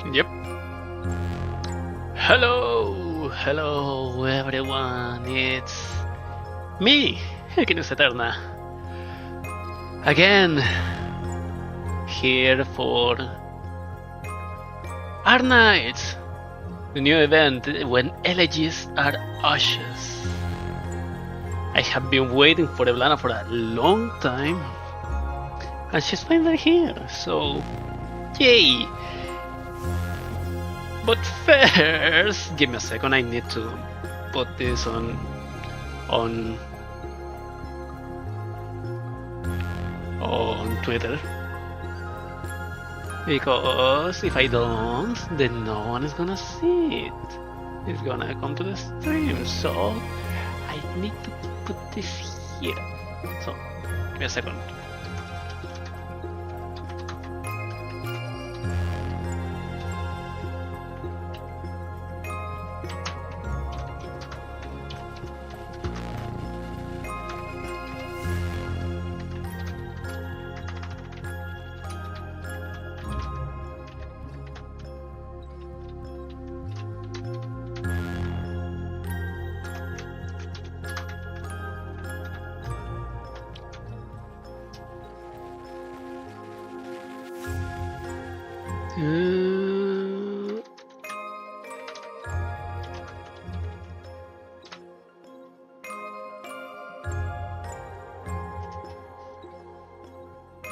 Yep. Hello everyone. It's me, Elegies Eterna. Again, here for Arknights, the new event when Elegies Are Ashes. I have been waiting for Eblana for a long time, and she's finally here, so yay! But first, give me a second, I need to put this on Twitter. Because if I don't, then no one is gonna see it. It's gonna come to the stream, so I need to put this here. So, give me a second.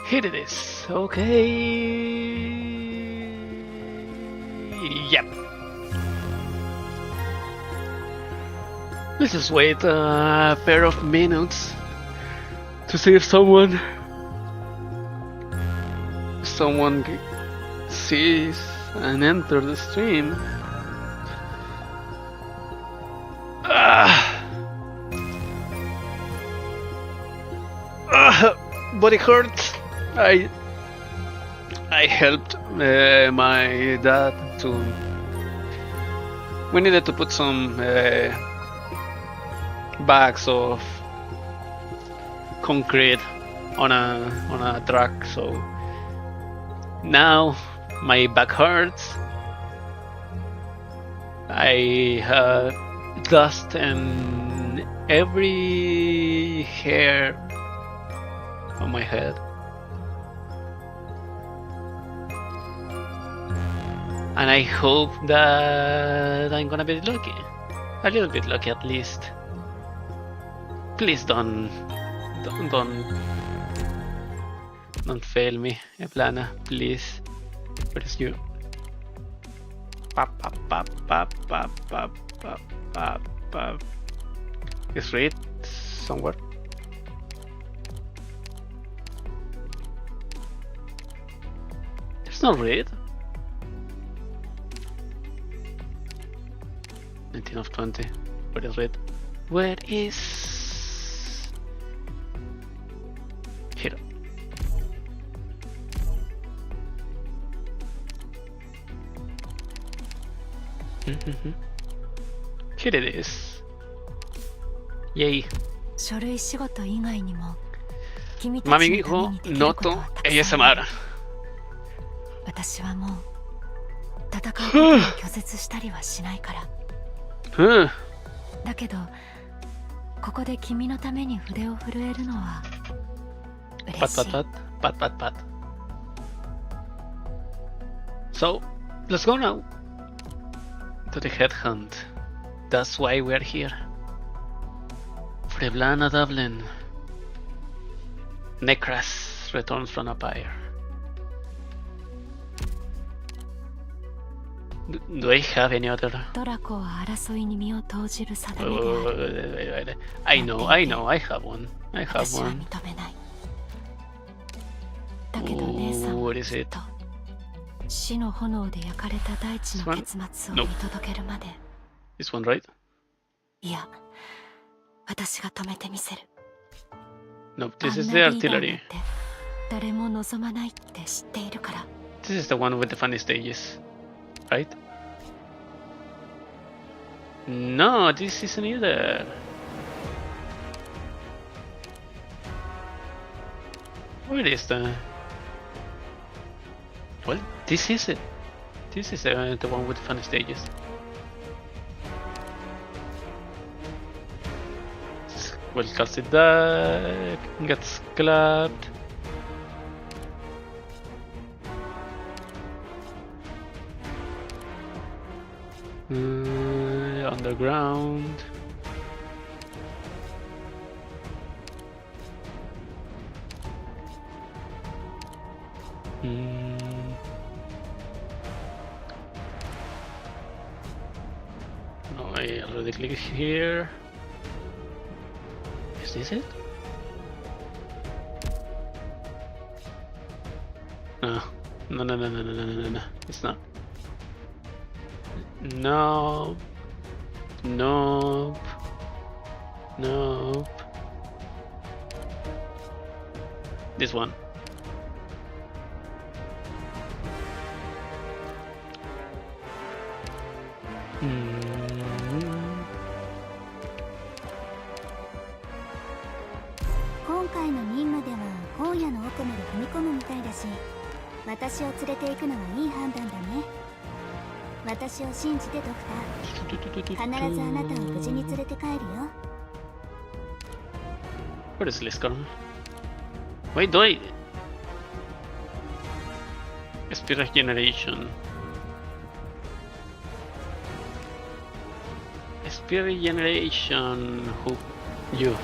Here it is. Okay. Yep. Let's just wait a pair of minutes to see if someone sees and enter the stream. But it hurts. I helped my dad to. We needed to put some bags of concrete on a truck, so now my back hurts. I have dust in every hair on my head. And I hope that I'm gonna be lucky. A little bit lucky at least. Please don't fail me, Eblana, please. Where is you? Pop. Is Reed somewhere? There's no Reed. 19 of 20. Where is Reed? Where is... Here. Here it is. Yay. Mami dijo Noto ASMR. 私はもう戦うことを拒絶したりはしないから。だけどここで君のために筆を震えるのは嬉しい。パッ。So, let's go now to the headhunt. That's why we're here. For Eblana Dublin. Necras returns from a pyre. Do I have any other? Wait. I know, I have one. Ooh, what is it? This one? No. This one, right? No, this is the artillery. This is the one with the funny stages, right? No, this isn't either. Where is the... Well, this is it. This is the one with fun stages. Well, casted that gets clapped. Underground. No, I already clicked here. Is this it? No. No. It's not. Nope. Nope. Nope. This one. Where is Liz gone? Wait, do I? Spirit Generation. Spirit Generation. Who? You.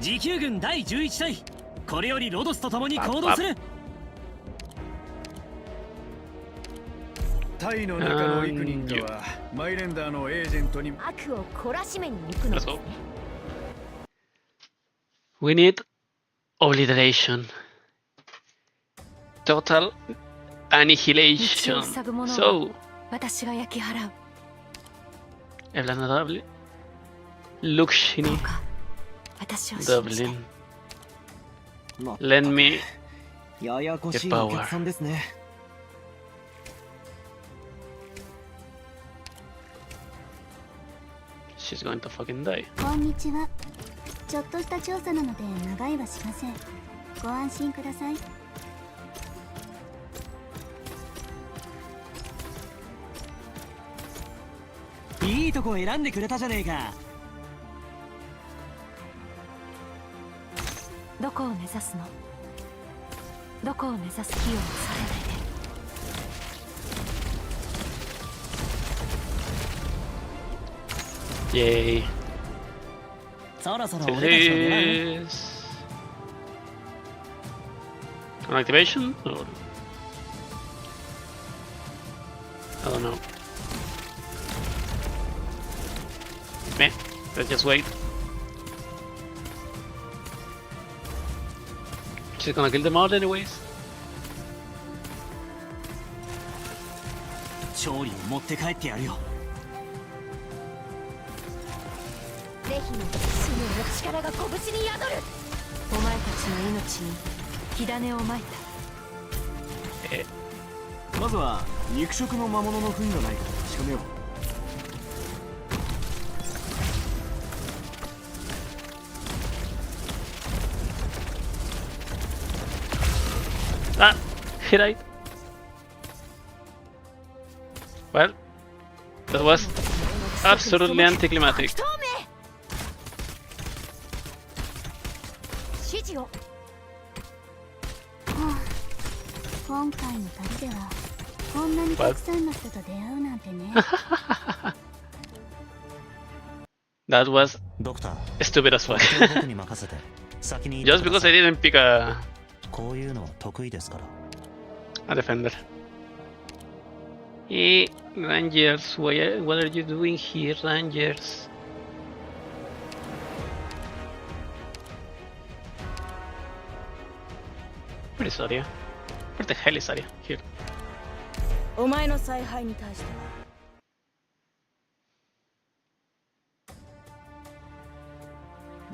持久軍第11隊これよりロドスと共に行動するタイの中の幾人かはマイレンダーのエージェントに悪を懲らしめに行くのですね。 We need obliteration. Total annihilation. So, Evlanadable. Luxini. Dublin. Lend me the power. She's going to fucking die. こんにちは。ちょっとした調査なので長いはしません。ご安心ください。いいとこ選んでくれたじゃねえか。どこを目指すの？どこを目指す気を恐れないで。Yay. そろそろ俺たちの出番。 An activation? Or... I don't know. Meh, let's just wait. She's gonna kill them all anyways. 勝利を持って帰ってやるよ。レヒの死の力が拳に宿る。お前たちの命に火種をまいた。まずは肉食の魔物の糞がないか確かめよう。Ah, hit I? Well, that was absolutely anticlimactic. 指示を。今回の旅ではこんなにたくさんの人と出会うなんてね。That was stupid as fuck. Just because I didn't pick a defender. Hey, Rangers, what are you doing here, Rangers? Where is Arya? Where the hell is Arya? Here. お前の采配に対しては。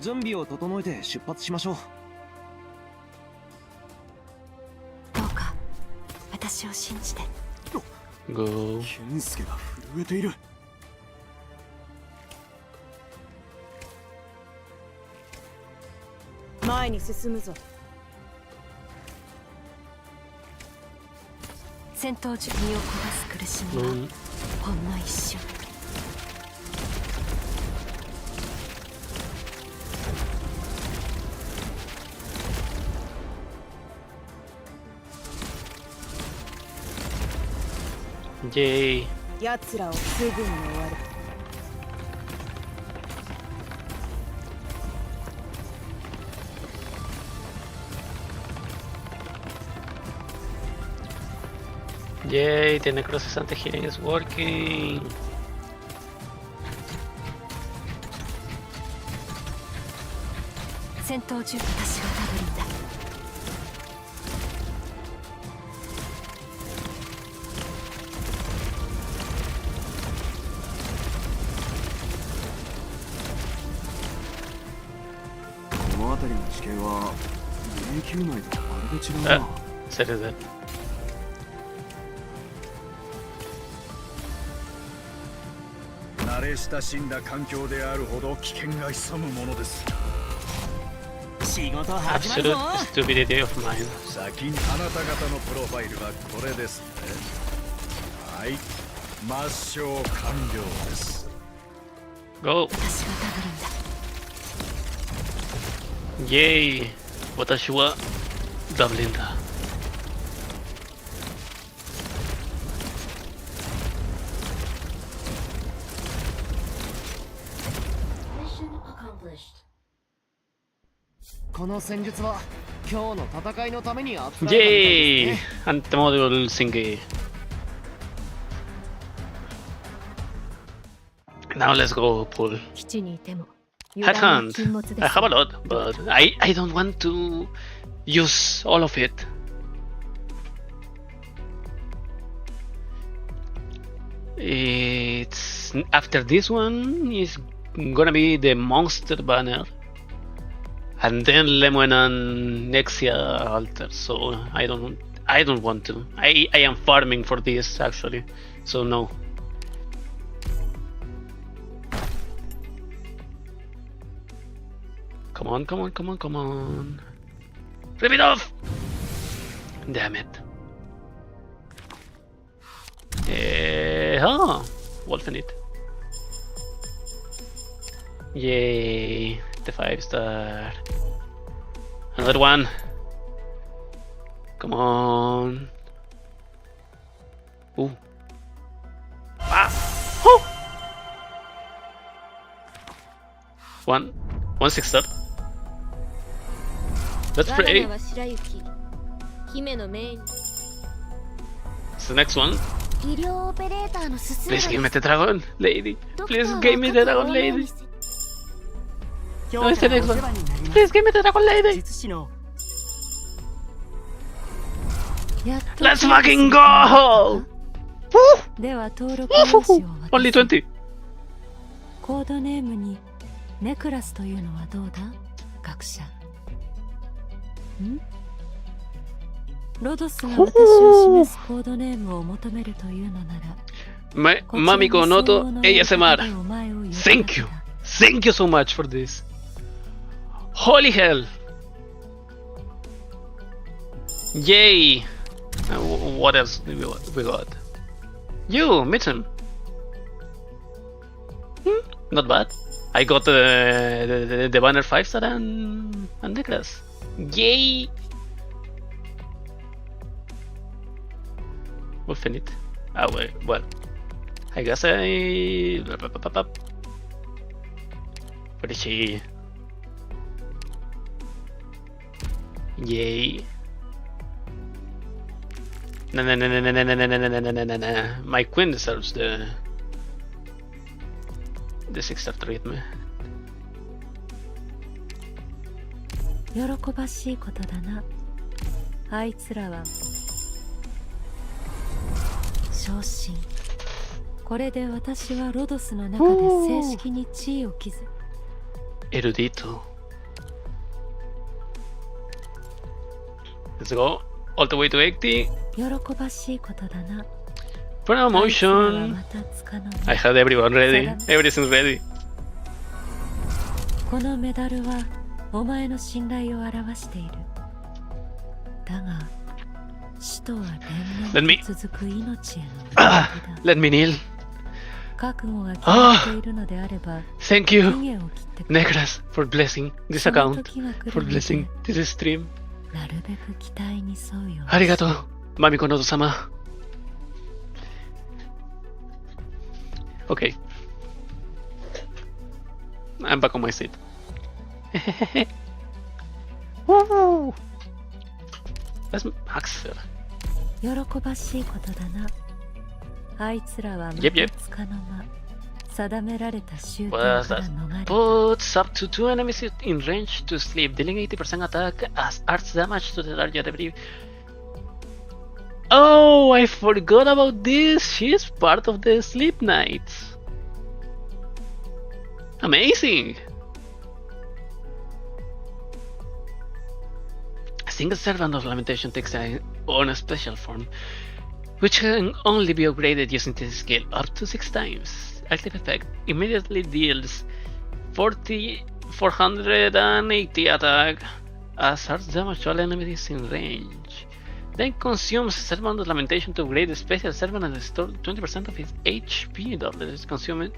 準備を整えて出発しましょう。どうか私を信じて。Go. 健介が震えている。前に進むぞ。戦闘中身を焦がす苦しみはほんの一瞬。イェイ。奴らをすぐに終わる。Yay, the necrosis anti-healing is working. 戦闘中、私がダブリンだ。この辺りの地形は迷宮内とまるで違うな。Said that. 慣れ親しんだ環境であるほど危険が潜むものです。仕事始まる Absolute ぞ。 stupidity of mine. 先にあなた方のプロファイルはこれですね。はい、抹消完了です。 Go! 私がダブリンだ。Yay! 私はダブリンだ。この戦術は今日の戦いのために集められたみたい Yay! ですね。 Antemodul Singi. Now let's go pull. 基地にいても油断は Headhunt. 禁物です。 I have a lot, but I don't want to use all of it. It's after this one is gonna be the monster banner, and then Lemon and Nexia altar. So I don't want to. I am farming for this actually, so no. Come on, come on, come on, come on. Rip it off! Damn it. Wolfen it. Yay, the 5-star. Another one. Come on. Ooh. Ah! Oh! One 6-star. Let's pray. It's the next one. 医療オペレーターの進 Please give me the dragon, lady. Please give me the dragon, lady. No, it's the next one. Please give me the dragon, lady. 術師の Let's fucking go! では登録用紙を渡 Only す。 20. コードネームにネクラスというのはどうだ、学者。ん？ロドスが私を示すコードネームを求めるというのなら、Mamiko Noto ASMR. お前を呼ぶ Thank you. Thank you so much for this. Holy hell. Yay. What else do we got? You, Mitten. Not bad. I got the banner 5-star and Nicholas. Yay. We'll finish it. Ah, wait, well, I guess Where is she? Yay. No. My queen deserves the 6-star treatment. 喜ばしいことだな。あいつらは昇進。これで私はロドスの中で正式に地位を築く。Erudito. Let's go all the way to 80. 喜ばしいことだな。 Promotion. またつかの間。 I had everyone ready. Everything's ready. このメダルはお前の信頼を表している。だが死とは連 Let me 綿と続く命への道だ。 let me kneel. 覚悟が決まっているのであれば、 Thank 期 you, 限を切ってくれ。 Necras, for blessing this その account, 時が来る for ので blessing this stream. なるべく期待に沿うように。ありがとう、マミコノド様。Okay. I'm back on my seat. Woo! Let's max her. 喜ばしいことだな。あいつらはまた Yep, yep. つかの間、定められた宗教 What か does ら that? 逃れた。 Puts up to 2 enemies in range to sleep, dealing 80% attack as arts damage to the target. I believe. Oh, I forgot about this. She's part of the Sleep Knights. Amazing. A single servant of lamentation takes on a special form, which can only be upgraded using this skill up to 6 times. Active effect immediately deals 480 attack as hard damage to all enemies in range. Then consumes Servant of Lamentation to upgrade the special servant and restore 20% of his HP. Double is consumed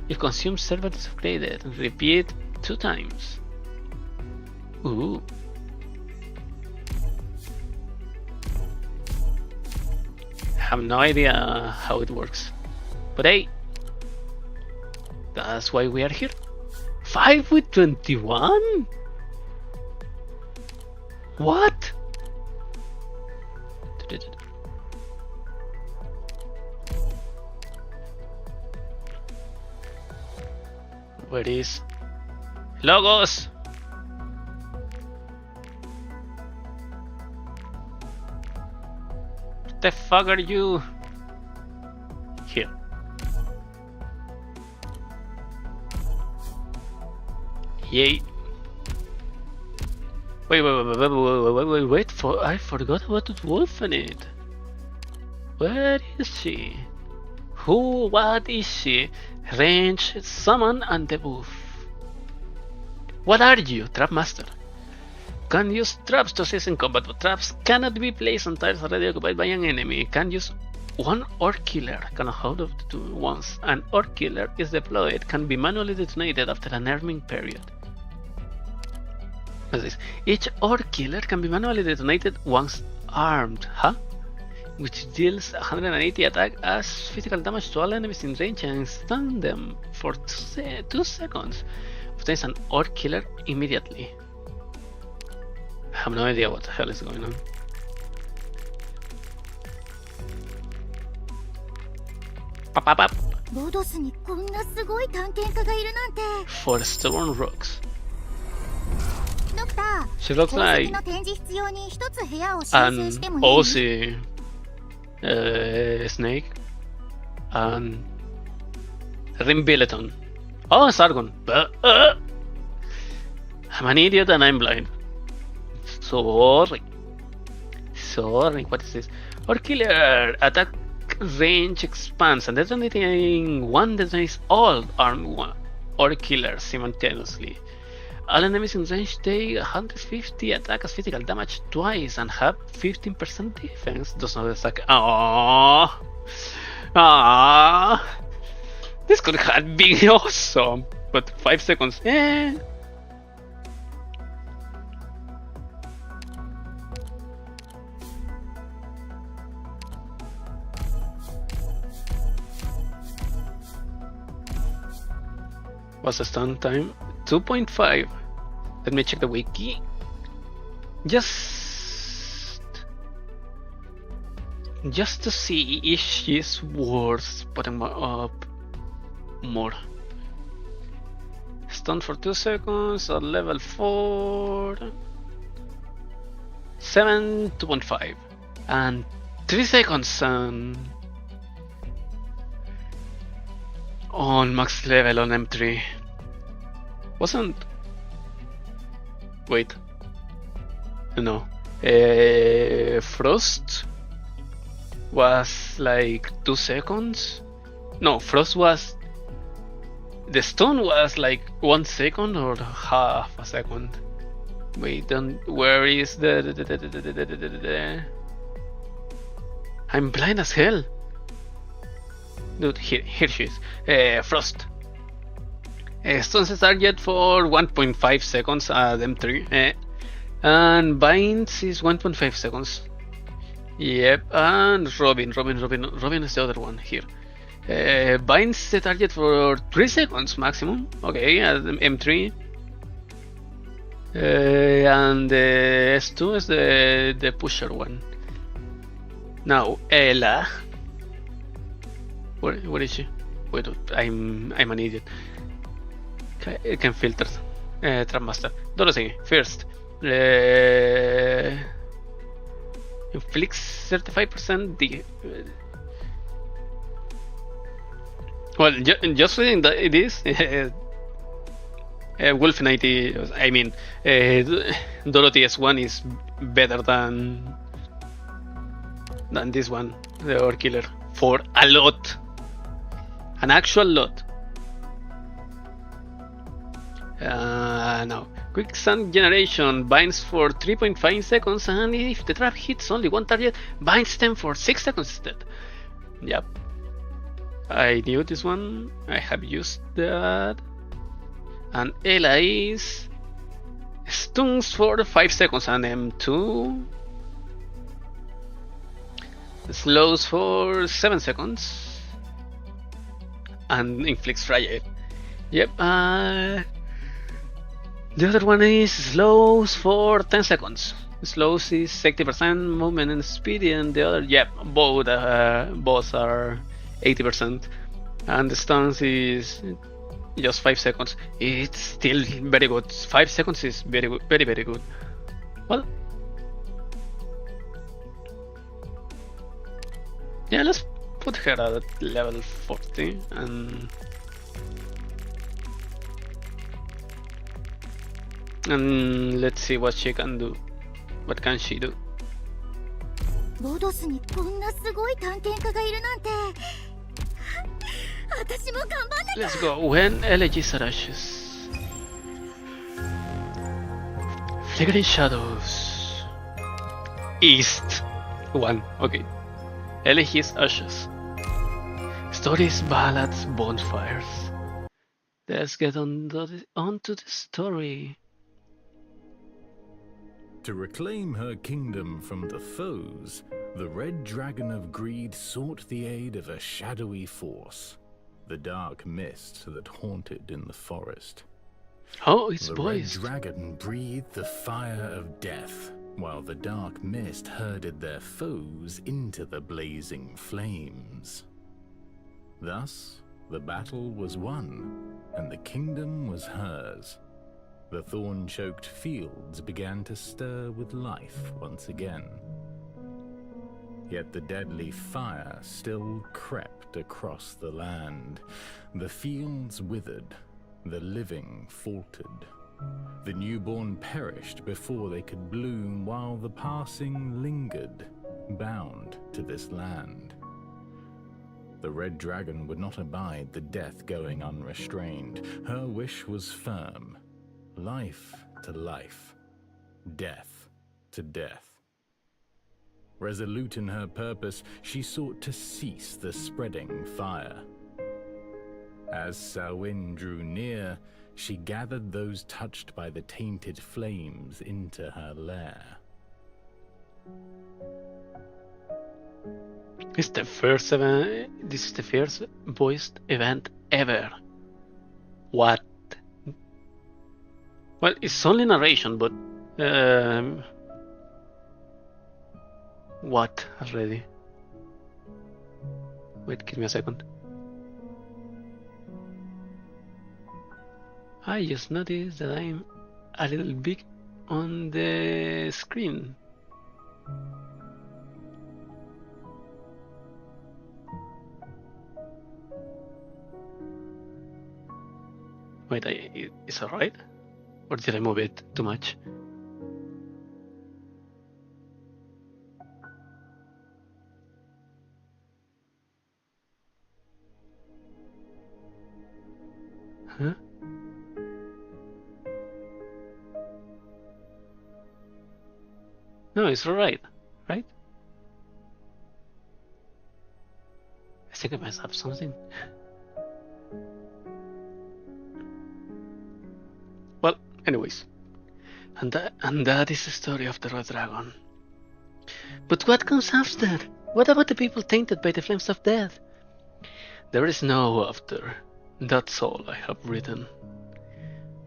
if consumed servant is upgraded. Repeat 2 times. Ooh. I have no idea how it works. But hey, that's why we are here. 5 with 21? What? Where is Logos? What the fuck are you? Here. Yay. Wait, I forgot about the wolf in it. Where is she? What is she? Range, summon, and debuff. What are you, Trap Master? Can use traps to assist in combat, but traps cannot be placed on tiles already occupied by an enemy. Can use one Orc Killer, can hold up to once. An Orc Killer is deployed, can be manually detonated after an arming period. What's this? Each Orc Killer can be manually detonated once armed, which deals 180 attack as physical damage to all enemies in range and stun them for 2 seconds. Obtains an Orc Killer immediately. I have no idea what the hell is going on. Pop. ロドスにこんなすごい探検家がいるなんて。 For stubborn rocks. ドクター、 She looks 宝 like 石の展示必要に一つ部屋を申 an 請してもいい？ Aussie snake and Rimbileton. Oh, Sargon. I'm an idiot and I'm blind. Sorry. What is this? Or killer attack range expands and detonating one detonates all armed or killers simultaneously. All enemies in range take 150 attack as physical damage twice and have 15% defense. Does not attack. This could have been awesome, but 5 seconds. What's the stun time? 2.5. Let me check the wiki. Just to see if she's worth putting up more. Stun for 2 seconds at level 4. 7, 2.5. And 3 seconds on max level on M3. Wasn't. Wait. No. Frost was like 2 seconds. No, Frost was. The stone was like 1 second or half a second. Wait, where is the I'm blind as hell. Dude, here she is. Frost. Stuns the target for 1.5 seconds at M3. And binds is 1.5 seconds. Yep, and Robin is the other one here. Binds the target for 3 seconds maximum. Okay, at M3. And the S2 is the pusher one. Now Ella. Where is she? Wait, I'm an idiot. I can filter. Trapmaster. Dorothy first. Inflicts 35% well, just reading this, Wolf 90. I mean, Dorothy S1 is better than this one, the Orc Killer, for a lot, an actual lot. Now, Quicksand Generation binds for 3.5 seconds, and if the trap hits only one target, binds them for 6 seconds instead. Yep. I knew this one, I have used that. And Ella is stuns for 5 seconds, and M2 slows for 7 seconds, and inflicts fragile. Yep, the other one is slows for 10 seconds. Slows is 60% movement and speed, and the other, yep, both are 80%. And the stuns is just 5 seconds. It's still very good. 5 seconds is very good, very good. Well, yeah, let's put her at level 40 and let's see what she can do. What can she do? ロドスにこんなすごい探検家がいるなんて私も頑張んなきゃ Let's go. When Elegies Are Ashes. Flickering Shadows. East 1. Okay. Elegies Ashes. Stories, ballads, bonfires. Let's get onto the story. To reclaim her kingdom from the foes, the Red Dragon of Greed sought the aid of a shadowy force, the dark mist that haunted in the forest. Oh, it's the boys. Red Dragon breathed the fire of death, while the dark mist herded their foes into the blazing flames. Thus, the battle was won, and the kingdom was hers. The thorn-choked fields began to stir with life once again. Yet the deadly fire still crept across the land. The fields withered, the living faltered. The newborn perished before they could bloom, while the passing lingered, bound to this land. The Red Dragon would not abide the death going unrestrained. Her wish was firm. Life to life, death to death. Resolute in her purpose, she sought to cease the spreading fire. As Samhain drew near, she gathered those touched by the tainted flames into her lair. This is the first voiced event ever. What? Well, it's only narration, but what already? Wait, give me a second. I just noticed that I'm a little big on the screen. Wait, is that right? Or did I move it too much? Huh? No, it's alright, right? I think I messed up something. Well, anyways. And that is the story of the Red Dragon. But what comes after? What about the people tainted by the flames of death? There is no after. That's all I have written.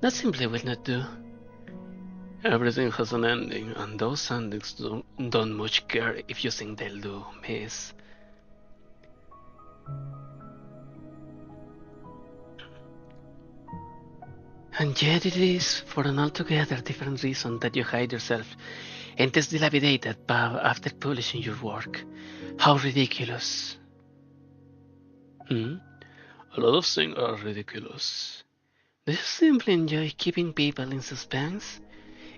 That simply will not do. Everything has an ending, and those endings don't much care if you think they'll do, miss. And yet it is for an altogether different reason that you hide yourself in this dilapidated pub after publishing your work. How ridiculous. A lot of things are ridiculous. Do you simply enjoy keeping people in suspense?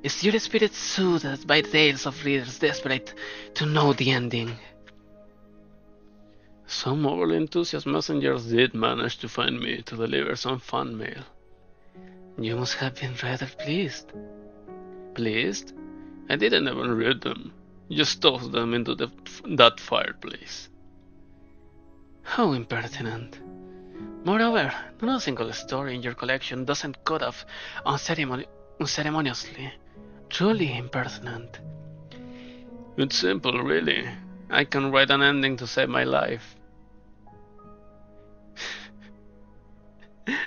Is your spirit soothed by tales of readers desperate to know the ending? Some overly enthusiastic messengers did manage to find me to deliver some fan mail. You must have been rather pleased. Pleased? I didn't even read them. Just tossed them into that fireplace. How impertinent. Moreover, no single story in your collection doesn't cut off unceremoniously. Truly impertinent. It's simple, really. I can write an ending to save my life.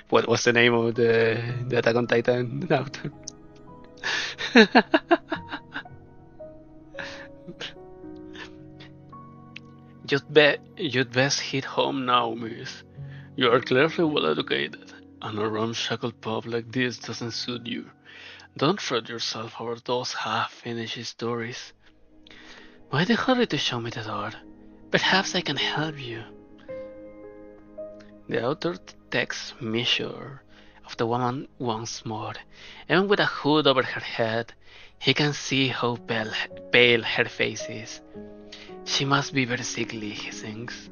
What was the name of the Attack on Titan author? You'd best hit home now, miss. You are clearly well educated, and a ramshackle pub like this doesn't suit you. Don't fret yourself over those half-finished stories. Why the hurry to show me the door? Perhaps I can help you. The author takes measure of the woman once more. Even with a hood over her head, he can see how pale her face is. She must be very sickly, he thinks.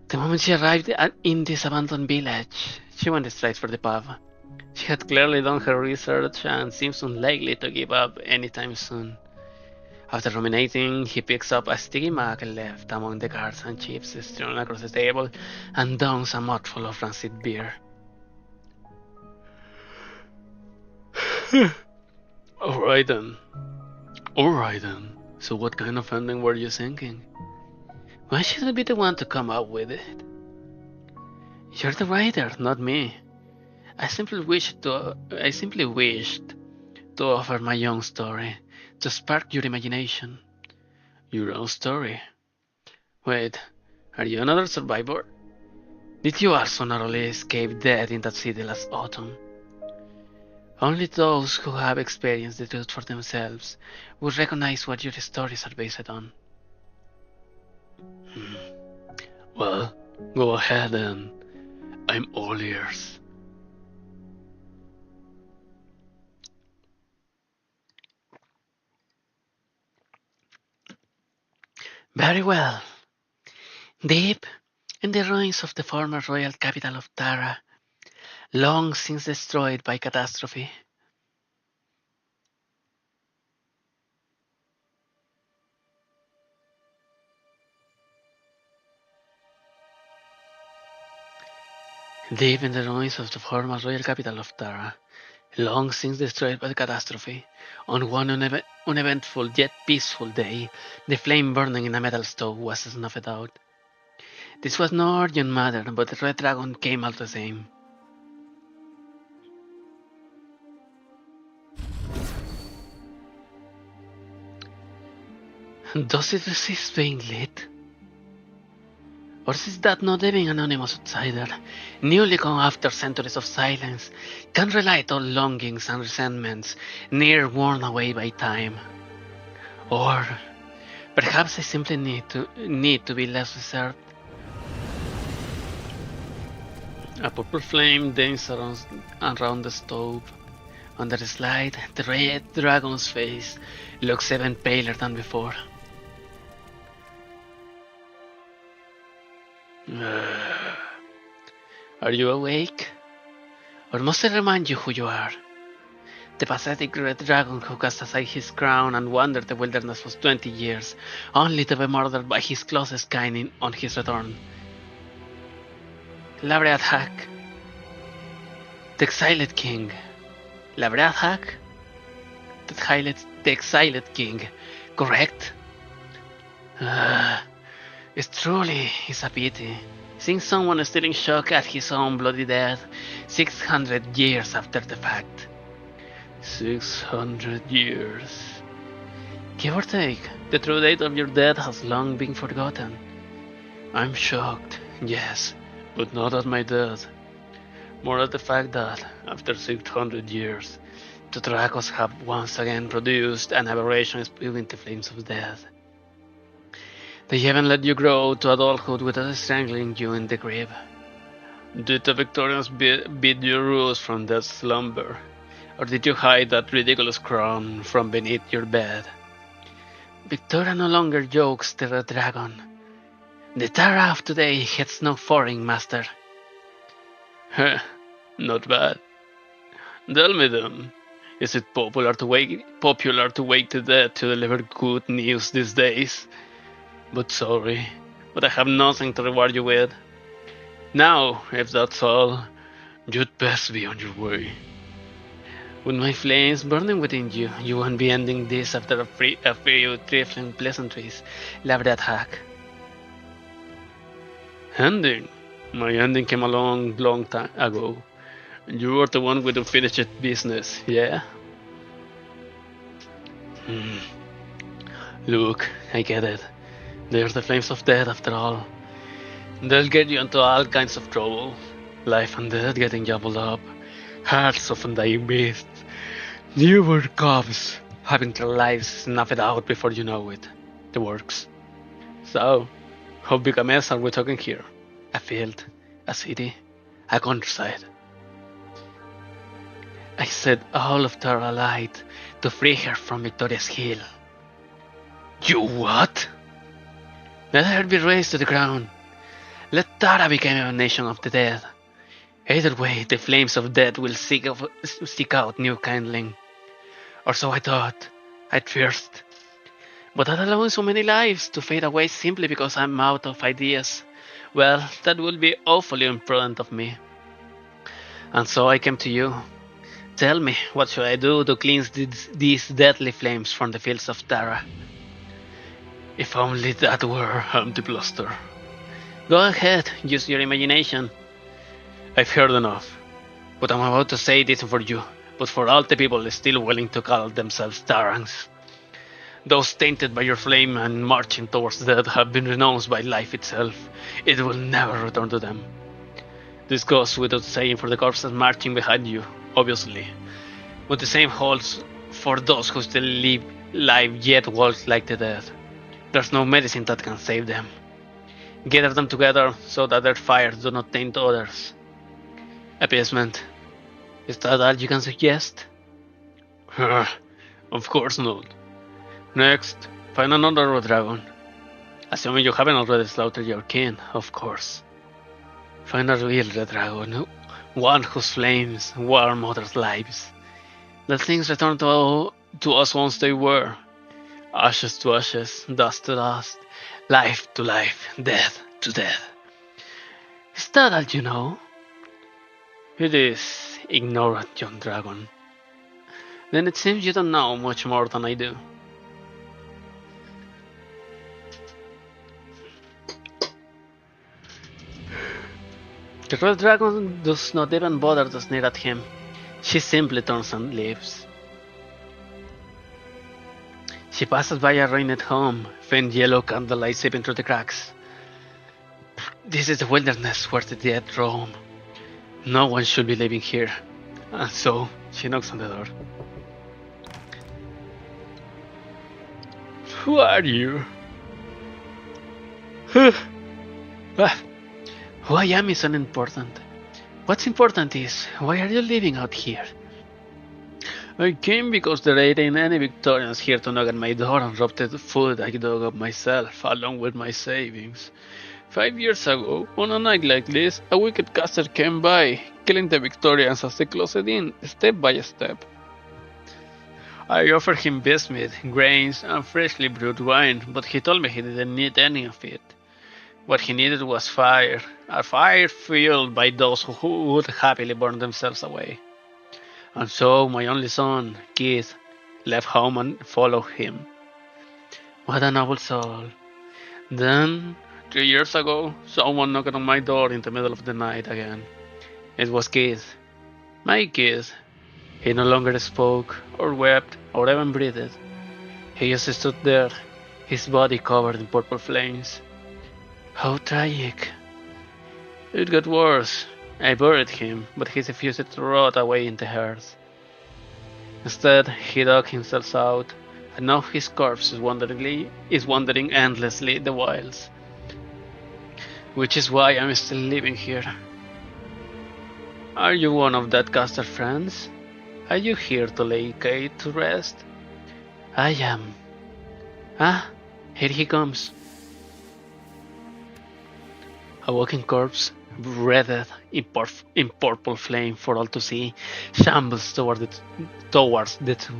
The moment she arrived in this abandoned village, she went straight for the pub. She had clearly done her research and seems unlikely to give up anytime soon. After ruminating, he picks up a sticky mug left among the cards and chips strewn across the table and downs a mouthful of rancid beer. Alright then. So what kind of ending were you thinking? Why should I be the one to come up with it? You're the writer, not me. I simply wished to offer my own story, to spark your imagination. Your own story? Wait, are you another survivor? Did you also narrowly escape death in that city last autumn? Only those who have experienced the truth for themselves would recognize what your stories are based on. Well, go ahead then. I'm all ears. Very well. Deep in the ruins of the former royal capital of Tara, long since destroyed by catastrophe, long since destroyed by catastrophe, on one uneventful yet peaceful day, the flame burning in a metal stove was snuffed out. This was no urgent matter, but the Red Dragon came out the same. Does it resist being lit? Or is that not even anonymous outsider, newly come after centuries of silence, can relight all longings and resentments, near worn away by time? Or perhaps I simply need to be less reserved. A purple flame dances around the stove. Under its light, the red dragon's face looks even paler than before. Are you awake? Or must I remind you who you are? The pathetic red dragon who cast aside his crown and wandered the wilderness for 20 years, only to be murdered by his closest kind on his return. Labread Hack, the exiled king. Labread Hack, the exiled king, correct? It truly is a pity, seeing someone still in shock at his own bloody death 600 years after the fact. 600 years. Give or take, the true date of your death has long been forgotten. I'm shocked, yes, but not at my death. More at the fact that, after 600 years, the Dracos have once again produced an aberration spewing the flames of death. They haven't let you grow to adulthood without strangling you in the grave. Did the Victorians beat your roots from that slumber? Or did you hide that ridiculous crown from beneath your bed? Victoria no longer jokes the Red Dragon. The Tara of today has no foreign master. Huh, not bad. Tell me then, is it popular to wake the dead to deliver good news these days? But sorry, but I have nothing to reward you with. Now, if that's all, you'd best be on your way. With my flames burning within you, you won't be ending this after a few trifling pleasantries. Labread Hack. Ending? My ending came a long time ago. You were the one with unfinished business, yeah? Look, I get it. They're the flames of death after all. They'll get you into all kinds of trouble. Life and death getting jumbled up. Hearts of undying beasts. Newborn cubs having their lives snuffed out before you know it. The works. So, how big a mess are we talking here? A field, a city, a countryside. I set all of Tara alight to free her from Victoria's Hill. You what? Let her be razed to the ground. Let Tara become a nation of the dead. Either way, the flames of death will seek out new kindling. Or so I thought, at first. But that allowing so many lives to fade away simply because I'm out of ideas, well, that would be awfully imprudent of me. And so I came to you. Tell me, what should I do to cleanse these deadly flames from the fields of Tara? If only that were empty bluster. Go ahead, use your imagination. I've heard enough. What I'm about to say isn't for you, but for all the people still willing to call themselves Tarans. Those tainted by your flame and marching towards death have been renounced by life itself. It will never return to them. This goes without saying for the corpses marching behind you, obviously. But the same holds for those who still live yet walk like the dead. There's no medicine that can save them. Gather them together so that their fires do not taint others. Appeasement. Is that all you can suggest? Of course not. Next, find another Red Dragon. Assuming you haven't already slaughtered your kin, of course. Find a real Red Dragon, one whose flames warm others' lives. Let things return to us once they were. Ashes to ashes, dust to dust, life to life, death to death. Is that all you know? It is, ignorant young dragon. Then it seems you don't know much more than I do. The Red Dragon does not even bother to sneer at him. She simply turns and leaves. She passes by a ruined home, faint yellow candlelight seeping through the cracks. This is the wilderness where the dead roam. No one should be living here. And so, she knocks on the door. Who are you? Who I am is unimportant. What's important is, why are you living out here? I came because there ain't any Victorians here to knock at my door and rob the food I dug up myself, along with my savings. 5 years ago, on a night like this, a wicked caster came by, killing the Victorians as they closed in, step by step. I offered him biscuit, grains, and freshly brewed wine, but he told me he didn't need any of it. What he needed was fire, a fire fueled by those who would happily burn themselves away. And so my only son, Keith, left home and followed him. What a noble soul. Then, 3 years ago, someone knocked on my door in the middle of the night again. It was Keith. My Keith. He no longer spoke, or wept, or even breathed. He just stood there, his body covered in purple flames. How tragic. It got worse. I buried him, but he refused to rot away in the earth. Instead, he dug himself out, and now his corpse is wandering endlessly in the wilds. Which is why I'm still living here. Are you one of that caster's friends? Are you here to lay Kate to rest? I am. Ah, here he comes. A walking corpse, wreathed in purple flame for all to see, shambles towards the two.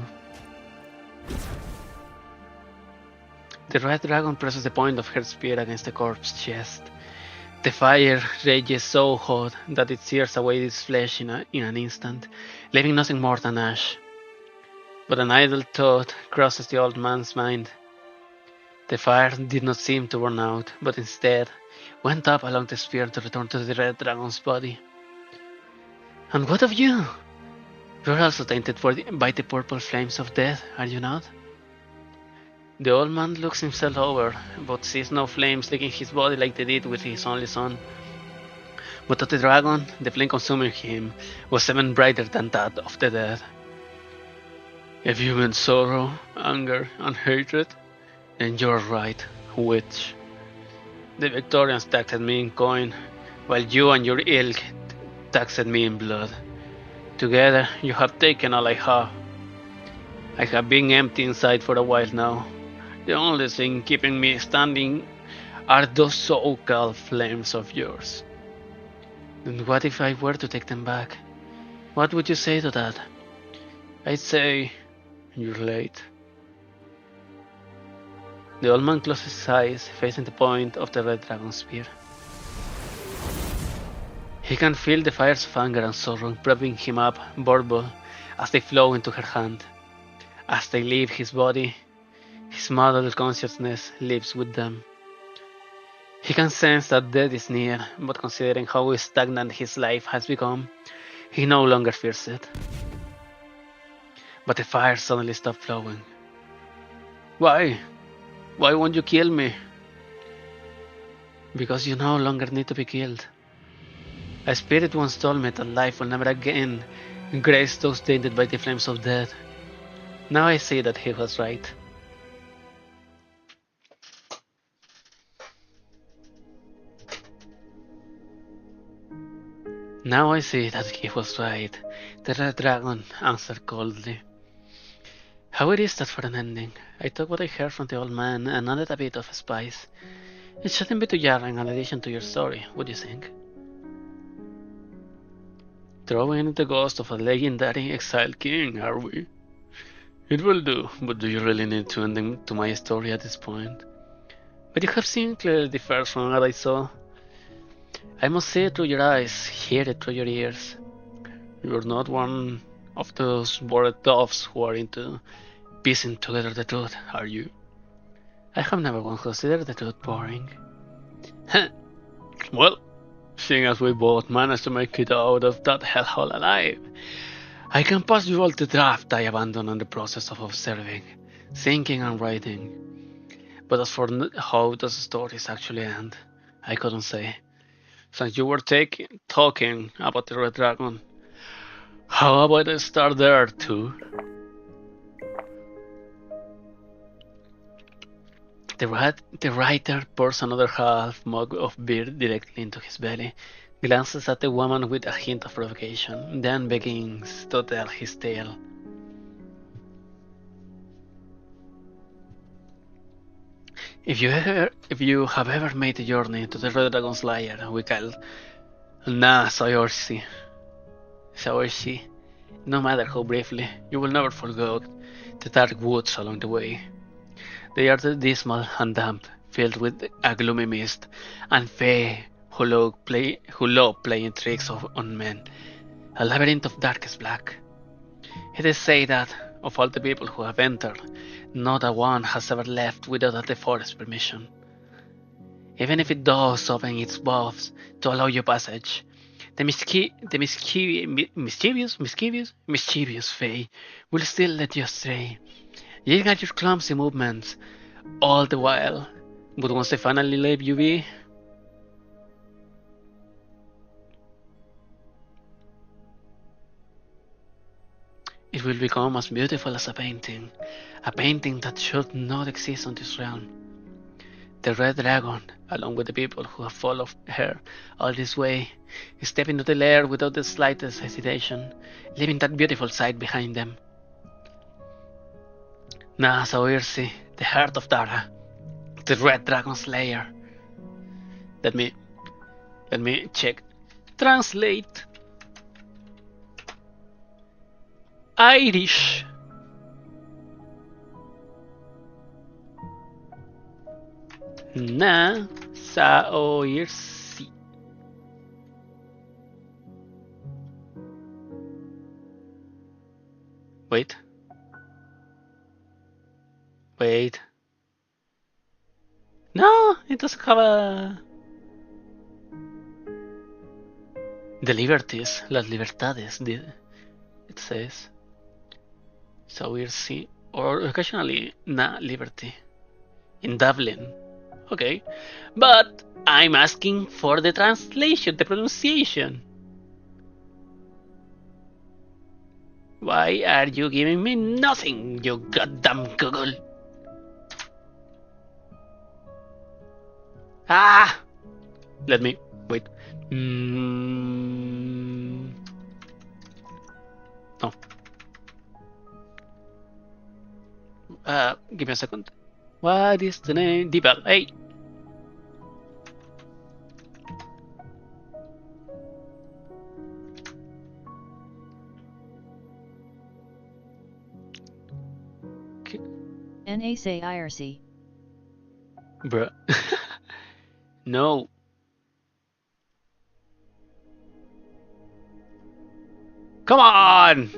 The red dragon presses the point of her spear against the corpse's chest. The fire rages so hot that it sears away its flesh in an instant, leaving nothing more than ash. But an idle thought crosses the old man's mind. The fire did not seem to burn out, but instead went up along the spear to return to the red dragon's body. And what of you? You're also tainted by the purple flames of death, are you not? The old man looks himself over, but sees no flames licking his body like they did with his only son. But to the dragon, the flame consuming him was even brighter than that of the dead. If you meant sorrow, anger, and hatred, then you're right, witch. The Victorians taxed me in coin, while you and your ilk taxed me in blood. Together, you have taken all I have. I have been empty inside for a while now. The only thing keeping me standing are those so-called flames of yours. Then what if I were to take them back? What would you say to that? I'd say, you're late. The old man closes his eyes, facing the point of the red dragon spear. He can feel the fires of anger and sorrow propping him up, burble, as they flow into her hand. As they leave his body, his muddled consciousness lives with them. He can sense that death is near, but considering how stagnant his life has become, he no longer fears it. But the fire suddenly stopped flowing. Why? Why won't you kill me? Because you no longer need to be killed. A spirit once told me that life will never again grace those tainted by the flames of death. Now I see that he was right. Now I see that he was right, the red dragon answered coldly. How it is that for an ending, I took what I heard from the old man and added a bit of spice. It shouldn't be too jarring an addition to your story, would you think? Throwing in the ghost of a legendary exiled king, are we? It will do, but do you really need to end to my story at this point? But you have seen clearly the first from what I saw. I must see it through your eyes, hear it through your ears. You're not one of those bored doves who are into piecing together the truth, are you? I have never once considered the truth boring. Well, seeing as we both managed to make it out of that hellhole alive, I can pass you all the draft I abandoned in the process of observing, thinking and writing. But as for how those stories actually end, I couldn't say. Since you were talking about the Red Dragon, how about I start there too? The writer pours another half mug of beer directly into his belly, glances at the woman with a hint of provocation, then begins to tell his tale. If you have ever made a journey to the Red Dragon's lair, we call Na Sayorshi, No matter how briefly, you will never forget the dark woods along the way. They are dismal and damp, filled with a gloomy mist, and fae who love playing tricks on men. A labyrinth of darkest black. It is said that, of all the people who have entered, not a one has ever left without the forest's permission. Even if it does open its boughs to allow you passage, the mischievous Fae will still let you stray, yelling at your clumsy movements all the while. But once they finally let you be, it will become as beautiful as a painting that should not exist on this realm. The red dragon, along with the people who have followed her all this way, step into the lair without the slightest hesitation, leaving that beautiful sight behind them. Now, Saoirse, the heart of Dara, the red dragon's lair. Let me check. Translate. Irish. Na Saoirse. Wait. No, it doesn't have a... The liberties, las libertades, it says. Saoirse, or occasionally Na Liberty. In Dublin. Okay. But I'm asking for the translation, the pronunciation. Why are you giving me nothing, you goddamn Google? Ah! Let me... wait. No. Give me a second. What is the name? Dibel. Hey! NACIRC. Bruh. No. Come on!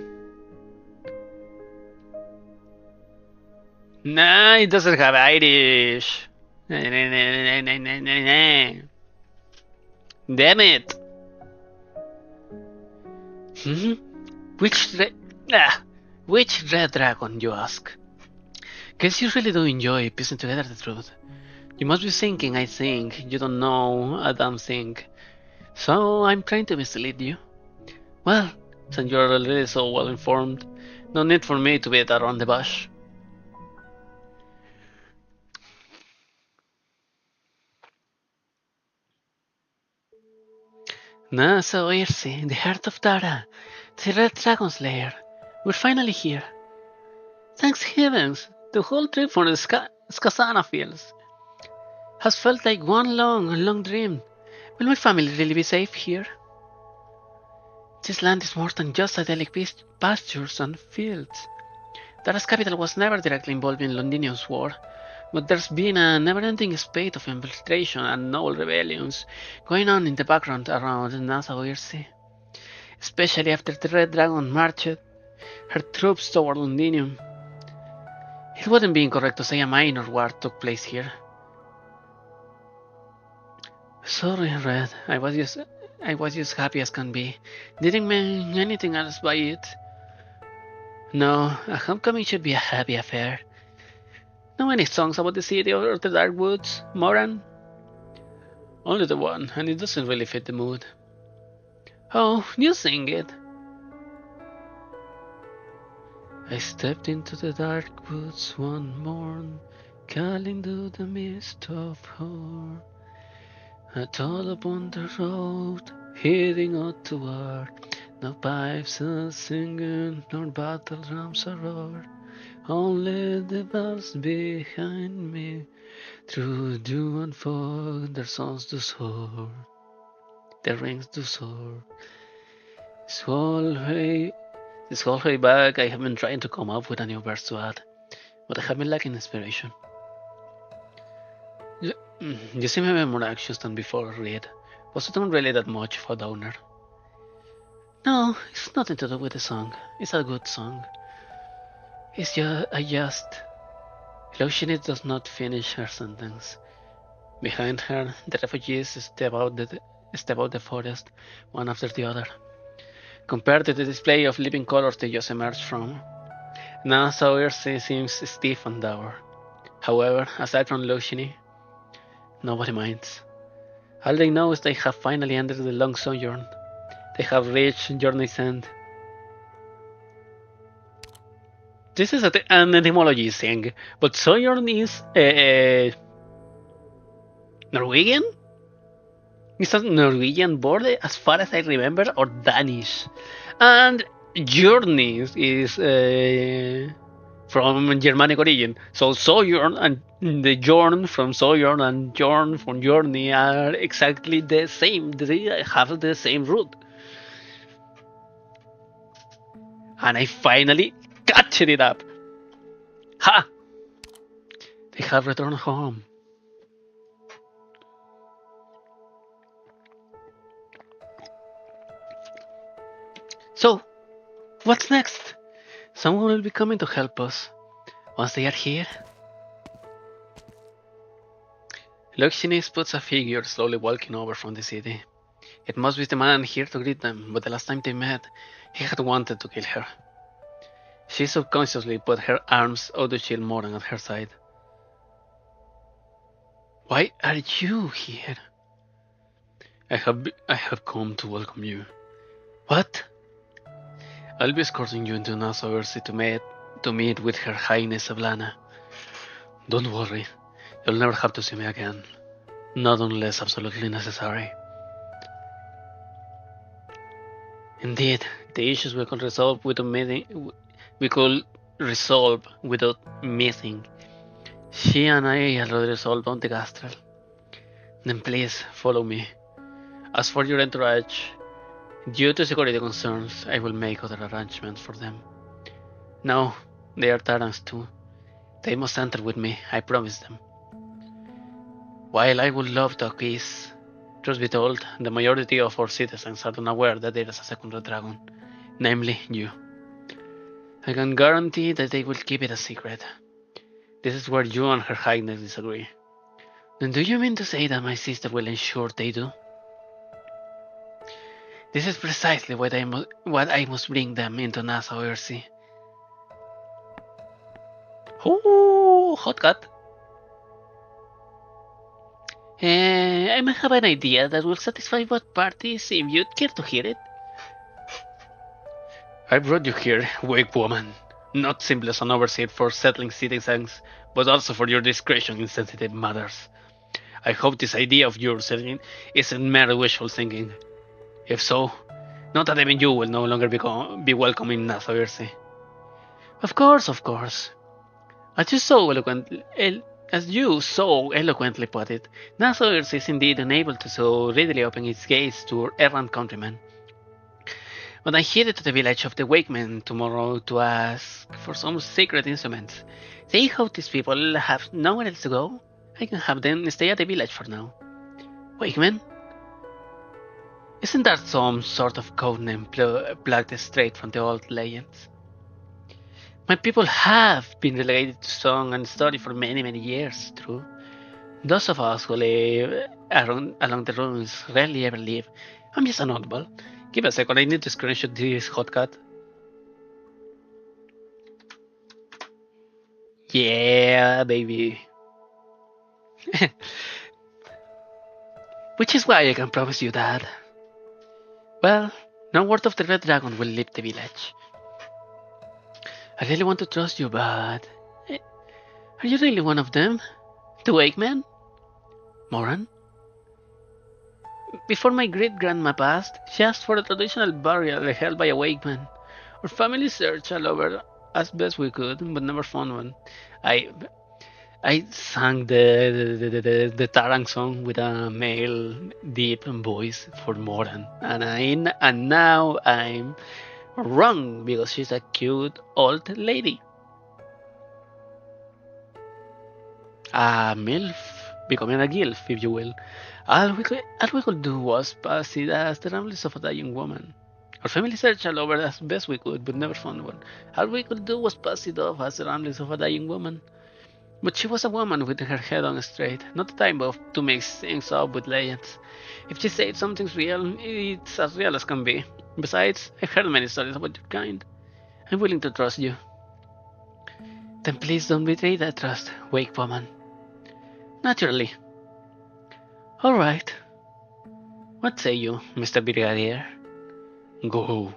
Nah, it doesn't have Irish. Damn it! Which red dragon, you ask? Guess you really do enjoy piecing together the truth. You must be thinking, I think, you don't know a damn thing. So I'm trying to mislead you. Well, since you're already so well informed, no need for me to beat around the bush. Now, Saoirse, the heart of Tara, the red dragon's lair. We're finally here. Thanks heavens, the whole trip from the Skasana fields has felt like one long dream. Will my family really be safe here? This land is more than just idyllic pastures and fields. Tara's capital was never directly involved in Londinium's war, but there's been a never-ending spate of infiltration and noble rebellions going on in the background around Saoirse, especially after the Red Dragon marched her troops toward Londinium. It wouldn't be incorrect to say a minor war took place here. Sorry, Red. I was just happy as can be. Didn't mean anything else by it. No, a homecoming should be a happy affair. Know any songs about the city or the dark woods, Moran? Only the one, and it doesn't really fit the mood. Oh, you sing it. I stepped into the dark woods one morn, calling to the mist of horror. I told upon the road, heading out to war. No pipes are singing, nor battle drums are roared. Only the bells behind me, through dew and fog, their songs do soar, their rings do soar. This whole way back, I have been trying to come up with a new verse to add, but I have been lacking inspiration. You seem to have more actions than before, Reed. Was it not really that much of a downer? No, it's nothing to do with the song. It's a good song. It's just... Loshini does not finish her sentence. Behind her, the refugees step out the forest, one after the other. Compared to the display of living colors they just emerged from, now Saoirse seems stiff and dour. However, aside from Loshini, nobody minds. All they know is they have finally ended the long sojourn. They have reached journey's end. This is an etymology thing, but sojourn is Norwegian? Is a Norwegian word as far as I remember, or Danish? And journey is from Germanic origin. So sojourn and the jorn from sojourn and jorn from journey are exactly the same. They have the same root. And I finally catched it up. Ha! They have returned home. So, what's next? Someone will be coming to help us. Once they are here. Loxinis puts a figure slowly walking over from the city. It must be the man here to greet them, but the last time they met, he had wanted to kill her. She subconsciously put her arms out to shield Moran at her side. Why are you here? I have come to welcome you. What? I'll be escorting you into Nassau to meet with Her Highness Eblana. Don't worry, you'll never have to see me again. Not unless absolutely necessary. Indeed, the issues we could resolve without meeting. She and I already resolved on the Gastrel. Then please follow me. As for your entourage, due to security concerns, I will make other arrangements for them. No, they are Tarans too. They must enter with me, I promise them. While I would love to acquiesce, truth be told, the majority of our citizens are unaware that there is a second red dragon, namely you. I can guarantee that they will keep it a secret. This is where you and Her Highness disagree. Then do you mean to say that my sister will ensure they do? This is precisely what I must bring them into Nassau Earthsea. Oh, hot cut. I might have an idea that will satisfy both parties if you'd care to hear it. I brought you here, wake woman, not simply as an overseer for settling citizens, but also for your discretion in sensitive matters. I hope this idea of yours isn't mere wishful thinking. If so, not that even you will no longer be welcome in Nassau Earthsea. Of course. As you so eloquently put it, Nassau Earthsea is indeed unable to so readily open its gates to errant countrymen. But I'm headed to the village of the Wakemen tomorrow to ask for some secret instruments. Seeing how these people have nowhere else to go, I can have them stay at the village for now. Wakemen? Isn't that some sort of codename plucked straight from the old legends? My people have been relegated to song and story for many years, true. Those of us who live along the ruins rarely ever leave. I'm just an oddball. Give a second, I need to screenshot this hotcut. Yeah, baby. Which is why I can promise you that. Well, no word of the Red Dragon will leave the village. I really want to trust you, but... Are you really one of them? The Wakeman? Moran? Before my great-grandma passed, she asked for a traditional burial held by a Wakeman. Our family searched all over as best we could, but never found one. I sang the Tarang song with a male deep voice for Moran, and now I'm Wrong, because she's a cute old lady. A MILF, becoming a GILF, if you will. All we could do was pass it as the ramblings of a dying woman. Our family searched all over as best we could, but never found one. All we could do was pass it off as the ramblings of a dying woman. But she was a woman with her head on straight, not the type to mix things up with legends. If she said something's real, it's as real as can be. Besides, I've heard many stories about your kind. I'm willing to trust you. Then please don't betray that trust, Wake Woman. Naturally. Alright. What say you, Mr. Brigadier? Go.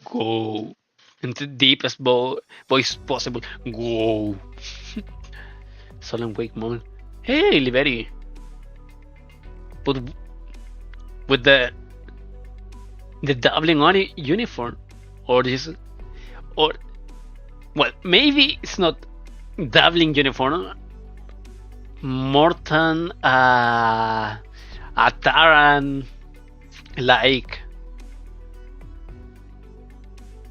Go. In the deepest voice possible. Go. Solemn Wake Woman. Hey, Liberi. But with the dabbling on uniform, or well, maybe it's not dabbling uniform, more than a Taran like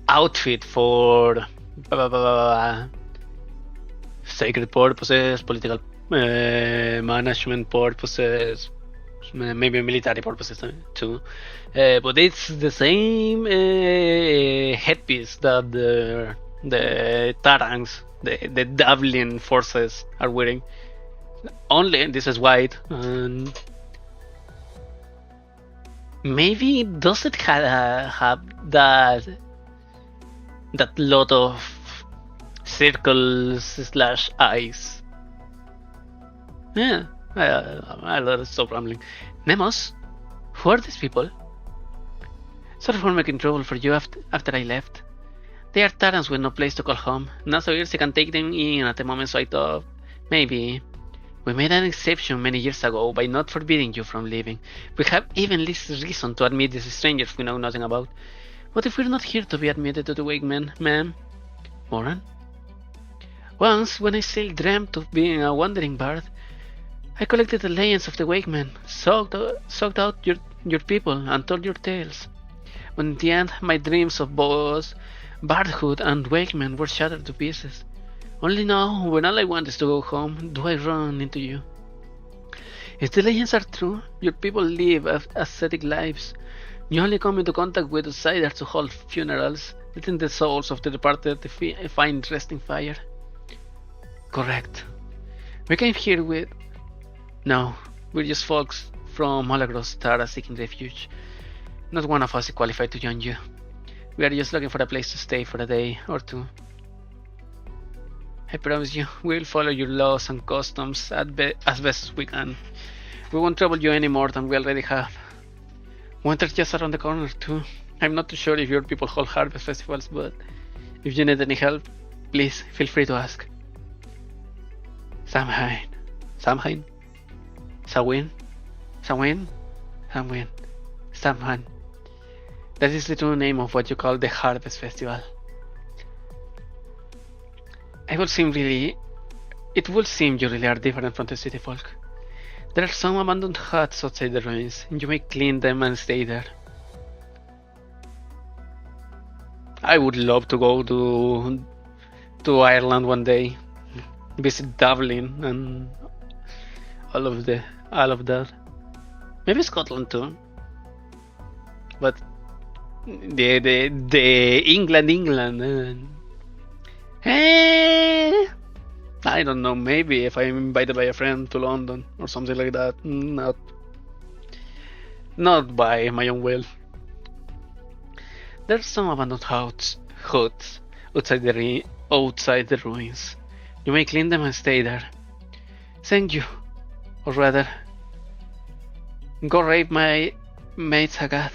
outfit for sacred purposes, political management purposes, maybe military purposes too. But it's the same headpiece that the Tarans, the Dublin forces are wearing. Only this is white, and maybe does it have that lot of circles / eyes? Yeah, I'll stop rambling. Nemos, who are these people? Sorry for making trouble for you after I left. They are Tarans with no place to call home. Not so easy can take them in at the moment, so I thought maybe. We made an exception many years ago by not forbidding you from leaving. We have even less reason to admit these strangers we know nothing about. What if we're not here to be admitted to the wake, ma'am? Moran? Once, when I still dreamt of being a wandering bard, I collected the legends of the Wakemen, soaked out your people, and told your tales. But in the end, my dreams of both bardhood and Wakemen were shattered to pieces. Only now, when all I want is to go home, do I run into you. If the legends are true, your people live ascetic lives. You only come into contact with outsiders to hold funerals, letting the souls of the departed find resting fire. Correct. We came here with... No, we're just folks from all across Tara seeking refuge. Not one of us is qualified to join you. We are just looking for a place to stay for a day or two. I promise you, we'll follow your laws and customs as best as we can. We won't trouble you any more than we already have. Winter's just around the corner too. I'm not too sure if your people hold harvest festivals, but if you need any help, please feel free to ask. Samhain. Samhain? Samhain? Samhain? Samhain. Samhain. That is the true name of what you call the harvest festival. It would seem you really are different from the city folk. There are some abandoned huts outside the ruins, and you may clean them and stay there. I would love to go to Ireland one day, visit Dublin and all of that. Maybe Scotland too. But the England. I don't know, maybe if I'm invited by a friend to London or something like that. Not by my own will. There's some abandoned huts outside the ruins. You may clean them and stay there. Thank you. Or rather, go rave my mate Zagat.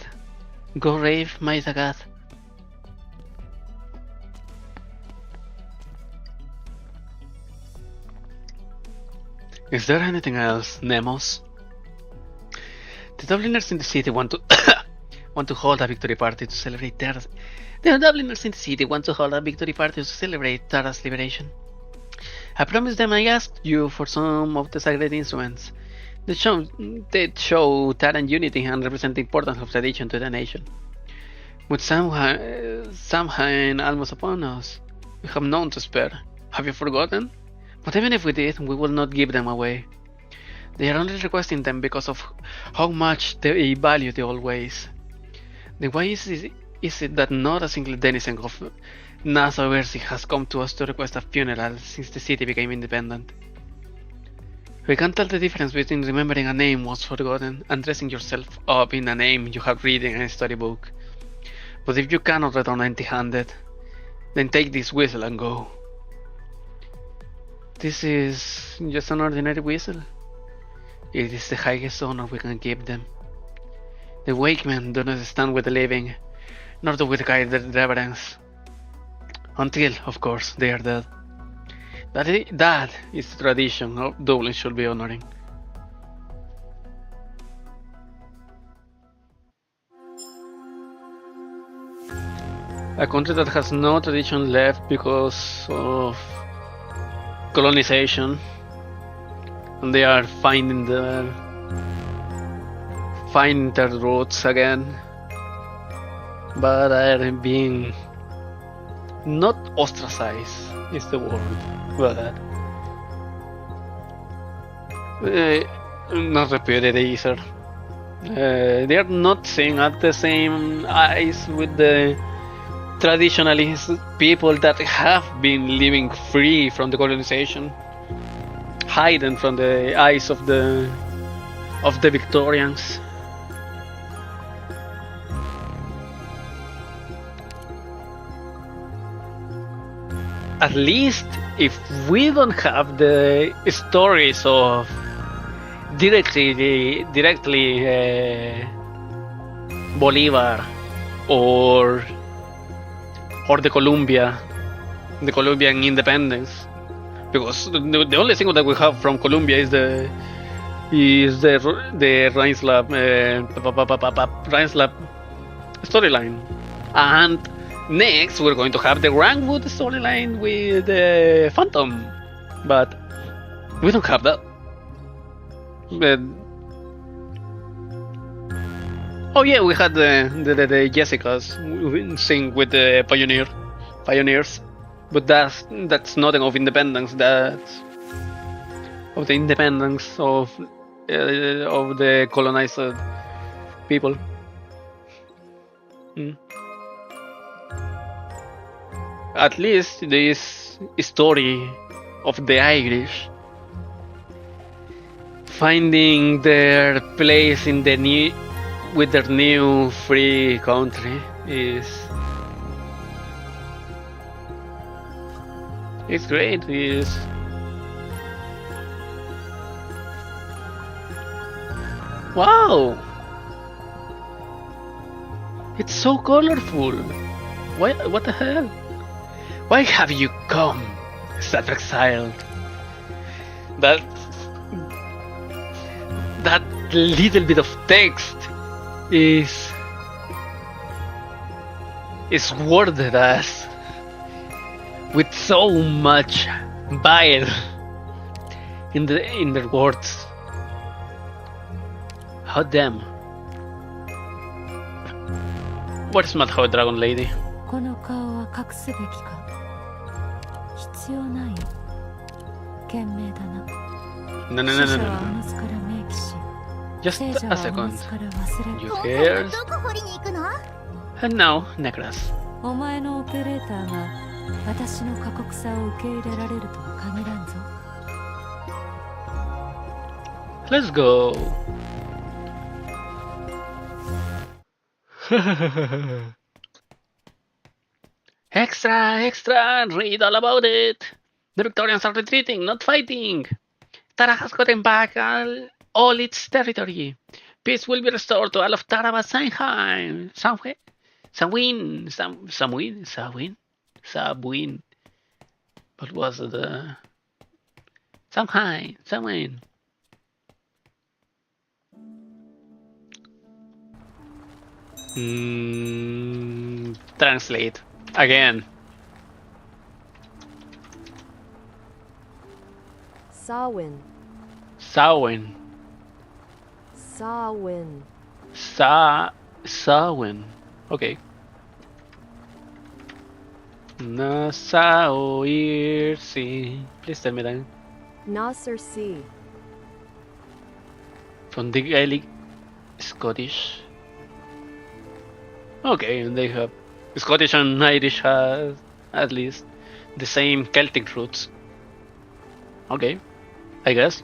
Go rave my Zagat. Is there anything else, Nemos? The Dubliners in the city want to hold a victory party to celebrate Tara's. The Dubliners in the city want to hold a victory party to celebrate Tara's liberation. I promised them I asked you for some of the sacred instruments that show Taran unity and represent the importance of tradition to the nation. With Samhain almost upon us, we have none to spare. Have you forgotten? But even if we did, we will not give them away. They are only requesting them because of how much they value the old ways. Then why is it that not a single denizen of Nassau Versi has come to us to request a funeral since the city became independent? We can't tell the difference between remembering a name was forgotten and dressing yourself up in a name you have read in a storybook. But if you cannot return empty-handed, then take this whistle and go. This is just an ordinary whistle. It is the highest honor we can give them. The wake men do not stand with the living, nor do we guided reverence. Until, of course, they are dead. That is the tradition Dublin should be honoring. A country that has no tradition left because of colonization, and they are finding their roots again, but are being not ostracized is the word, but not repudiated either. They are not seeing at the same eyes with the traditionalist people that have been living free from the colonization, hidden from the eyes of the Victorians. At least if we don't have the stories of directly Bolivar or the Colombian independence, because the only thing that we have from Colombia is the Rhinslab storyline, and next we're going to have the Rangwood storyline with the Phantom, but we don't have that. Oh yeah, we had the Jessicas sing with the pioneers, but that's nothing of independence. That's of the independence of the colonized people. At least this story of the Irish finding their place in the with their new free country it's great. Wow, it's so colorful. What the hell? Why have you come, self-exiled? That little bit of text is worded as with so much bile in their words. How damn. What is Madhoe Dragon Lady? この顔は隠すべきか。必要ないよ。賢明だな。No. 死者はおのずから明記し、 Just 聖者 a はおの second. ずから忘れ You る。 hears? どこ掘りに行くの？ And now, Necras. お前のオペレーターが私の過酷さを受け入れられるとは限らんぞ。 Let's go. Extra, read all about it. The Victorians are retreating, not fighting. Tara has gotten back all its territory. Peace will be restored to all of Tara by Samhain. Samhain. What was it? Samhain. Translate again. Samhain. Samhain. Okay. Nasaoirsi. Please tell me that. Nasser C. From the Gaelic Scottish. Okay, and they have Scottish and Irish has at least the same Celtic roots. Okay, I guess.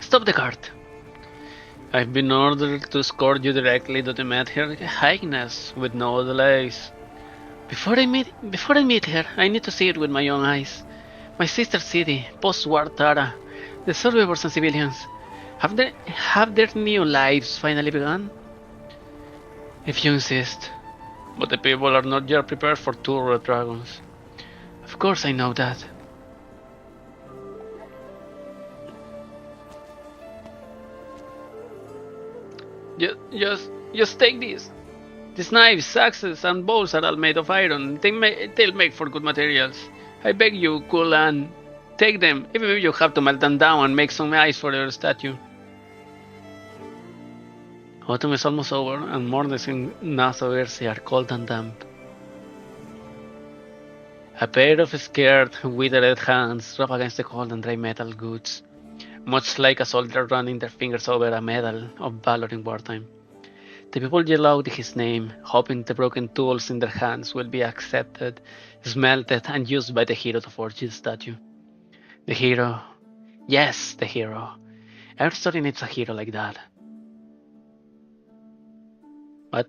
Stop the cart. I've been ordered to escort you directly to the Met Her Highness with no delays. Before I meet her, I need to see it with my own eyes. My sister city, post-war Tara, the survivors and civilians. Have their new lives finally begun? If you insist. But the people are not yet prepared for two red dragons. Of course I know that. Just take this. These knives, axes, and bows are all made of iron. They'll make for good materials. I beg you, Kulan, take them, even if you have to melt them down and make some ice for your statue. Autumn is almost over, and mornings in Nasoversi are cold and damp. A pair of scared, withered hands rub against the cold and dry metal goods, much like a soldier running their fingers over a medal of valor in wartime. The people yell out his name, hoping the broken tools in their hands will be accepted, smelted, and used by the hero to forge his statue. The hero. Yes, the hero. Every story needs a hero like that. What?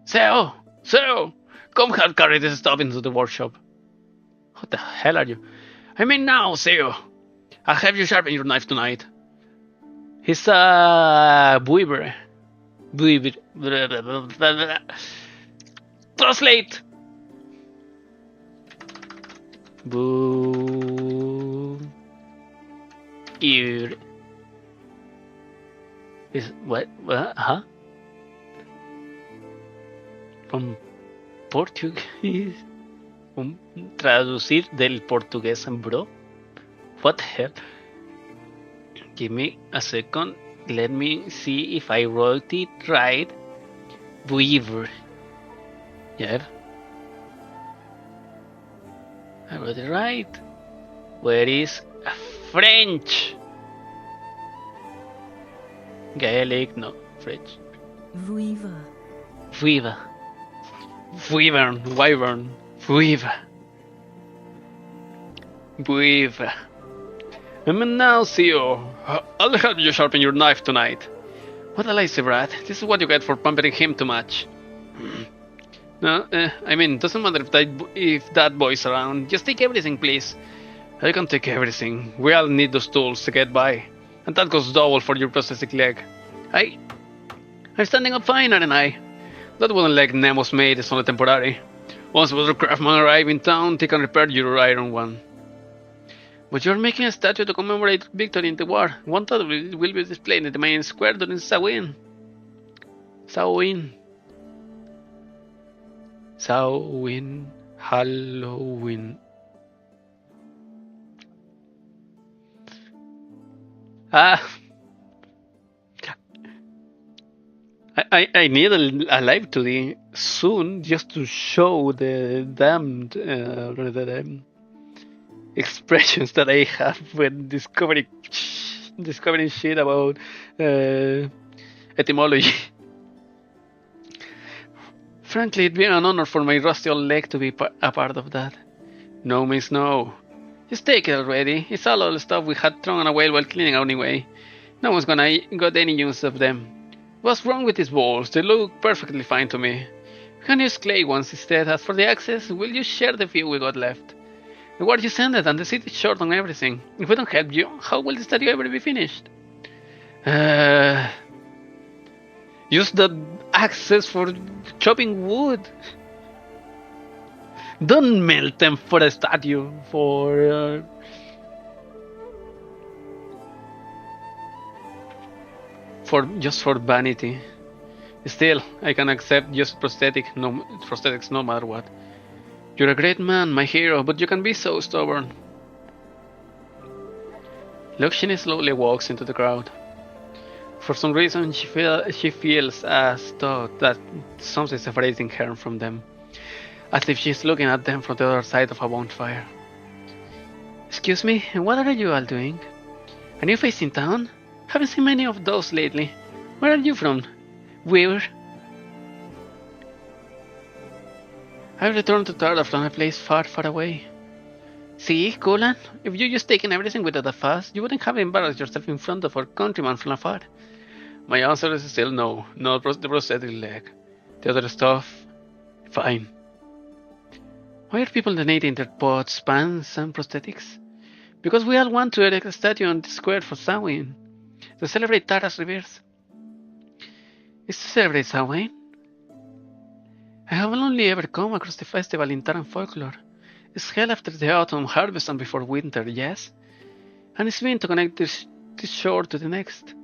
Seo! Seo! Come help carry this stuff into the workshop. What the hell are you? I mean now, Seo! I'll have you sharpen your knife tonight. He's a weaver. Translate! Boo. Ear. Is what? Huh? From Portuguese. Traducir del portugués, bro. What the hell? Give me a second. Let me see if I wrote it right. Weaver. Yeah. I wrote it right. Where is French? Gaelic, no. French. Vuiva. Weaver. Wyvern. Weaver. I mean now, Theo. I'll help you sharpen your knife tonight. What a lazy brat. This is what you get for pampering him too much. No, I mean, doesn't matter if that boy's around. Just take everything, please. I can take everything. We all need those tools to get by. And that goes double for your prosthetic leg. I'm standing up fine, aren't I? That wooden leg Nemo's made is only temporary. Once other craftsmen arrive in town, they can repair your iron one. But you're making a statue to commemorate victory in the war. One that will be displayed in the main square during Samhain. Halloween. I need a live today soon just to show the damned expressions that I have when discovering shit about etymology. Frankly, it'd be an honor for my rusty old leg to be a part of that. No means no. Just take it already. It's all old stuff we had thrown away while cleaning anyway. No one's gonna got any use of them. What's wrong with these balls? They look perfectly fine to me. We can use clay ones instead. As for the axes, will you share the few we got left? The war just ended and the city's short on everything. If we don't help you, how will the statue ever be finished? Use the axes for chopping wood. Don't melt them for a statue. For vanity. Still, I can accept just prosthetics no matter what. You're a great man, my hero, but you can be so stubborn. Lakshmi slowly walks into the crowd. For some reason, she feels as though that something is separating her from them. as if she's looking at them from the other side of a bonfire. Excuse me, what are you all doing? A new face in town? Haven't seen many of those lately. Where are you from? Weaver? I returned to Tarda from a place far, far away. See, Colan, if you just taken everything without a fuss, you wouldn't have embarrassed yourself in front of our countryman from afar. My answer is still no, not the prosthetic leg. The other stuff, fine. Why are people donating their pots, pans, and prosthetics? Because we all want to erect a statue on the square for Samhain, to celebrate Tara's rebirth. Is to celebrate Samhain? I have only ever come across the festival in Taran folklore. It's held after the autumn harvest and before winter, yes? And it's meant to connect this shore to the next.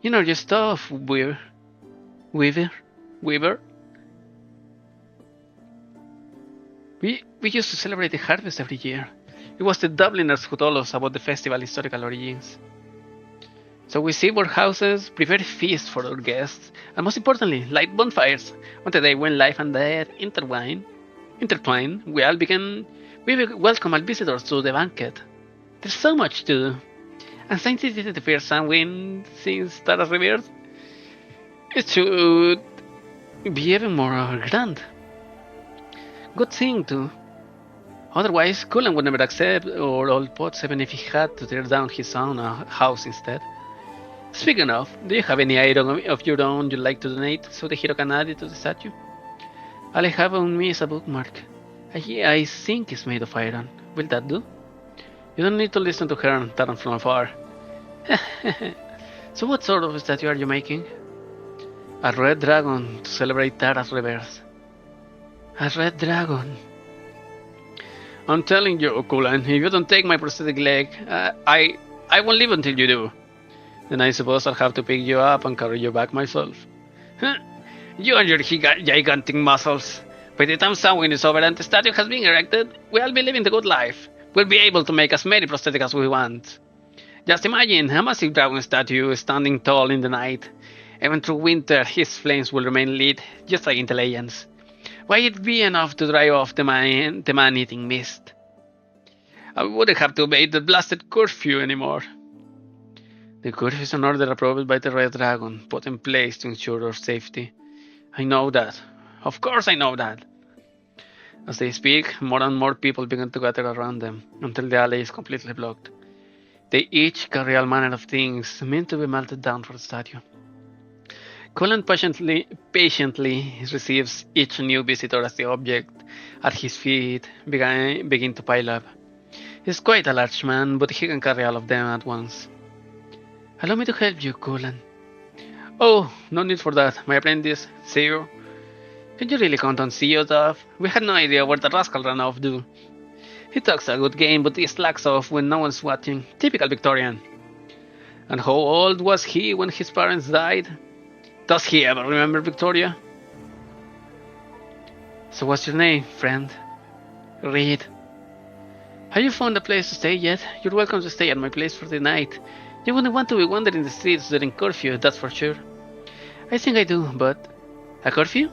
You know your stuff, Weaver. We used to celebrate the harvest every year. It was the Dubliners who told us about the festival's historical origins. So we see our houses, prepare feasts for our guests, and most importantly, light bonfires on the day when life and death intertwine. We welcome our visitors to the banquet. There's so much to do. And since this is the first Samhain since Tara's rebirth, it should be even more grand. Good thing too. Otherwise, Cullen would never accept our old pots even if he had to tear down his own house instead. Speaking of, do you have any item of your own you'd like to donate so the hero can add it to the statue? All I have on me is a bookmark. I think it's made of iron. Will that do? You don't need to listen to her, Taran from afar. So what sort of statue are you making? A red dragon to celebrate Tara's rebirth. A red dragon. I'm telling you, Cullen, if you don't take my prosthetic leg, I won't leave until you do. Then I suppose I'll have to pick you up and carry you back myself. You and your gigantic muscles. By the time Samhain is over and the statue has been erected, we'll be living the good life. We'll be able to make as many prosthetics as we want. Just imagine a massive dragon statue standing tall in the night. Even through winter, his flames will remain lit, just like in the legends. Why it be enough to drive off the man-eating mist? I wouldn't have to obey the blasted curfew anymore. The curfew is an order approved by the Red Dragon, put in place to ensure our safety. I know that. Of course I know that. As they speak, more and more people begin to gather around them, until the alley is completely blocked. They each carry all manner of things meant to be melted down for the statue. Cullen patiently receives each new visitor as the object at his feet begin to pile up. He's quite a large man, but he can carry all of them at once. Allow me to help you, Cullen. Oh, no need for that, my apprentice, Zero. Can you really count on Zio, Duff? We had no idea where the rascal ran off to. He talks a good game, but he slacks off when no one's watching. Typical Victorian. And how old was he when his parents died? Does he ever remember Victoria? So what's your name, friend? Reed. Have you found a place to stay yet? You're welcome to stay at my place for the night. You wouldn't want to be wandering the streets during curfew, that's for sure. I think I do, but... A curfew?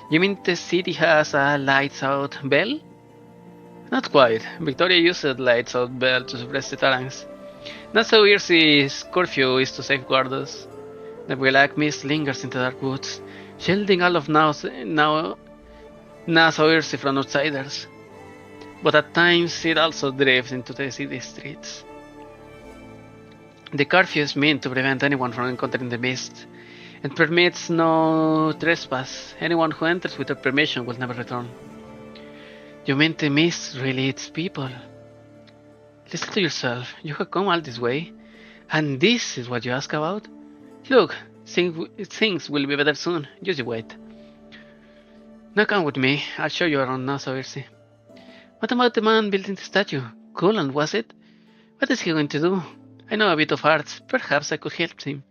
You mean the city has a lights-out bell? Not quite. Victoria used a lights-out bell to suppress the Tarans. Not so Irsi's curfew is to safeguard us. The black mist lingers in the dark woods, shielding all of now so Irsi from outsiders. But at times it also drifts into the city streets. The curfew is meant to prevent anyone from encountering the mist. It permits no trespass. Anyone who enters without permission will never return. You mean the mist really eats people? Listen to yourself. You have come all this way, and this is what you ask about? Look, things will be better soon. Just you wait. Now come with me. I'll show you around Nassau, Irsi. What about the man building the statue? Cullen, was it? What is he going to do? I know a bit of arts. Perhaps I could help him.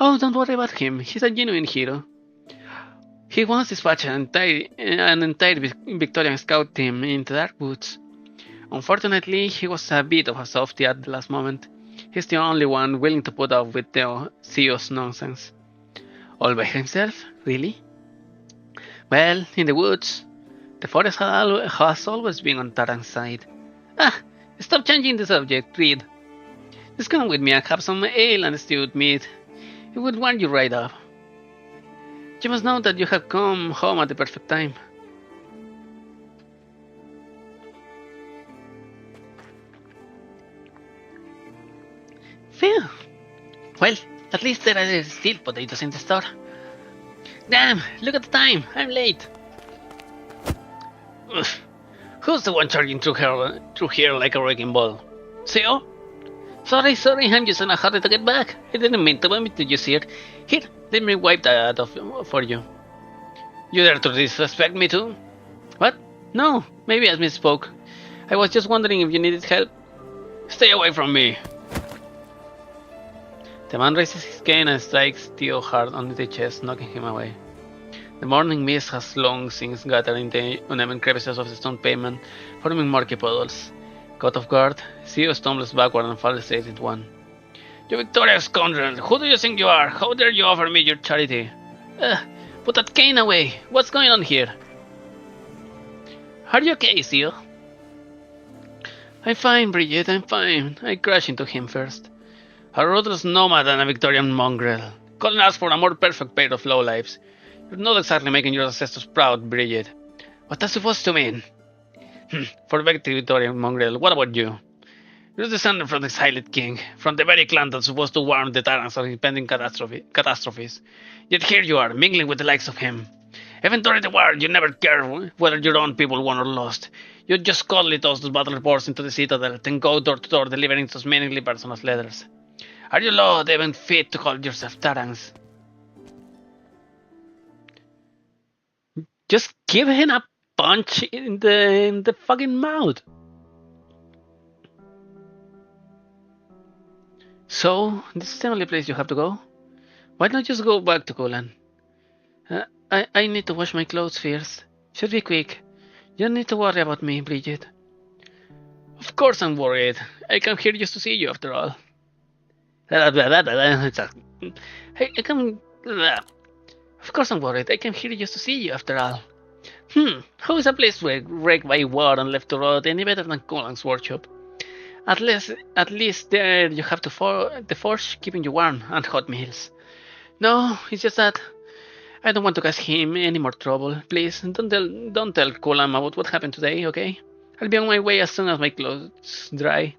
Oh, don't worry about him. He's a genuine hero. He once dispatched an entire Victorian scout team into the dark woods. Unfortunately, he was a bit of a softie at the last moment. He's the only one willing to put up with the CEO's nonsense. All by himself? Really? Well, in the woods. The forest has always been on Taran's side. Ah, stop changing the subject, Reed. Just come with me and have some ale and stewed meat. It would warm you right up. You must know that you have come home at the perfect time. Phew. Well, at least there are still potatoes in the store. Damn, look at the time, I'm late. Ugh. Who's the one charging through here like a wrecking ball? Theo? Sorry, I'm just in a hurry to get back. I didn't mean to bump into you, sir. Here, let me wipe that off for you. You dare to disrespect me too? What? No, maybe I misspoke. I was just wondering if you needed help. Stay away from me. The man raises his cane and strikes Theo hard on the chest, knocking him away. The morning mist has long since gathered in the uneven crevices of the stone pavement, forming murky puddles. Caught off guard, Theo stumbles backward and falls straight into one. You victorious scoundrel! Who do you think you are? How dare you offer me your charity? Put that cane away! What's going on here? Are you okay, Theo? I'm fine, Bridget, I'm fine. I crashed into him first. A ruthless nomad and a Victorian mongrel. Couldn't ask for a more perfect pair of lowlifes. You're not exactly making your ancestors proud, Bridget. What's that supposed to mean? For the Victorian mongrel, what about you? You're descended from the Silent King, from the very clan that's supposed to warn the tyrants of impending catastrophes. Yet here you are, mingling with the likes of him. Even during the war, you never cared whether your own people won or lost. You just coldly toss those battle reports into the citadel, then go door to door delivering those meaningly personal letters. Are you not even fit to call yourself tyrants? Just give him a punch in the fucking mouth. So, this is the only place you have to go? Why not just go back to Kulan? I need to wash my clothes first. Should be quick. You don't need to worry about me, Bridget. Of course I'm worried. I came here just to see you after all. Of course I'm worried. I came here just to see you after all. How is a place wrecked by war and left to rot any better than Kulan's workshop? At least there you have the forge keeping you warm and hot meals. No, it's just that I don't want to cause him any more trouble. Please, don't tell Kulan about what happened today, okay? I'll be on my way as soon as my clothes dry.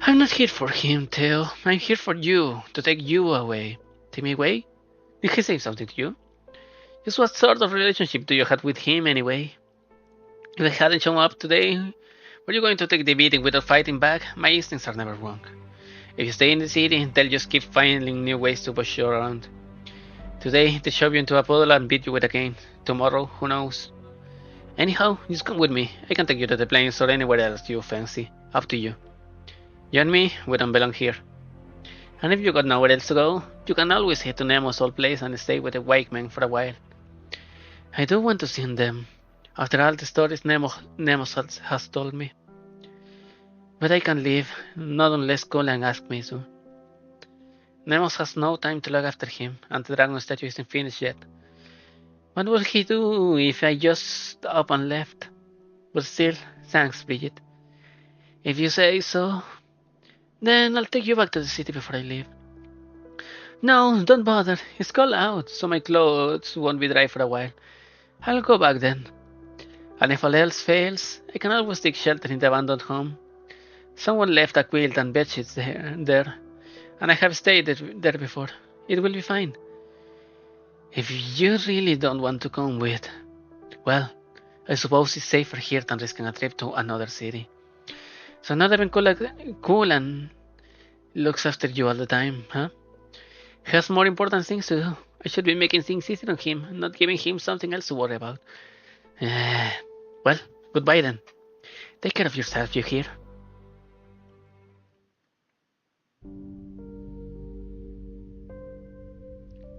I'm not here for him, Theo. I'm here for you, to take you away. Take me away? Did he say something to you? Just what sort of relationship do you have with him anyway? If I hadn't shown up today, were you going to take the beating without fighting back? My instincts are never wrong. If you stay in the city, they'll just keep finding new ways to push you around. Today, they shove you into a puddle and beat you with a cane. Tomorrow, who knows? Anyhow, just come with me. I can take you to the plains or anywhere else you fancy. Up to you. You and me, we don't belong here. And if you got nowhere else to go, you can always head to Nemo's old place and stay with the white men for a while. I do want to see them, after all the stories Nemo has told me. But I can't leave, not unless Kulan asks me to. Nemos has no time to look after him, and the dragon statue isn't finished yet. What will he do if I just stop and left? But still, thanks, Bridget. If you say so, then I'll take you back to the city before I leave. No, don't bother. It's cold out, so my clothes won't be dry for a while. I'll go back then. And if all else fails, I can always take shelter in the abandoned home. Someone left a quilt and bedsheets there, and I have stayed there before. It will be fine. If you really don't want to come with, well, I suppose it's safer here than risking a trip to another city. So not even Kulan looks after you all the time, huh? He has more important things to do. I should be making things easier on him, not giving him something else to worry about. Well, goodbye then. Take care of yourself, you hear?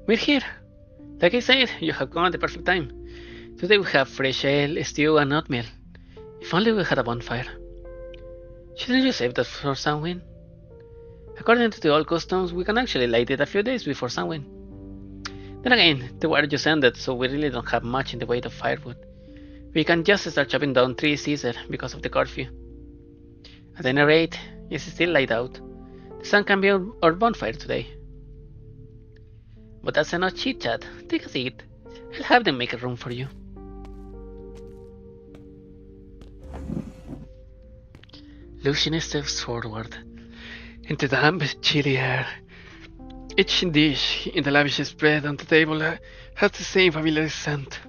We're here. Like I said, you have come at the perfect time. Today we have fresh ale, stew, and oatmeal. If only we had a bonfire. Shouldn't you save that for Samhain? According to the old customs, we can actually light it a few days before Samhain. Then again, the war just ended, so we really don't have much in the way of firewood. We can just start chopping down trees easier because of the curfew. At any rate, it's still light out. The sun can be our bonfire today. But that's enough chit chat. Take a seat. I'll have them make a room for you. Lucian steps forward into the damp, chilly air. Each dish in the lavish spread on the table has the same familiar scent.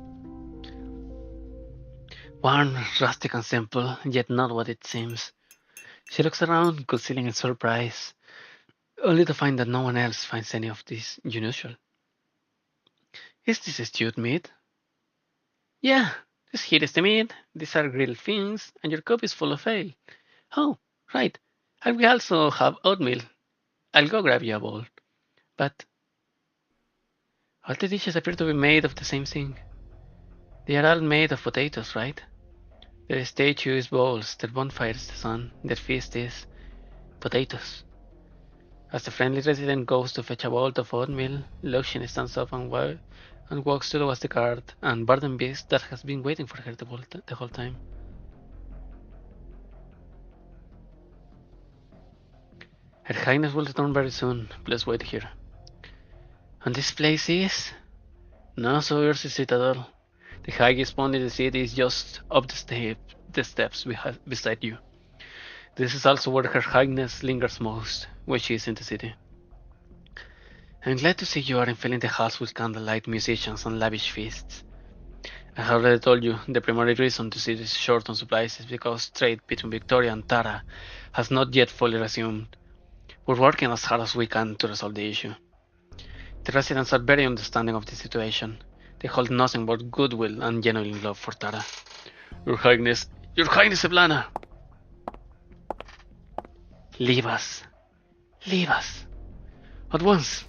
Warm, rustic and simple, yet not what it seems. She looks around, concealing a surprise, only to find that no one else finds any of this unusual. Is this stewed meat? Yeah, here is the meat, these are grilled things, and your cup is full of ale. Oh, right, and we also have oatmeal. I'll go grab you a bowl. But all the dishes appear to be made of the same thing. They are all made of potatoes, right? Their statue is bowls, their bonfire is the sun, their feast is potatoes. As the friendly resident goes to fetch a bowl of oatmeal, Lucian stands up and walks towards the cart and burdened beast that has been waiting for her the whole time. Her Highness will return very soon. Please wait here. And this place is? No, so yours is Citadel. The highest point in the city is just up the steps beside you. This is also where Her Highness lingers most, when she is in the city. I'm glad to see you are filling the house with candlelight, musicians, and lavish feasts. I have already told you the primary reason the city is short on supplies is because trade between Victoria and Tara has not yet fully resumed. We're working as hard as we can to resolve the issue. The residents are very understanding of the situation. They hold nothing but goodwill and genuine love for Tara. Your Highness Eblana! Leave us. Leave us. At once.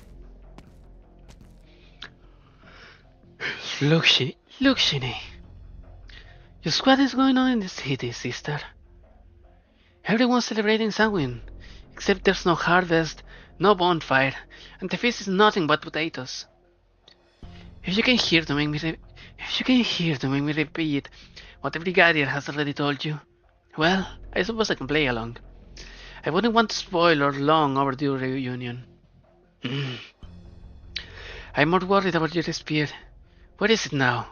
Look, Shini. Just what is going on in the city, sister? Everyone's celebrating Samhain, except there's no harvest, no bonfire, and the feast is nothing but potatoes. If you came here to make me repeat what the brigadier has already told you, well, I suppose I can play along. I wouldn't want to spoil our long overdue reunion. I'm more worried about your spear. Where is it now?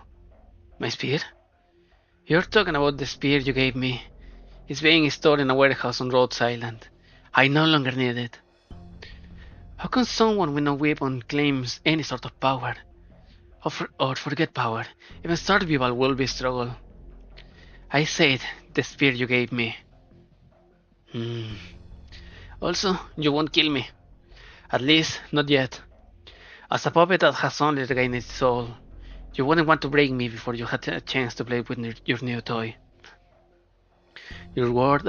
My spear? You're talking about the spear you gave me. It's being stored in a warehouse on Rhodes Island. I no longer need it. How can someone with no weapon claims any sort of power? Or forget power. Even survival will be a struggle. I said the spear you gave me. Also, you won't kill me. At least, not yet. As a puppet that has only regained its soul, you wouldn't want to break me before you had a chance to play with your new toy. Your words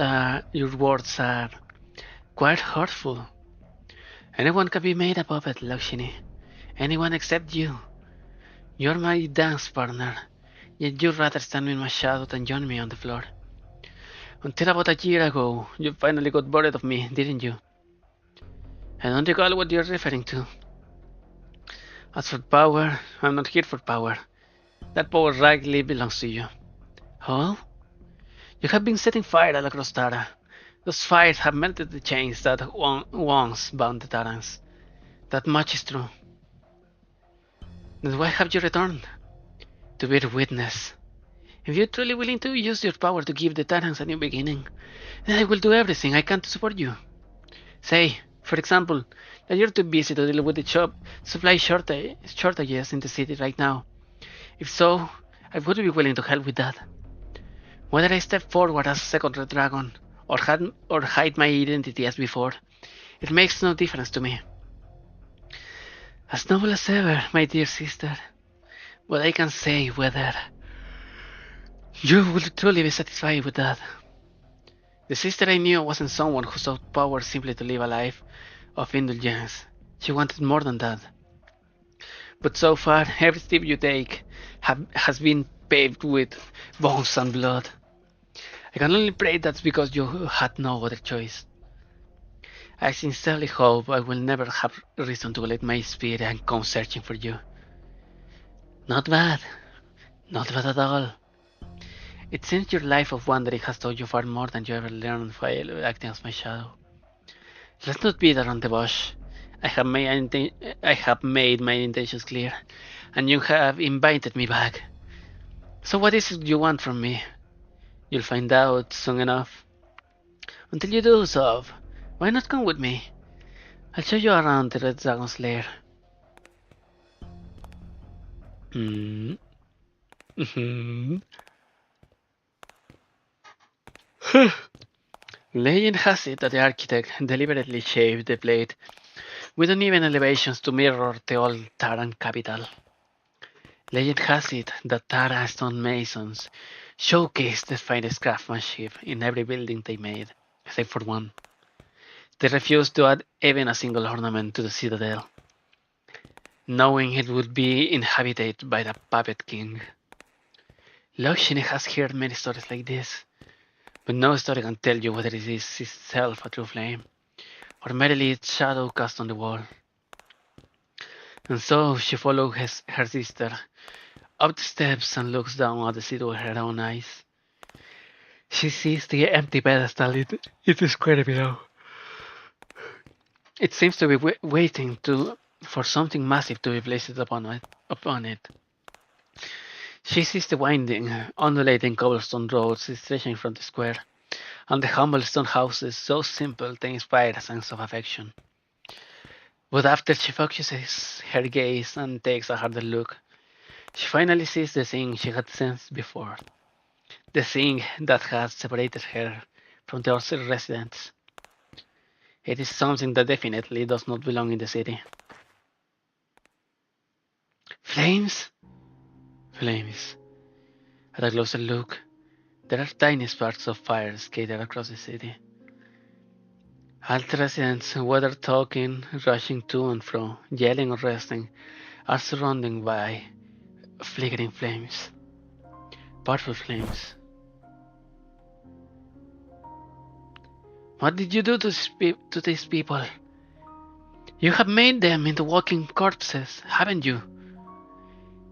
are quite hurtful. Anyone can be made a puppet, Lakshini. Anyone except you. You're my dance partner, yet you'd rather stand in my shadow than join me on the floor. Until about a year ago, you finally got bored of me, didn't you? I don't recall what you're referring to. As for power, I'm not here for power. That power rightly belongs to you. Oh? You have been setting fire all across Tara. Those fires have melted the chains that once bound the Tarans. That much is true. Then why have you returned? To bear witness. If you're truly willing to use your power to give the Tarans a new beginning, then I will do everything I can to support you. Say, for example, that you're too busy to deal with the supply shortages in the city right now. If so, I would be willing to help with that. Whether I step forward as a second Red Dragon, or hide my identity as before, it makes no difference to me. As noble as ever, my dear sister, but I can say whether you will truly be satisfied with that. The sister I knew wasn't someone who sought power simply to live a life of indulgence. She wanted more than that. But so far, every step you take has been paved with bones and blood. I can only pray that's because you had no other choice. I sincerely hope I will never have reason to let my spirit and come searching for you. Not bad. Not bad at all. It seems your life of wandering has taught you far more than you ever learned while acting as my shadow. Let's not beat around the bush. I have made my intentions clear, and you have invited me back. So what is it you want from me? You'll find out soon enough. Until you do so, why not come with me? I'll show you around the Red Dragon's lair. Hmm. Legend has it that the architect deliberately shaped the blade with uneven elevations to mirror the old Taran capital. Legend has it that Tara stone masons showcased the finest craftsmanship in every building they made, except for one. They refused to add even a single ornament to the citadel, knowing it would be inhabited by the puppet king. Lokshini has heard many stories like this, but no story can tell you whether it is itself a true flame, or merely its shadow cast on the wall. And so she followed her sister up the steps and looks down at the city with her own eyes. She sees the empty pedestal in the square below. It seems to be waiting for something massive to be placed upon it. She sees the winding, undulating cobblestone roads stretching from the square, and the humble stone houses so simple they inspire a sense of affection. But after she focuses her gaze and takes a harder look, she finally sees the thing she had sensed before, the thing that had separated her from the other residents. It is something that definitely does not belong in the city. Flames? Flames. At a closer look, there are tiny sparks of fire scattered across the city. All the residents, whether talking, rushing to and fro, yelling or resting, are surrounded by flickering flames. Powerful flames. What did you do to these people? You have made them into walking corpses, haven't you?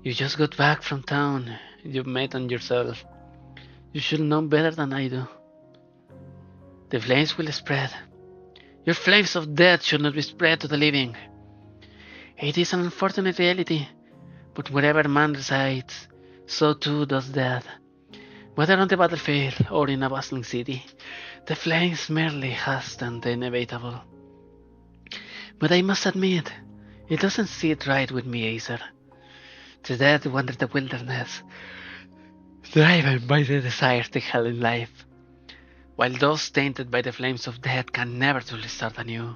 You just got back from town. You've met on yourself. You should know better than I do. The flames will spread. Your flames of death should not be spread to the living. It is an unfortunate reality, but wherever man resides, so too does death. Whether on the battlefield or in a bustling city, the flames merely hasten the inevitable. But I must admit, it doesn't sit right with me either. The dead wander the wilderness, driven by the desire to hell in life, while those tainted by the flames of death can never truly start anew.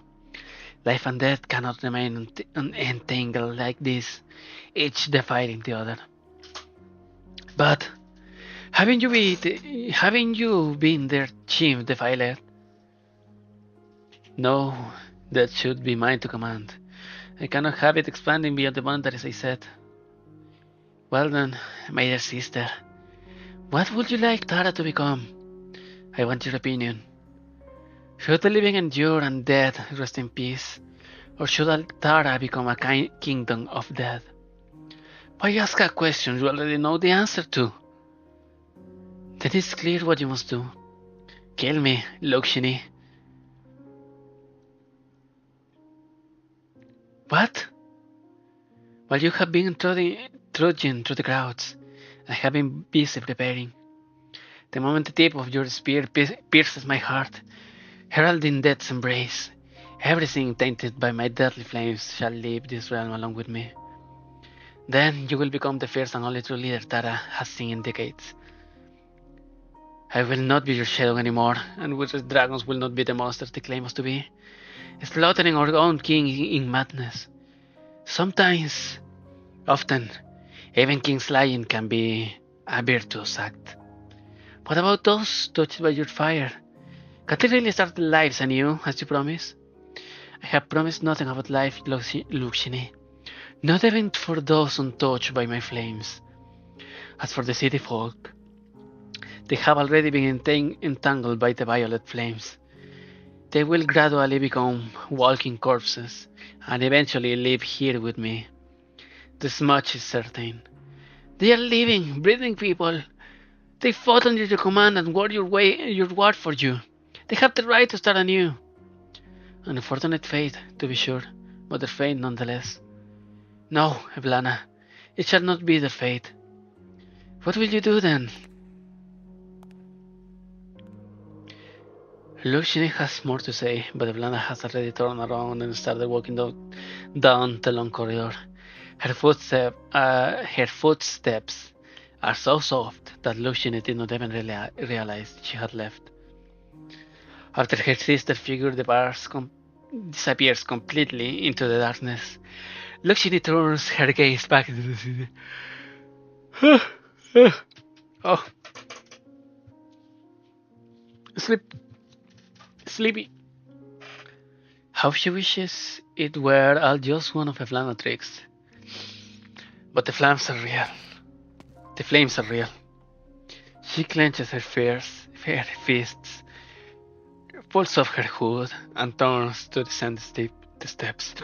Life and death cannot remain entangled like this, each defying the other. But haven't you been their chief defiler? No, that should be mine to command. I cannot have it expanding beyond the boundaries I set. Well then, my dear sister, what would you like Tara to become? I want your opinion. Should the living endure and dead rest in peace? Or should Tara become a kingdom of death? Why ask a question you already know the answer to? Then it's clear what you must do. Kill me, Lokshini. What? While you have been trudging through the crowds, I have been busy preparing. The moment the tip of your spear pierces my heart, heralding death's embrace, everything tainted by my deadly flames shall leave this realm along with me. Then you will become the first and only true leader Tara has seen in decades. I will not be your shadow anymore, and with dragons will not be the monsters they claim us to be, slaughtering our own king in madness. Often, even king's lying can be a virtuous act. What about those touched by your fire? Can't they really start their lives anew, as you promised? I have promised nothing about life, Lokshini. Not even for those untouched by my flames. As for the city folk, they have already been entangled by the violet flames. They will gradually become walking corpses and eventually live here with me. This much is certain. They are living, breathing people. They fought under your command and wore your word for you. They have the right to start anew. An unfortunate fate, to be sure, but their fate nonetheless. No, Eblana, it shall not be their fate. What will you do then? Luciani has more to say, but Eblana has already turned around and started walking down the long corridor. Her footsteps are so soft that Luciani did not even realize she had left. After her sister's figure disappears completely into the darkness, Luciani turns her gaze back into the city. Oh. Sleepy. How she wishes it were all just one of Eblana's tricks. But the flames are real. The flames are real. She clenches her fists, pulls off her hood, and turns to descend the steps.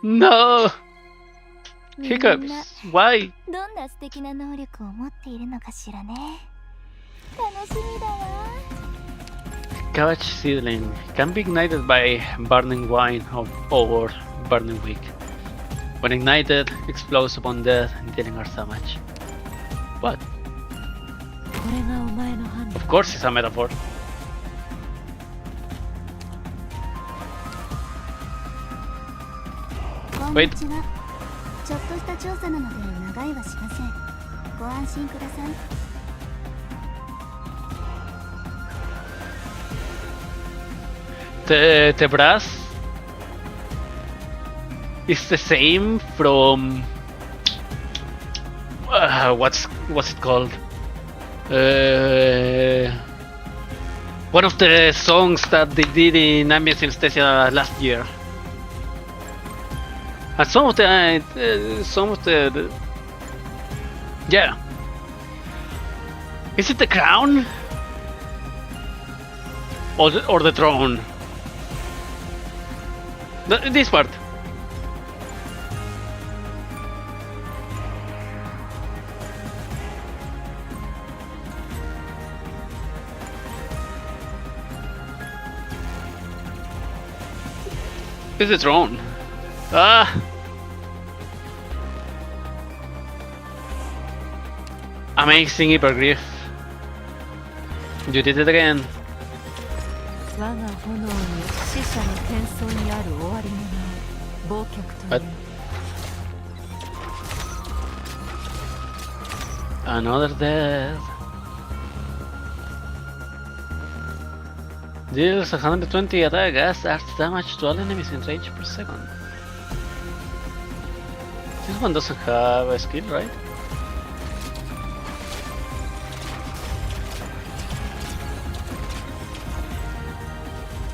No! Hiccups. Why? どんな素敵な能力を持っているのかしらね。楽しみだわ。Cabbage seedling can be ignited by burning wine or burning wick. When ignited, explodes upon death, dealing earth damage. What? これがお前の判断。 Of course, it's a metaphor. こんにちは。ちょっとした調査なので長いはしません。ご安心ください。The brass is the same from what's it called? One of the songs that they did in Ambient Synesthesia last year. And some of the yeah. Is it the crown or the throne? This part. It's the throne. Ah. Amazing hypergriff. You did it again. 我が炎に死者の転送にある終わりのない忘却という Another death. Deals 120 attack as adds damage to all enemies in range per second. This one doesn't have a skill, right?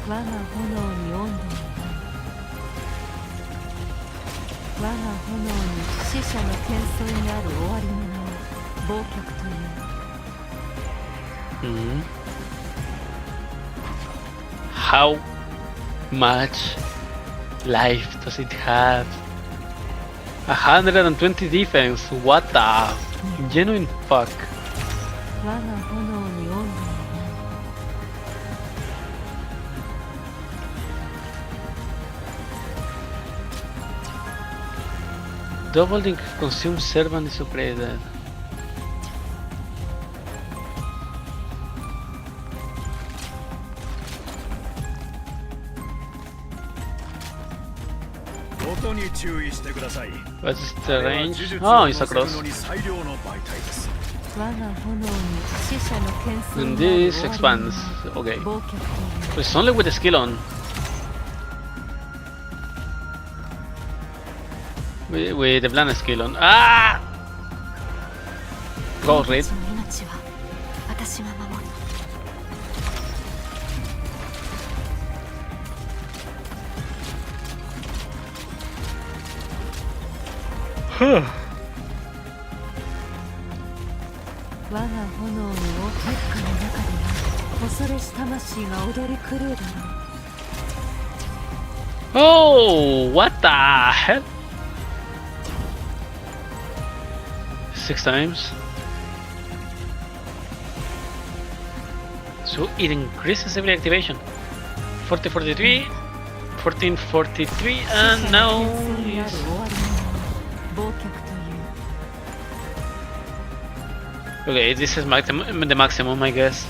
我が炎に温度を我が炎に死者の転送にある終わりのない忘却という How much life does it have? 120 defense. What the genuine fuck? 我が炎に温度を Doubling consume servant is upgraded. What is the range? Oh, it's across. 我が炎に死者の転送 And にある this 終わりの expands. ない Okay. 忘却という But it's only with the skill on. With the blind skill on. Ah! Go, Reed. 私の命は私が守る 我が炎に滅火の中では恐れし魂が踊り狂うだろう Oh, what the hell? 6 times. So it increases every activation. 40-43, 14-43, and now yes. 忘却という Okay, this is the maximum, I guess.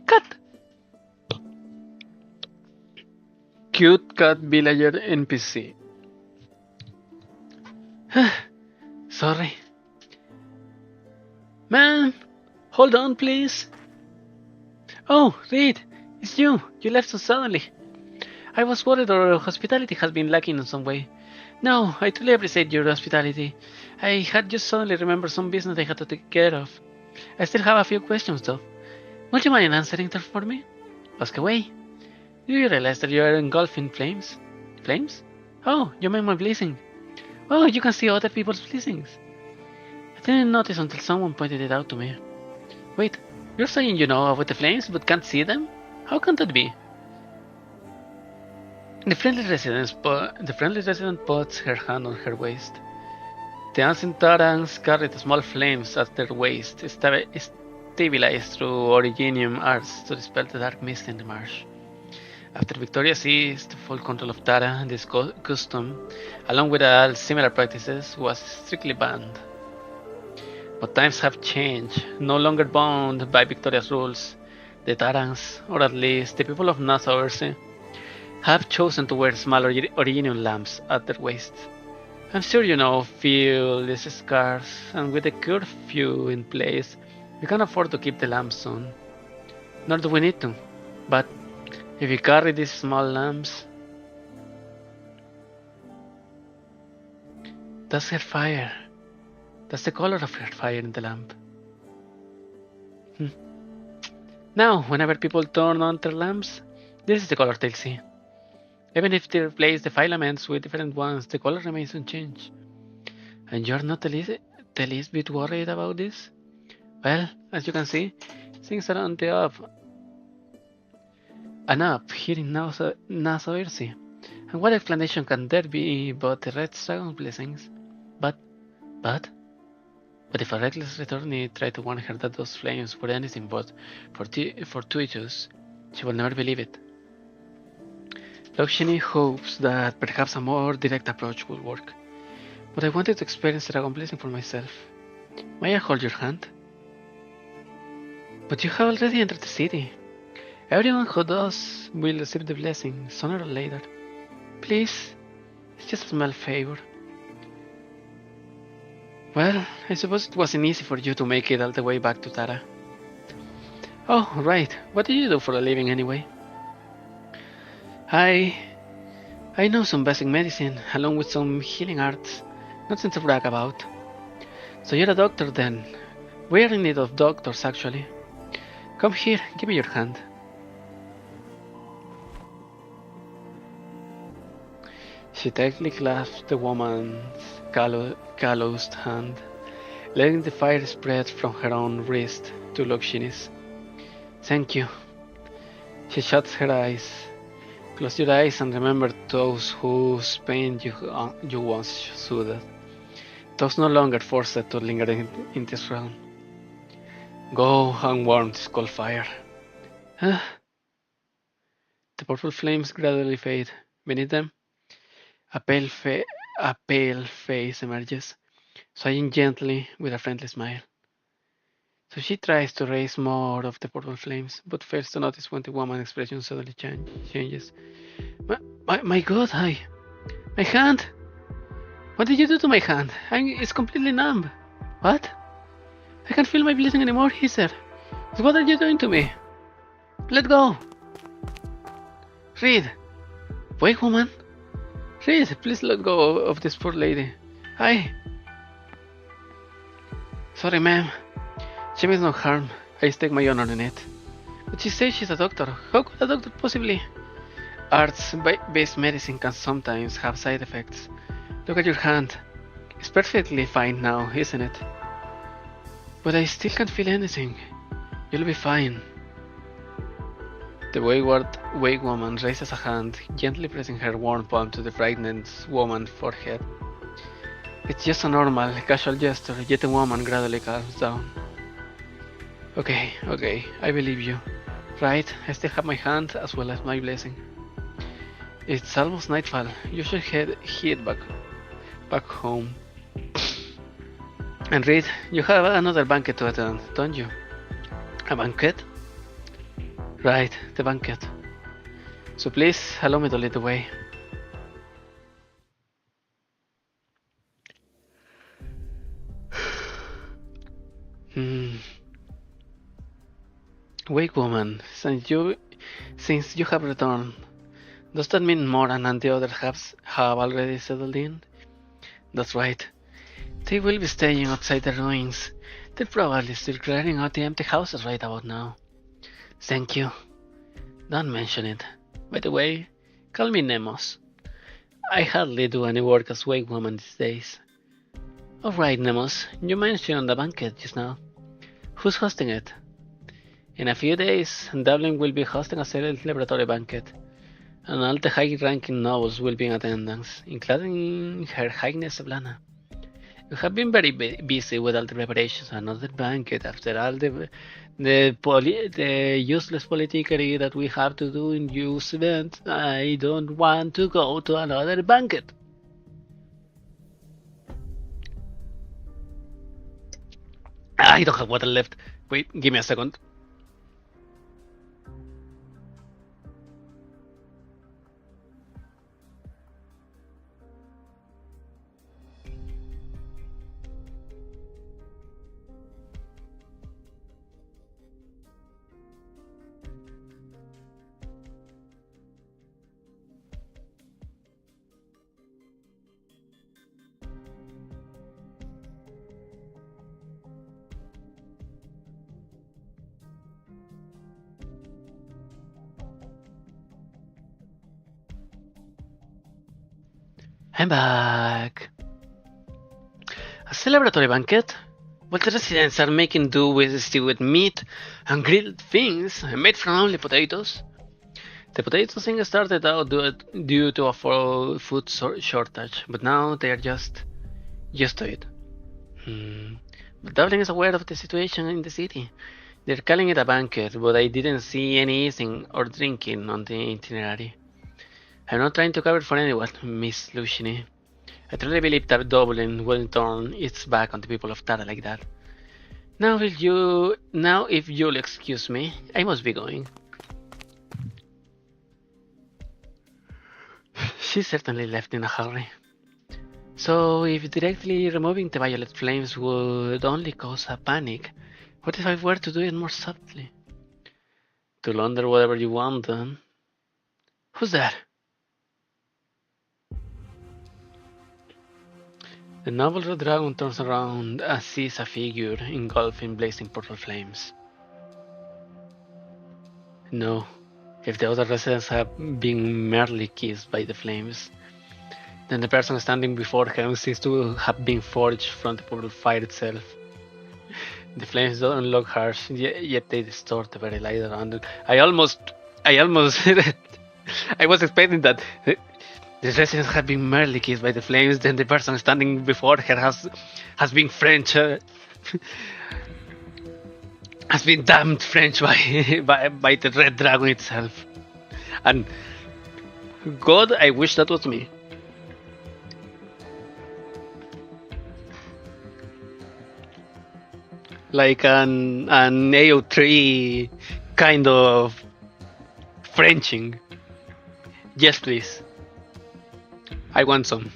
Cut! Cute cat villager NPC. Sorry. Ma'am, hold on, please. Oh, Reed, it's you. You left so suddenly. I was worried our hospitality has been lacking in some way. No, I truly appreciate your hospitality. I had just suddenly remembered some business I had to take care of. I still have a few questions, though. Would you mind answering them for me? Ask away. Do you realize that you are engulfed in flames? Flames? Oh, you mean my blessing. Oh, you can see other people's blessings. I didn't notice until someone pointed it out to me. Wait, you're saying you know about the flames but can't see them? How can that be? The friendly resident puts her hand on her waist. The ancient Tarans carried small flames at their waist, stabilized through originium arts to dispel the dark mist in the marsh. After Victoria seized full control of Tara, this custom, along with all similar practices, was strictly banned. But times have changed. No longer bound by Victoria's rules, the Tarans, or at least the people of Nassau-Erse, have chosen to wear small originium lamps at their waists. I'm sure you know, feel these scars, and with the curfew in place, we can't afford to keep the lamps on. Nor do we need to. But if you carry these small lamps, that's her fire. That's the color of her fire in the lamp. Now, whenever people turn on their lamps, this is the color they'll see. Even if they replace the filaments with different ones, the color remains unchanged. And you're not the least bit worried about this? Well, as you can see, things are on the up and up here in Nassau-Erse. And what explanation can there be but the Red Dragon's blessings? But if a reckless returnee tried to warn her that those flames were anything but fortuitous, she will never believe it. Lokshini hopes that perhaps a more direct approach will work, but I wanted to experience the dragon blessing for myself. May I hold your hand? But you have already entered the city. Everyone who does will receive the blessing sooner or later. Please, it's just a small favor. Well, I suppose it wasn't easy for you to make it all the way back to Tara. Oh, right. What do you do for a living anyway? I know some basic medicine, along with some healing arts. Nothing to brag about. So you're a doctor then. We're in need of doctors, actually. Come here, give me your hand. She tightly clasped the woman's calloused hand, letting the fire spread from her own wrist to Lokshini's. Thank you. She shuts her eyes. Close your eyes and remember those whose pain you once soothed. Those no longer forced to linger in this realm. Go and warm this cold fire. The purple flames gradually fade. Beneath them, a pale face emerges, swaying gently with a friendly smile. So she tries to raise more of the purple flames, but fails to notice when the woman's expression suddenly changes. My God, my hand! What did you do to my hand? It's completely numb. What? I can't feel my bleeding anymore, he said. So what are you doing to me? Let go! Reed! Wait, woman! Reed, please let go of this poor lady. Sorry, ma'am. She means no harm. I stake my honor in it. But she says she's a doctor. How could a doctor possibly? Arts-based medicine can sometimes have side effects. Look at your hand. It's perfectly fine now, isn't it? But I still can't feel anything. You'll be fine. The wayward wake woman raises a hand, gently pressing her warm palm to the frightened woman's forehead. It's just a normal, casual gesture, yet the woman gradually calms down. Okay, I believe you. Right, I still have my hand as well as my blessing. It's almost nightfall. You should head back home. And Reed, you have another banquet to attend, don't you? A banquet? Right, the banquet. So please, allow me to lead the way. Wake woman, since you have returned, does that mean Moran and the others have already settled in? That's right. They will be staying outside the ruins. They're probably still clearing out the empty houses right about now. Thank you. Don't mention it. By the way, call me Nemos. I hardly do any work as wake woman these days. Alright, Nemos, you mentioned the banquet just now. Who's hosting it? In a few days, Dublin will be hosting a celebratory banquet, and all the high-ranking nobles will be in attendance, including Her Highness Eblana. We have been very busy with all the preparations and another banquet after all the useless politically that we have to do in this event. I don't want to go to another banquet. I don't have water left. Wait, give me a second. I'm back. A celebratory banquet? While the residents are making do with stewed meat and grilled things made from only potatoes. The potato thing started out due to a food shortage, but now they are just used to it. But Dublin is aware of the situation in the city. They're calling it a banquet, but I didn't see any eating or drinking on the itinerary. I'm not trying to cover for anyone, Miss Luciani. I truly believe that Dublin will turn its back on the people of Tara like that. Now if you'll excuse me, I must be going. She certainly left in a hurry. So if directly removing the violet flames would only cause a panic, what if I were to do it more subtly? To launder whatever you want then. Who's there? The noble red dragon turns around and sees a figure engulfed in blazing purple flames. No, if the other residents have been merely kissed by the flames, then the person standing before him seems to have been forged from the purple fire itself. The flames don't look harsh, yet they distort the very light around it. I almost I was expecting that the residents have been merely kissed by the flames, then the person standing before her has been French, has been damned French by the red dragon itself. And God, I wish that was me. Like an AO3 kind of Frenching. Yes, please. I want some.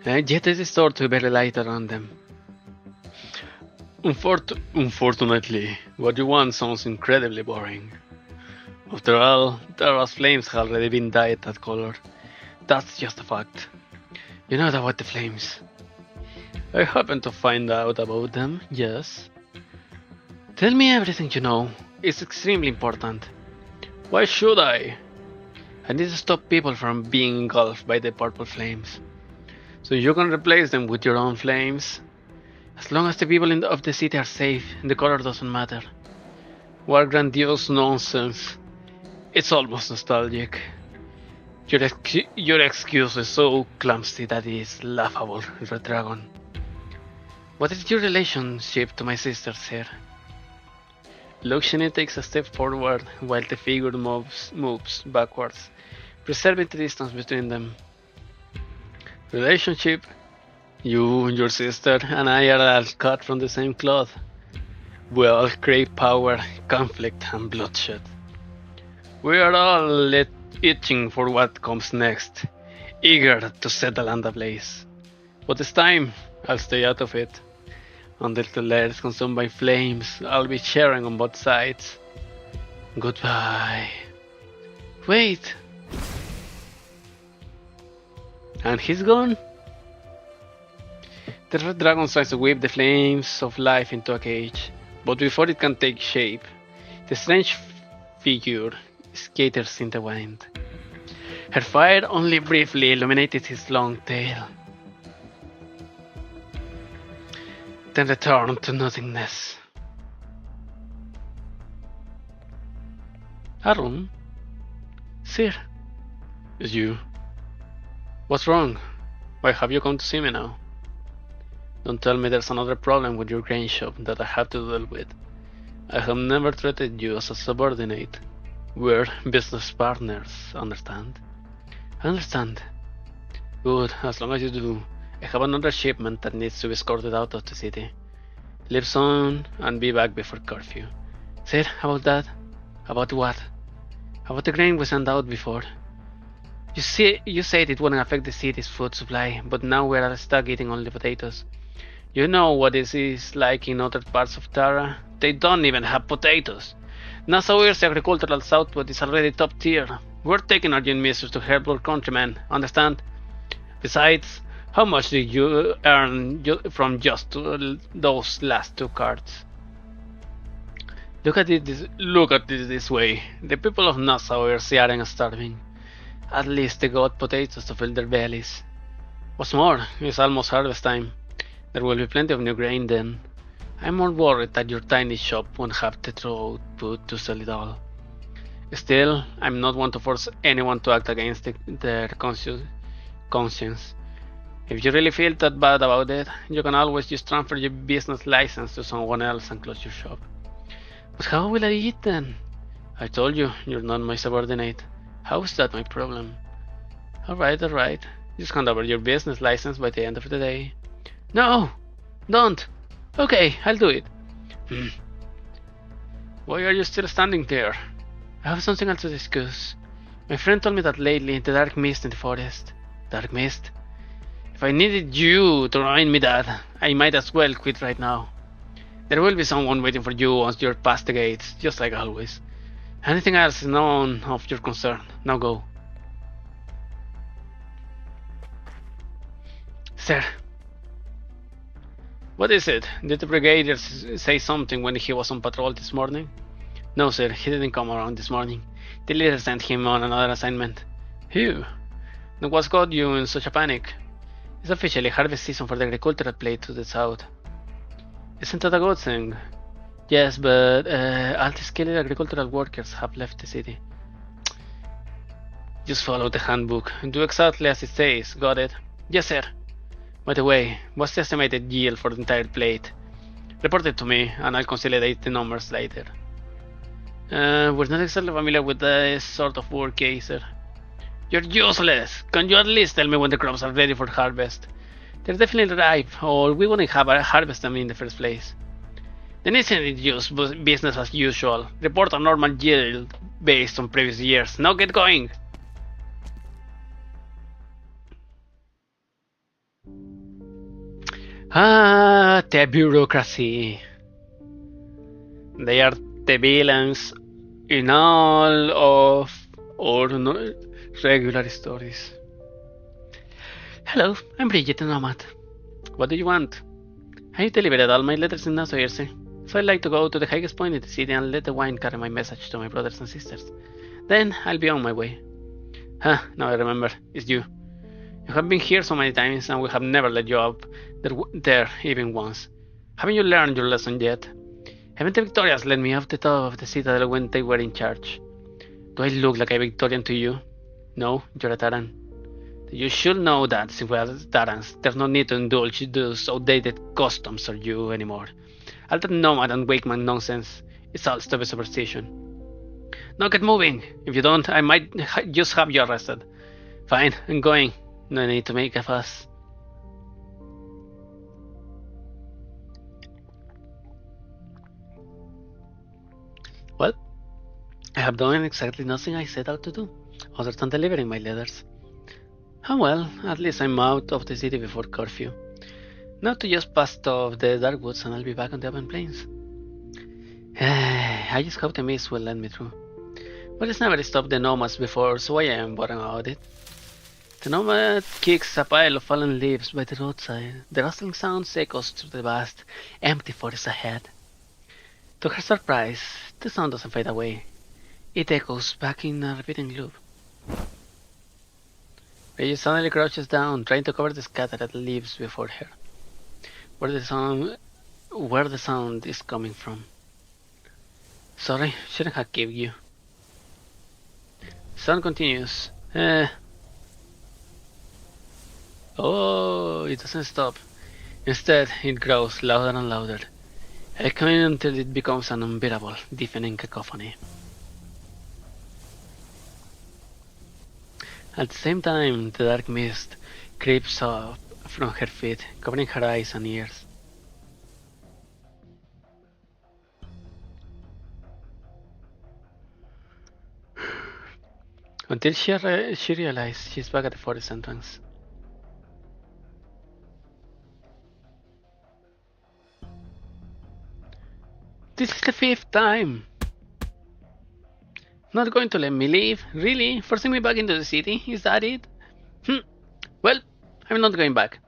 Yet it is thought to be very light around them. Unfortunately, what you want sounds incredibly boring. After all, Tara's flames have already been dyed that color. That's just a fact. You know about the flames. I happen to find out about them, yes. Tell me everything you know. It's extremely important. Why should I? I need to stop people from being engulfed by the purple flames. So you can replace them with your own flames. As long as the people of the city are safe, the color doesn't matter. What grandiose nonsense. It's almost nostalgic. Your excuse is so clumsy that it is laughable, Red Dragon. What is your relationship to my sisters here? Luxury takes a step forward while the figure moves backwards, preserving the distance between them. Relationship? You, your sister, and I are all cut from the same cloth. We all crave power, conflict, and bloodshed. We are all itching for what comes next, eager to set the land ablaze. But this time, I'll stay out of it. Until the lair is consumed by flames, I'll be sharing on both sides. Goodbye. Wait. And he's gone? The red dragon tries to whip the flames of life into a cage, but before it can take shape, the strange figure scatters in the wind. Her fire only briefly illuminated his long tail, then returned to nothingness. Arun? Sir? It's you. What's wrong? Why have you come to see me now? Don't tell me there's another problem with your grain shop that I have to deal with. I have never treated you as a subordinate. We're business partners, understand? I understand. Good, as long as you do. I have another shipment that needs to be escorted out of the city. Leave soon and be back before curfew. Sir, how about that? About what? About the grain we sent out before. You said it wouldn't affect the city's food supply, but now we're stuck eating only potatoes. You know what this is like in other parts of Tara? They don't even have potatoes. Nassau's agricultural output is already top tier. We're taking urgent measures to help our countrymen, understand? Besides, how much did you earn from just those last 2 carts? Look at it this way. The people of Nassau are searing and starving. At least they got potatoes to fill their bellies. What's more, it's almost harvest time. There will be plenty of new grain then. I'm more worried that your tiny shop won't have the throughput to sell it all. Still, I'm not one to force anyone to act against their conscience. If you really feel that bad about it, you can always just transfer your business license to someone else and close your shop. But how will I eat then? I told you, you're not my subordinate. How is that my problem? Alright. Just hand over your business license by the end of the day. No! Don't! Okay, I'll do it. Why are you still standing there? I have something else to discuss. My friend told me that lately the dark mist in the forest. Dark mist? If I needed you to remind me that, I might as well quit right now. There will be someone waiting for you once you're past the gates, just like always. Anything else is known of your concern. Now go. Sir. What is it? Did the brigadier say something when he was on patrol this morning? No, sir, he didn't come around this morning. The leader sent him on another assignment. Who? Then what's got you in such a panic? It's officially harvest season for the agricultural plate to the south. Isn't that a good thing? Yes, but all the skilled agricultural workers have left the city. Just follow the handbook and do exactly as it says, got it? Yes, sir. By the way, what's the estimated yield for the entire plate? Report it to me and I'll consolidate the numbers later. We're not exactly familiar with this sort of work, sir. You're useless! Can you at least tell me when the crops are ready for harvest? They're definitely ripe, or we wouldn't have harvested them in the first place. Then isn't it just business as usual? Report a normal yield based on previous years. Now get going! Ah, the bureaucracy. They are the villains in all of our regular stories. Hello, I'm Bridget the Nomad. What do you want? I delivered all my letters in Nassau, so I'd like to go to the highest point in the city and let the wine carry my message to my brothers and sisters. Then I'll be on my way. Huh, now I remember. It's you. You have been here so many times and we have never let you up there even once. Haven't you learned your lesson yet? Haven't the Victorians let me off the top of the citadel when they were in charge? Do I look like a Victorian to you? No, you're a Taran. You should know that since we are Tarans, there's no need to indulge those outdated customs or you anymore. All that nomad and wakeman nonsense is all stupid superstition. Now get moving. If you don't, I might just have you arrested. Fine, I'm going. No need to make a fuss. Well, I have done exactly nothing I set out to do, other than delivering my letters. Oh well, at least I'm out of the city before curfew. Now to just past off the dark woods and I'll be back on the open plains. I just hope the mist will let me through. But it's never stopped the nomads before, so I am bothered about it. The nomad kicks a pile of fallen leaves by the roadside. The rustling sound echoes through the vast, empty forest ahead. To her surprise, the sound doesn't fade away. It echoes back in a repeating loop. Reggie suddenly crouches down, trying to cover the scattered leaves before her. Where the sound is coming from. Sorry, shouldn't have killed you. Sound continues. Oh, it doesn't stop. Instead, it grows louder and louder, echoing until it becomes an unbearable, deafening cacophony. At the same time, the dark mist creeps up from her feet, covering her eyes and ears. Until she realizes she's back at the forest entrance. This is the 5th time! Not going to let me leave? Really? Forcing me back into the city? Is that it? Well, I'm not going back.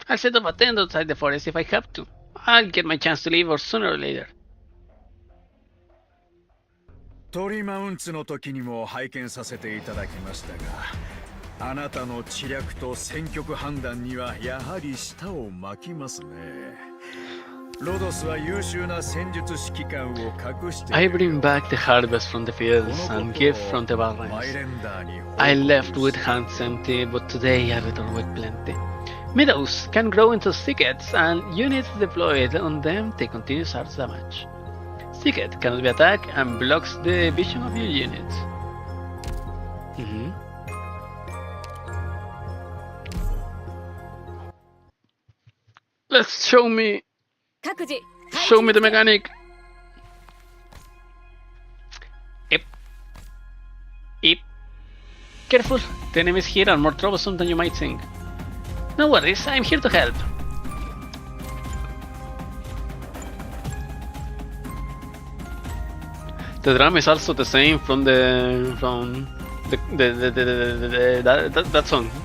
I'll set up a tent outside the forest if I have to. I'll get my chance to leave or sooner or later. トリマウンツの時にも拝見させていただきましたが、あなたの知略と戦局判断にはやはり舌を巻きますね。ロドスは優秀な戦術指揮官を隠している。I bring back the harvest from the fields and give from the barrens. I left with hands empty, but today I return with plenty. Meadows can grow into thickets, and units deployed on them take continuous arts damage. Thicket cannot be attacked and blocks the vision of your units. Let's show me the mechanic. Yep. Careful, the enemies here are more troublesome than you might think. No worries, I'm here to help. The drum is also the same from that song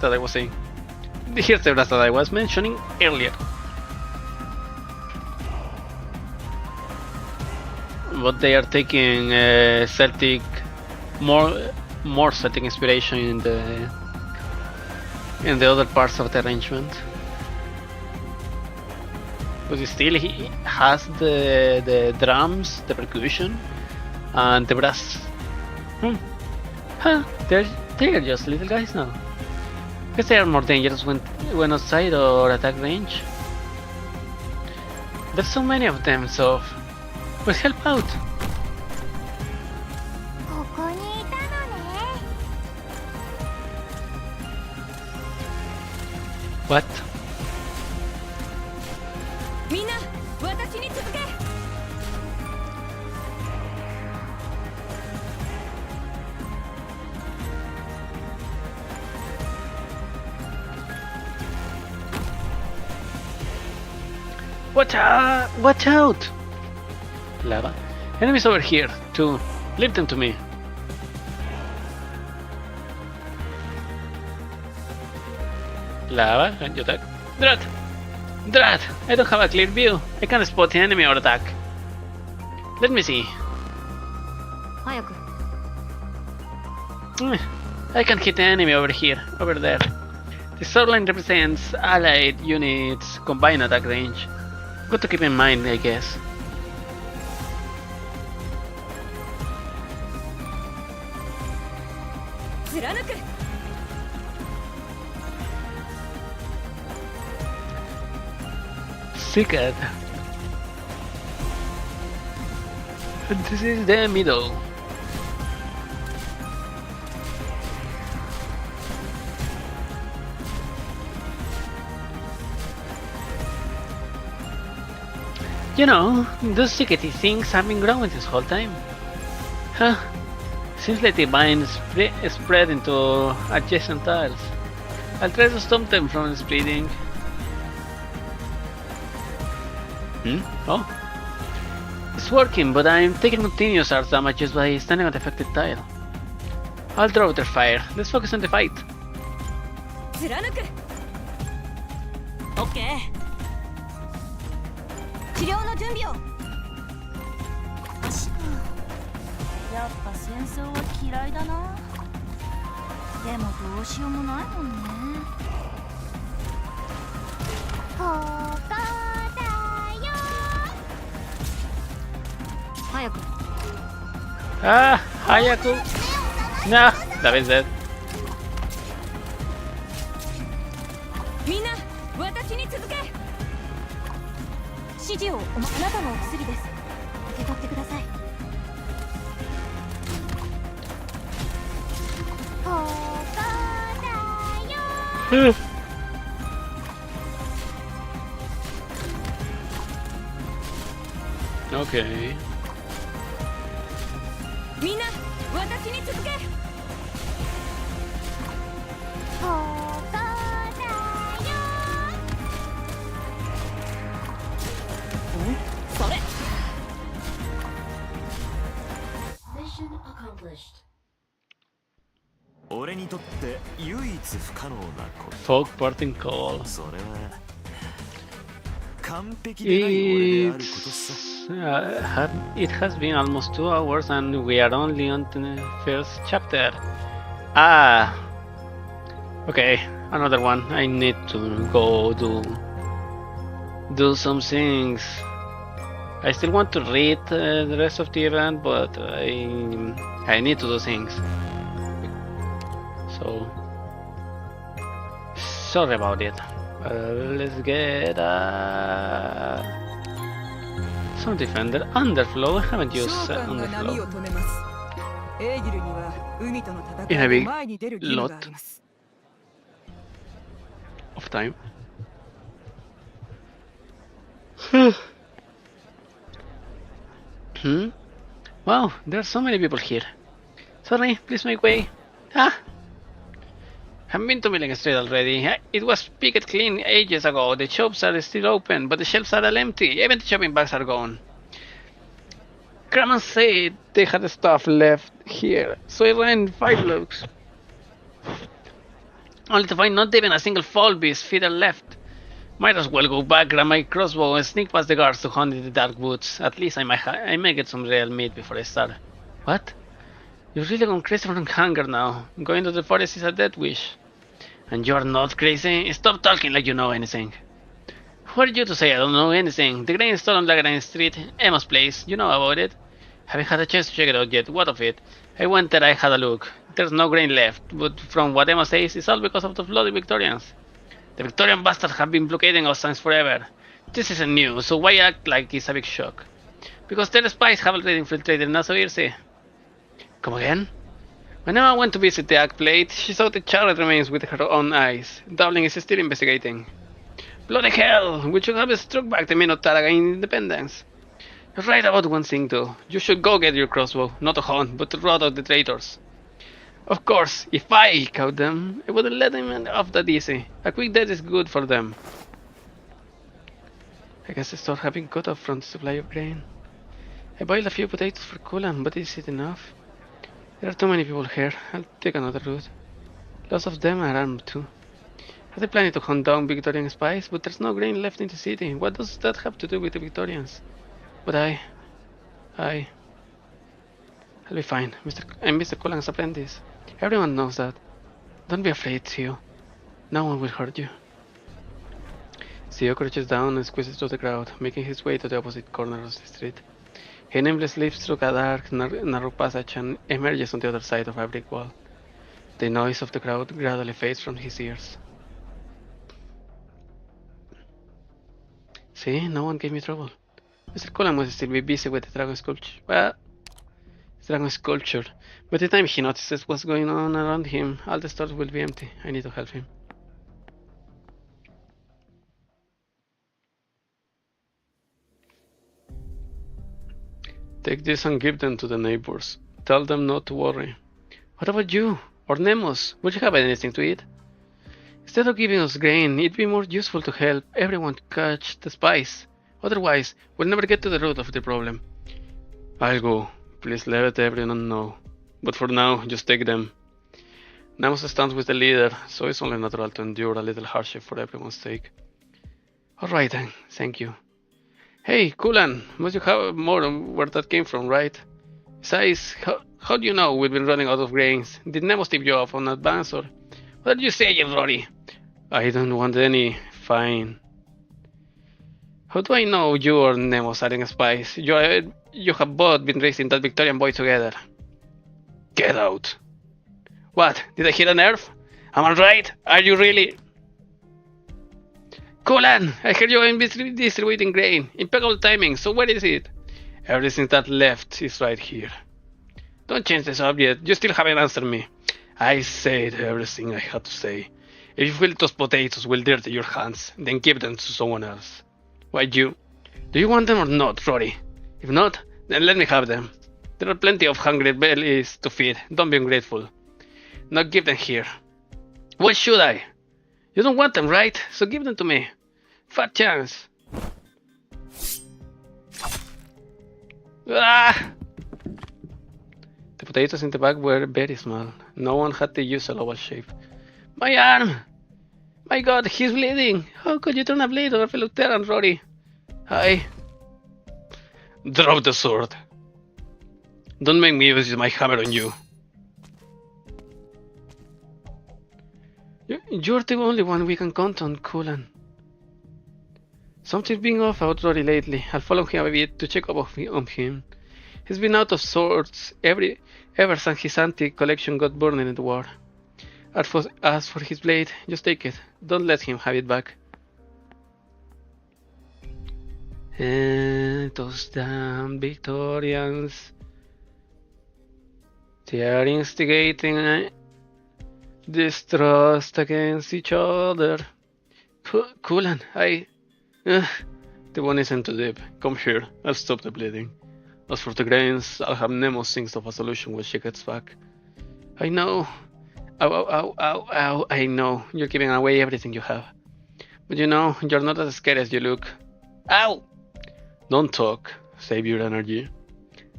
that I was saying. Here's the brass that I was mentioning earlier. But they are taking Celtic, more Celtic inspiration in the other parts of the arrangement. But still, he has the drums, the percussion, and the brass. They're just little guys now. Guess they are more dangerous when outside or attack range. There's so many of them, so let's help out. What? Watch out! Lava. Enemies over here, too. Leave them to me. Lava, and you attack. Drat! I don't have a clear view. I can't spot the enemy or attack. Let me see. I can hit the enemy over here, over there. The sword line represents allied units' combined attack range. Good to keep in mind, I guess. Secret. This is the middle. You know, those secrety things have been growing this whole time. Huh. Seems like the vines spread into adjacent tiles. I'll try to stop them from spreading. Oh. It's working, but I'm taking continuous arts damages by standing on the affected tile. I'll draw their fire. Let's focus on the fight. Okay. 治療の準備を。やっぱ戦争は嫌いだな。でもどうしようもないもんね。ここだよ。早く。Ah, Hayaku. Nah, that is it. みんな、私に続け。指示をあなたのお薬です。受け取ってください。ここだよ。Okay. みんな、私に続け。ここだよ。それ。Mission accomplished. 俺にとって唯一不可能なこと。 Folk parting call. それは完璧でない俺であることさ。It has been almost 2 hours and we are only on the first chapter. Ah. Okay, another one. I need to go do some things. I still want to read the rest of the event, but I need to do things. So sorry about it. Let's get some defender. Underflow. I haven't used underflow in a big lot of time. Wow, there are so many people here. Sorry, please make way. Ah! I've been to Milling Street already. It was picked clean ages ago. The shops are still open, but the shelves are all empty. Even the shopping bags are gone. Kraman said they had stuff left here, so I ran 5 looks. Only to find not even a single fall beast feeder left. Might as well go back, grab my crossbow, and sneak past the guards to hunt in the dark woods. At least I may get some real meat before I start. What? You're really gone crazy from hunger now. Going to the forest is a death wish. And you're not crazy? Stop talking like you know anything. Who are you to say I don't know anything? The grain store on Lagrange Street, Emma's place, you know about it. Haven't had a chance to check it out yet. What of it? I went there, I had a look. There's no grain left, but from what Emma says, it's all because of the bloody Victorians. The Victorian bastards have been blockading us since forever. This isn't new, so why act like it's a big shock? Because their spies have already infiltrated Nasoirse. Come again? When Emma went to visit the Act Plate, she saw the charred remains with her own eyes. Dowling is still investigating. Bloody hell! We should have struck back the Minotaur against Independence. You're right about one thing though. You should go get your crossbow, not to hunt, but to rout out the traitors. Of course, if I caught them, I wouldn't let them off that easy. A quick death is good for them. I guess the store have been cut off from the supply of grain. I boiled a few potatoes for coolant, but is it enough? There are too many people here. I'll take another route. Lots of them are armed too. Are they planning to hunt down Victorian spies? But there's no grain left in the city. What does that have to do with the Victorians? But I'll be fine. I'm Mr. Cullen's apprentice. Everyone knows that. Don't be afraid, Theo. No one will hurt you. Theo crouches down and squeezes through the crowd, making his way to the opposite corner of the street. He nimbly slips through a dark, narrow passage and emerges on the other side of a brick wall. The noise of the crowd gradually fades from his ears. See, no one gave me trouble. Mr. Cullen must still be busy with the dragon sculpture. Well, dragon sculpture. By the time he notices what's going on around him, all the stores will be empty. I need to help him. Take this and give them to the neighbors. Tell them not to worry. What about you? Or Nemos? Would you have anything to eat? Instead of giving us grain, it'd be more useful to help everyone catch the spice. Otherwise, we'll never get to the root of the problem. I'll go. Please let everyone know. But for now, just take them. Nemos stands with the leader, so it's only natural to endure a little hardship for everyone's sake. Alright then, thank you. Hey, Kulan, must you have more on where that came from, right? Besides, how do you know we've been running out of grains? Did Nemo tip you off on advance, or what did you say, Rory? I don't want any. Fine. How do I know you or Nemo are in spies? You have both been raising that Victorian boy together. Get out. What? Did I hit a nerve? Am I right? Are you really? Kulan, I heard you're distributing grain. Impeccable timing, so where is it? Everything that left is right here. Don't change the subject, you still haven't answered me. I said everything I had to say. If you feel those potatoes will dirty your hands, then give them to someone else. Why you? Do you want them or not, Rory? If not, then let me have them. There are plenty of hungry bellies to feed, don't be ungrateful. Now give them here. Why should I? You don't want them, right? So give them to me. Fat chance. Ah! The potatoes in the bag were very small. No one had to use a oval shape. My arm! My god, he's bleeding! How could you turn a blade on a fellow Terran, Rory? Hi. Drop the sword. Don't make me use my hammer on you. You're the only one we can count on, Kulan. Something's been off about Rory lately. I'll follow him a bit to check up on him. He's been out of sorts ever since his antique collection got burned in the war. As for his blade, just take it. Don't let him have it back. And those damn Victorians. They are instigating distrust against each other. Kulan, the one isn't too deep. Come here, I'll stop the bleeding. As for the grains, I'll have Nemo think of a solution when she gets back. I know. Ow, I know. You're giving away everything you have. But you know, you're not as scared as you look. Ow! Don't talk. Save your energy.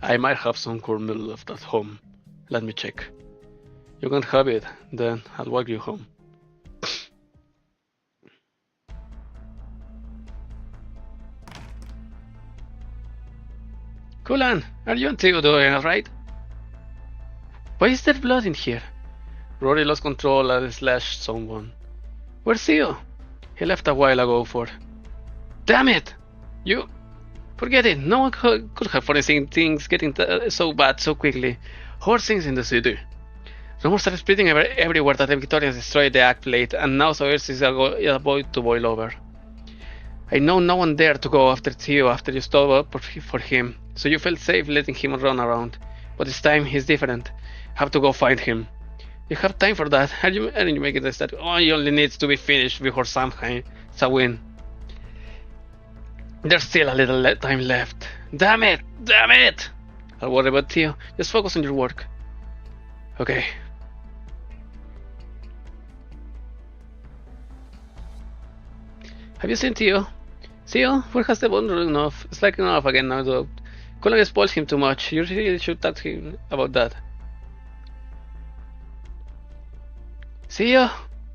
I might have some cornmeal left at home. Let me check. You can't have it, then I'll walk you home. Kulan, are you and Theo doing alright? Why is there blood in here? Rory lost control and slashed someone. Where's Theo? He left a while ago for... Damn it! You... Forget it, no one could have foreseen things getting so bad so quickly. Horse things in the city. Rumors are spreading everywhere that the Victorians destroyed the Act Plate, and now Sawyers is about to boil over. I know no one dared to go after Theo after you stood up for him, so you felt safe letting him run around. But this time he's different. Have to go find him. You have time for that? Are you making this that he only needs to be finished before Samhain? There's still a little time left. Damn it! Damn it! I'll worry about Theo. Just focus on your work. Okay. Have you seen Theo? Theo? Where has the bone run off? It's like off again now though. Cullen spoils him too much. You really should talk to him about that. Theo?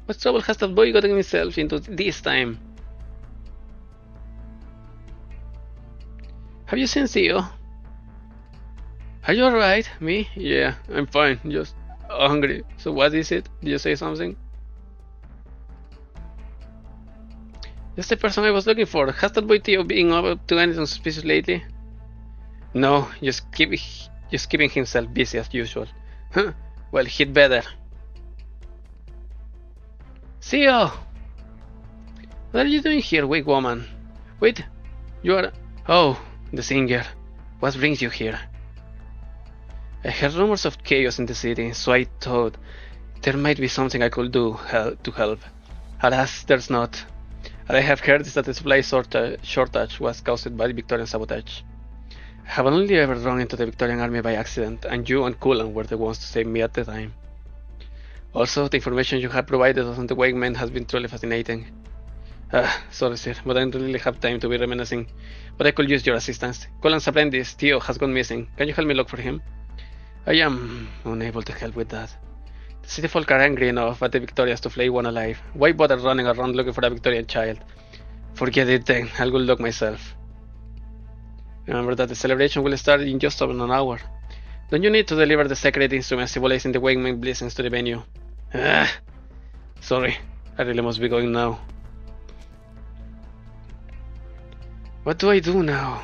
What trouble has that boy gotten himself into this time? Have you seen Theo? Are you alright? Me? Yeah, I'm fine. Just hungry. So what is it? Did you say something? Just the person I was looking for. Has that boy Theo been up to anything suspicious lately? No, just keeping himself busy as usual. Huh? Well, he'd better. Theo! What are you doing here, weak woman? Wait, you are... Oh, the singer. What brings you here? I heard rumors of chaos in the city, so I thought there might be something I could do to help. Alas, there's not. All I have heard is that the supply shortage was caused by Victorian sabotage. I have only ever run into the Victorian army by accident, and you and Cullen were the ones to save me at the time. Also, the information you have provided us on the Wake Men has been truly fascinating. Sorry sir, but I don't really have time to be reminiscing, but I could use your assistance. Cullen's apprentice, Theo, has gone missing. Can you help me look for him? I am unable to help with that. The city folk are angry enough at the Victorians to flay one alive. Why bother running around looking for a Victorian child? Forget it then, I'll go look myself. Remember that the celebration will start in just over an hour. Don't you need to deliver the sacred instruments symbolizing the Wakeman blessings to the venue? Sorry, I really must be going now. What do I do now?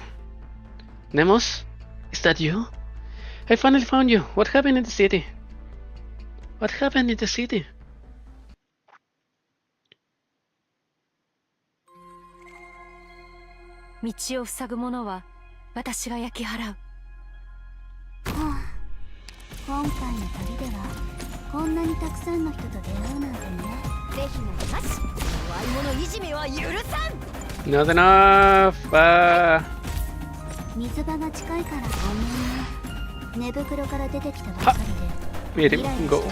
Nemos? Is that you? I finally found you. What happened in the city? What happened in the city?道を塞ぐものは私が焼き払う。今回の旅ではこんなにたくさんの人と出会うなんてね。是非もなし。弱い者いじめは許さん。Not enough. 水場が近いからごめんね。寝袋から出てきたばかりで。Made him go.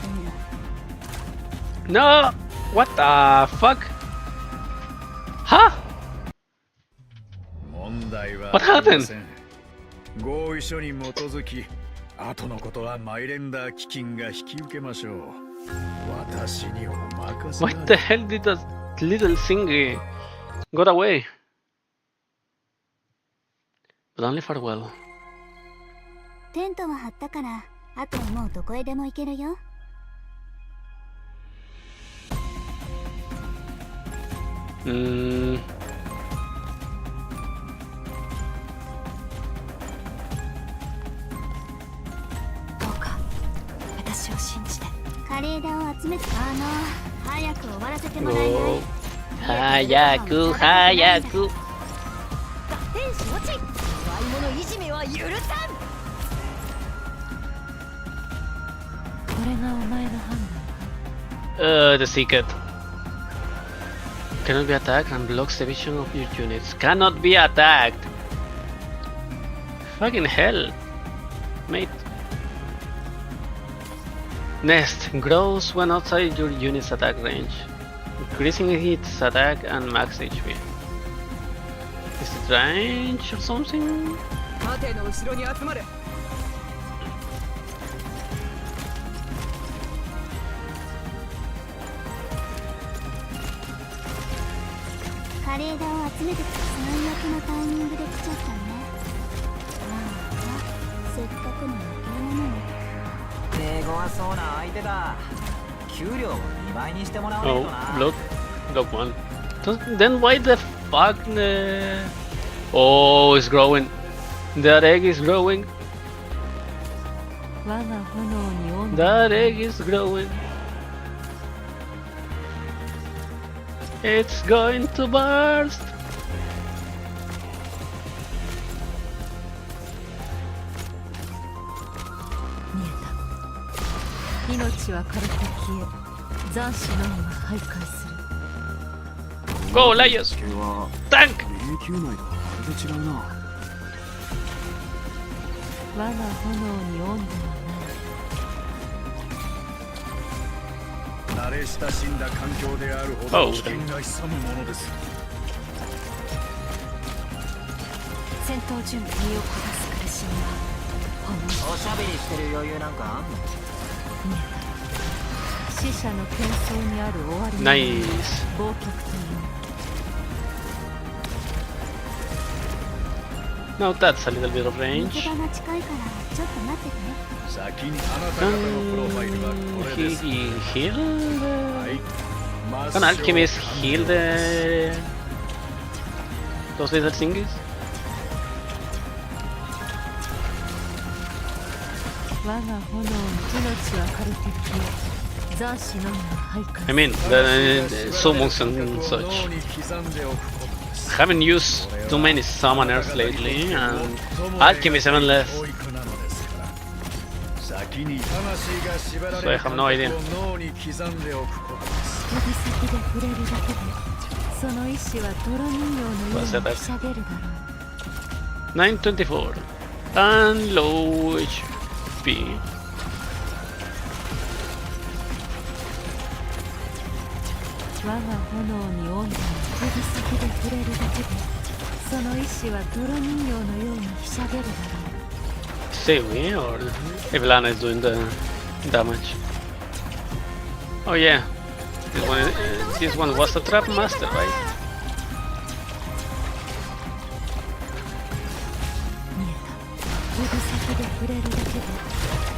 No! What the fuck? Huh? What happened? 合意書に基づき、後のことはマイレンダー基金が引き受けましょう。私にお任せ。What the hell did that little thingy got away? But only farewell. テントは張ったから、あとはもうどこへでも行けるよ。どうか私を信じて。枯れ枝を集めて早く終わらせてもらえない？早く早く。天使落ち。弱い者いじめは許さん。これがお前の判断。The secret. Cannot be attacked and blocks the vision of your units. Cannot be attacked! Fucking hell, mate. Nest grows when outside your unit's attack range, increasing its attack and max HP. Is it range or something? 盾の後ろに集まれ。枯れ枝を集めて最悪のタイミングで来ちゃったね。まあせっかくの若者に。手強そうな相手だ。給料を2倍にしてもらわないとな。Oh, block one. Then why the fuck? Oh, it's growing. That egg is growing. 我が炎に温度。 That egg is growing. It's going to burst. 見えた。命は枯れて消え、残死のみが徘徊する。Go, Elias! Tank! 迷宮内とはまるで違うな。我が炎に温度はない。慣れ親しんだ環境であるほど危険が潜むものです。戦闘準備身をこなす苦しみはほんのおしゃべりしてる余裕なんかあんの？見えた。死者の喧騒にある終わりの Nice. 忘却という Now that's a little bit of range. 水場が近いからちょっと待ってて。先にあなた方のプロファイルはこれです。 He healed. はい。 Can alchemists heal those little thingies? 我が炎に命はカルティキよ。残死のみの配下。I mean, the summons and such. Haven't used too many summoners lately, and alchemists even less. So I have no idea. 指先で触れるだけで、その意志は泥人形のようにひしゃげるだろう。924 and low HP. 我が炎に温度を指先で触れるだけで、その意志は泥人形のようにひしゃげるだろう。Say we or Evelana is doing the damage. Oh yeah, this one was a trap master, right? 見えた。指先で触れるだけで、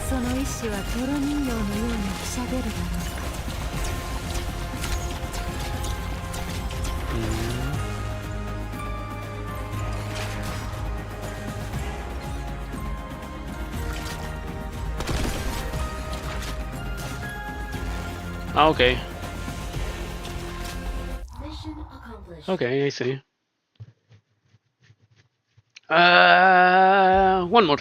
その意志は泥人形のようにひしゃげるだろう。Okay. Okay, I see. One more.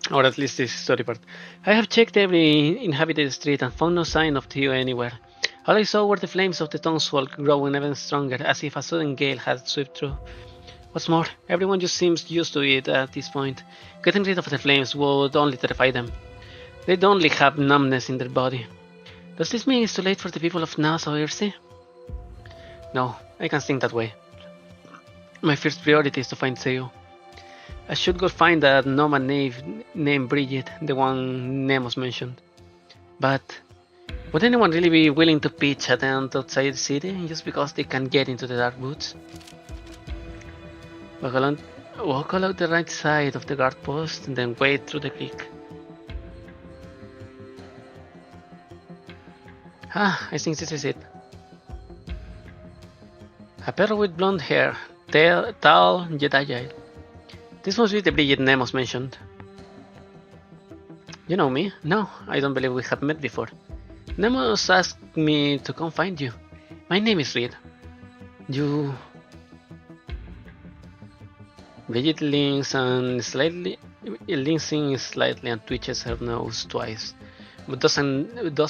Or at least this story part. I have checked every inhabited street and found no sign of Theo anywhere. All I saw were the flames of the townsfolk growing even stronger, as if a sudden gale had swept through. What's more, everyone just seems used to it at this point. Getting rid of the flames would only terrify them. They'd only have numbness in their body. Does this mean it's too late for the people of Nassau, Irsi? No, I can't think that way. My first priority is to find Theo. I should go find that nomad named Bridget, the one Nemos mentioned. But would anyone really be willing to pitch a tent outside the city just because they can't get into the dark woods? Walk along the right side of the guard post and then wade through the creek. Ah, I think this is it. A girl with blonde hair, tall, yet agile. This must be the Bridget Nemos mentioned. You know me? No, I don't believe we have met before. Nemos asked me to come find you. My name is Reed. You... Bridget leans in slightly and twitches her nose twice, but does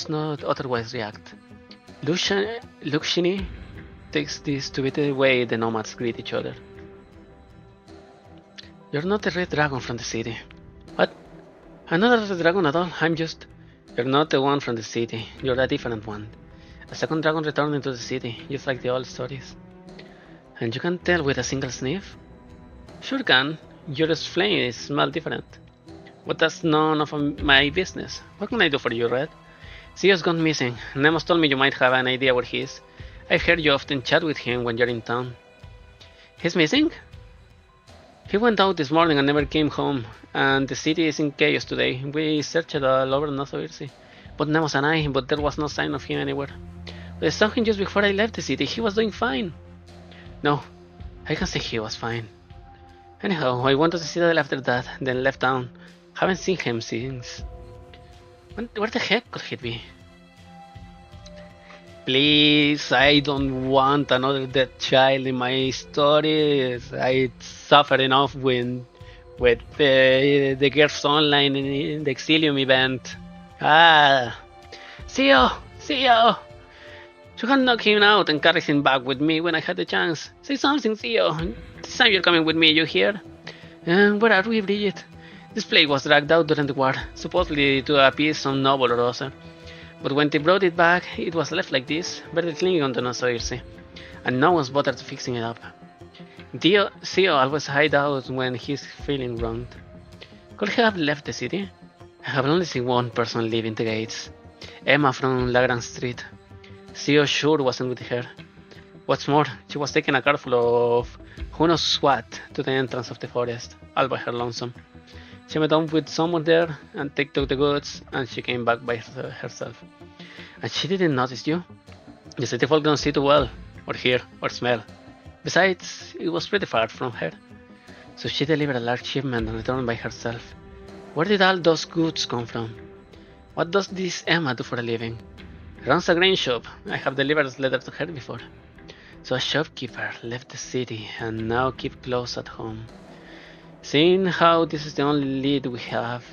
not otherwise react. Luxini takes this to be the way the nomads greet each other. You're not the red dragon from the city. What? I'm not a red dragon at all, I'm just... You're not the one from the city, you're a different one. A second dragon returning to the city, just like the old stories. And you can tell with a single sniff? Sure can, your flames smell different. But that's none of my business. What can I do for you, Red? Theo's gone missing. Nemos told me you might have an idea where he is. I've heard you often chat with him when you're in town. He's missing? He went out this morning and never came home, and the city is in chaos today. We searched all over Nassau, but Nemos and I, but there was no sign of him anywhere. I saw him just before I left the city. He was doing fine. No, I can say he was fine. Anyhow, I went to the citadel after that, then left town. Haven't seen him since. Where the heck could he be? Please, I don't want another dead child in my stories. I suffered enough with the girls online in the Exilium event. Ah, Theo! You can knock him out and carry him back with me when I had the chance. Say something, Theo. This time you're coming with me, you hear? Where are we, Bridget? This plague was dragged out during the war, supposedly to appease some noble or other. But when they brought it back, it was left like this, barely clinging onto Nassau, and no one's bothered fixing it up. Theo always hides out when he's feeling wronged. Could he have left the city? I have only seen one person leaving the gates. Emma from Lagrange Street. Theo sure wasn't with her. What's more, she was taking a car full of who knows what, to the entrance of the forest, all by her lonesome. She met up with someone there and took the goods, and she came back by herself. And she didn't notice you. The city folk don't see too well, or hear, or smell. Besides, it was pretty far from her. So she delivered a large shipment and returned by herself. Where did all those goods come from? What does this Emma do for a living? Runs a grain shop. I have delivered a letter to her before. So a shopkeeper left the city and now keep close at home. Seeing how this is the only lead we have,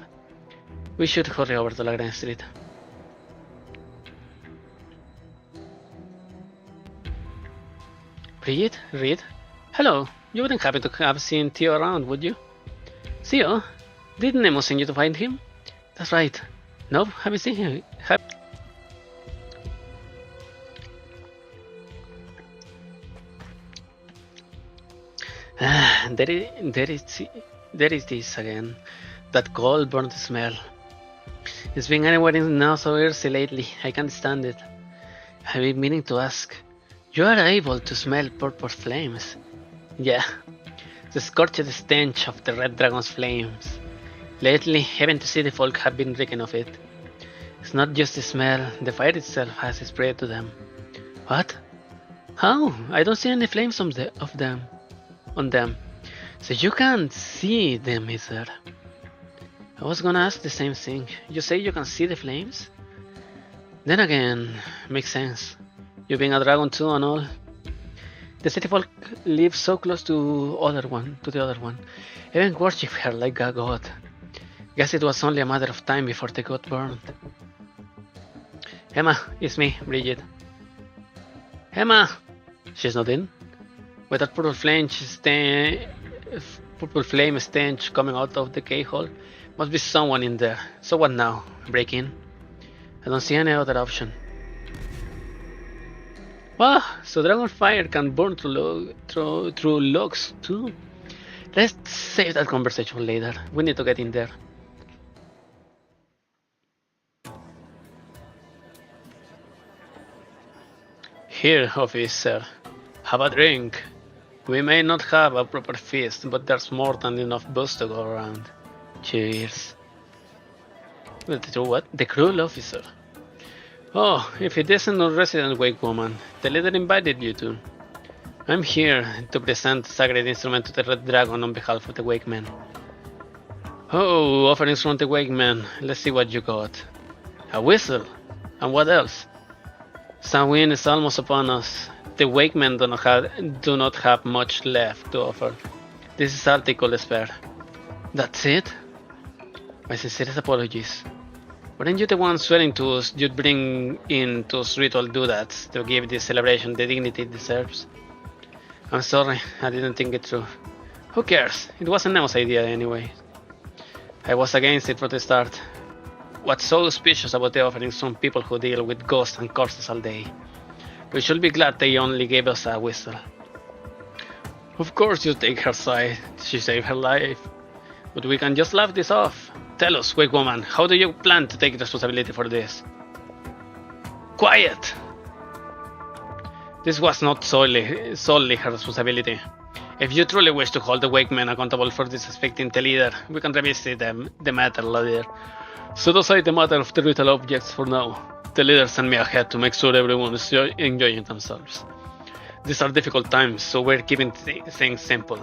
we should hurry over to Lagrange Street. Bridget? Reed? Hello, you wouldn't happen to have seen Theo around, would you? Theo? Didn't Nemo send you to find him? That's right. Nope, haven't seen him. There is this again. That cold burnt smell. It's been anywhere now so early lately. I can't stand it. I've been meaning to ask. You are able to smell purple flames? Yeah. The scorched stench of the red dragon's flames. Lately, even the city folk have been reeking of it. It's not just the smell, the fire itself has spread to them. What? How? I don't see any flames on them. So you can't see them either. I was gonna ask the same thing. You say you can see the flames? Then again, makes sense. You being a dragon too and all. The city folk live so close to the other one. Even worship her like a god. Guess it was only a matter of time before they got burned. Emma, it's me, Bridget. Emma! She's not in. With that purple flame stench coming out of the keyhole, must be someone in there. So what now? Break in? I don't see any other option. Wow, so dragon fire can burn through logs too? Let's save that conversation later. We need to get in there. Here, officer. Have a drink. We may not have a proper feast, but there's more than enough booze to go around. Cheers. What? The cruel officer. Oh, if it isn't a resident wake woman, the leader invited you to. I'm here to present the sacred instrument to the Red Dragon on behalf of the wake men. Oh, offerings from the wake men. Let's see what you got. A whistle. And what else? Samhain is almost upon us. The wake men do not have much left to offer. This is all they could spare. That's it? My sincerest apologies. Weren't you the one swearing to us you'd bring in those ritual doodads to give this celebration the dignity it deserves? I'm sorry, I didn't think it through. Who cares? It wasn't Nemo's idea anyway. I was against it from the start. What's so suspicious about the offerings from people who deal with ghosts and corpses all day? We should be glad they only gave us a whistle. Of course you take her side, she saved her life. But we can just laugh this off. Tell us, wake woman, how do you plan to take responsibility for this? Quiet! This was not solely her responsibility. If you truly wish to hold the wake men accountable for disrespecting the leader, we can revisit the matter later. Set aside the matter of the ritual objects for now. The leader sent me ahead to make sure everyone is enjoying themselves. These are difficult times, so we're keeping things simple.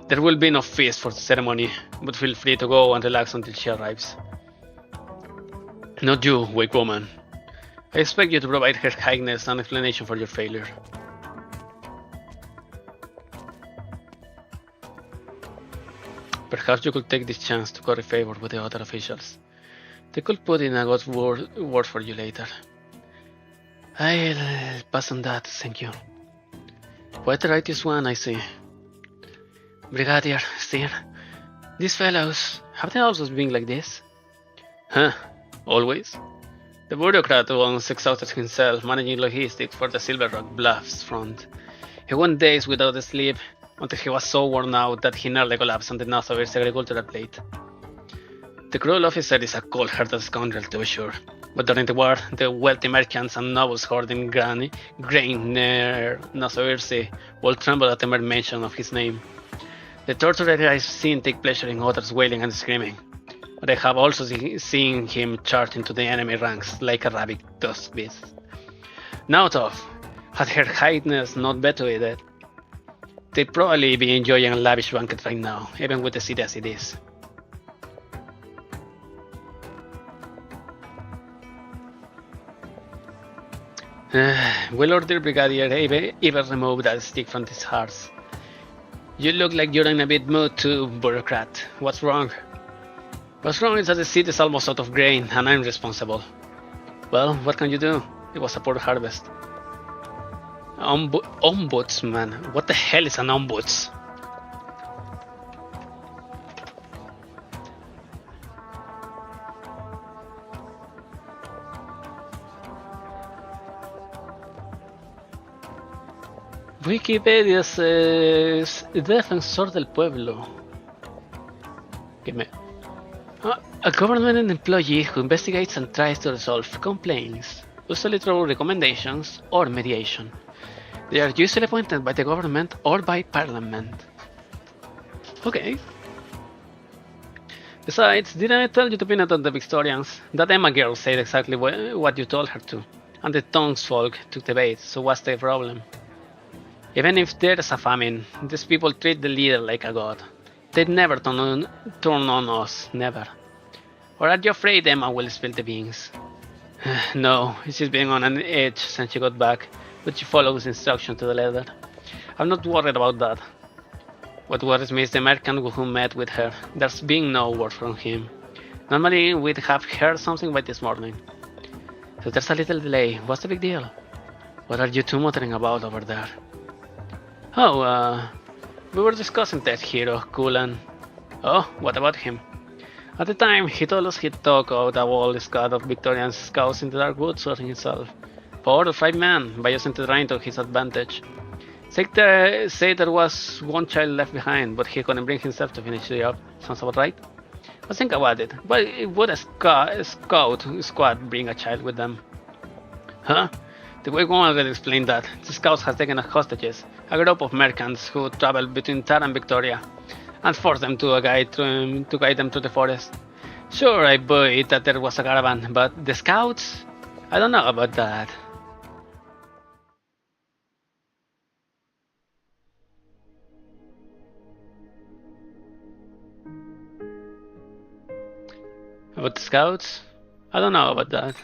There will be no feast for the ceremony, but feel free to go and relax until she arrives. Not you, wake woman. I expect you to provide Her Highness an explanation for your failure. Perhaps you could take this chance to curry favor with the other officials. They could put in a good word for you later. I'll pass on that, thank you. Quite the righteous one, I see. Brigadier, Steer, these fellows, have they always been like this? Huh, always? The bureaucrat once exhausted himself managing logistics for the Silver Rock Bluffs front. He went days without sleep until he was so worn out that he nearly collapsed on the nose of his agricultural plate. The cruel officer is a cold-hearted scoundrel to be sure. But during the war, the wealthy merchants and nobles hoarding grain near Nasoirse will tremble at the mere mention of his name. The tortured I've seen take pleasure in others wailing and screaming, but I have also seen him charge into the enemy ranks like a rabid dust beast. Now tough, had Her Highness not bettered it, they'd probably be enjoying a lavish banquet right now, even with the city as it is. Will order Brigadier ever remove that stick from his hearts? You look like you're in a bit mood too, bureaucrat. What's wrong? What's wrong is that the city is almost out of grain, and I'm responsible. Well, what can you do? It was a poor harvest. Ombudsman? What the hell is an ombuds? Wikipedia says Defensor del Pueblo. A government employee who investigates and tries to resolve complaints, usually through recommendations or mediation. They are usually appointed by the government or by parliament. Okay. Besides, didn't I tell you to pin it on the Victorians? That Emma girl said exactly what you told her to, and the townsfolk took the bait, so what's the problem? Even if there's a famine, these people treat the leader like a god. They'd never turn on us, never. Or are you afraid Emma will spill the beans? No, she's been on an edge since she got back, but she follows instructions to the letter. I'm not worried about that. What worries me is the merchant who met with her. There's been no word from him. Normally we'd have heard something by this morning. So there's a little delay. What's the big deal? What are you two muttering about over there? Oh, we were discussing that hero, Kulan. Oh, what about him? At the time, he told us he'd took out a whole squad of Victorian scouts in the dark woods sorting himself. 4 or 5 men, by using the terrain to his advantage. Say there was one child left behind, but he couldn't bring himself to finish the job. Sounds about right? But think about it. Why would a scout squad bring a child with them? Huh? The way one already explained that. The scouts has taken as hostages a group of merchants who traveled between Tara and Victoria, and forced them to guide them through the forest. Sure, I believe that there was a caravan, but the scouts? I don't know about that. About the scouts? I don't know about that.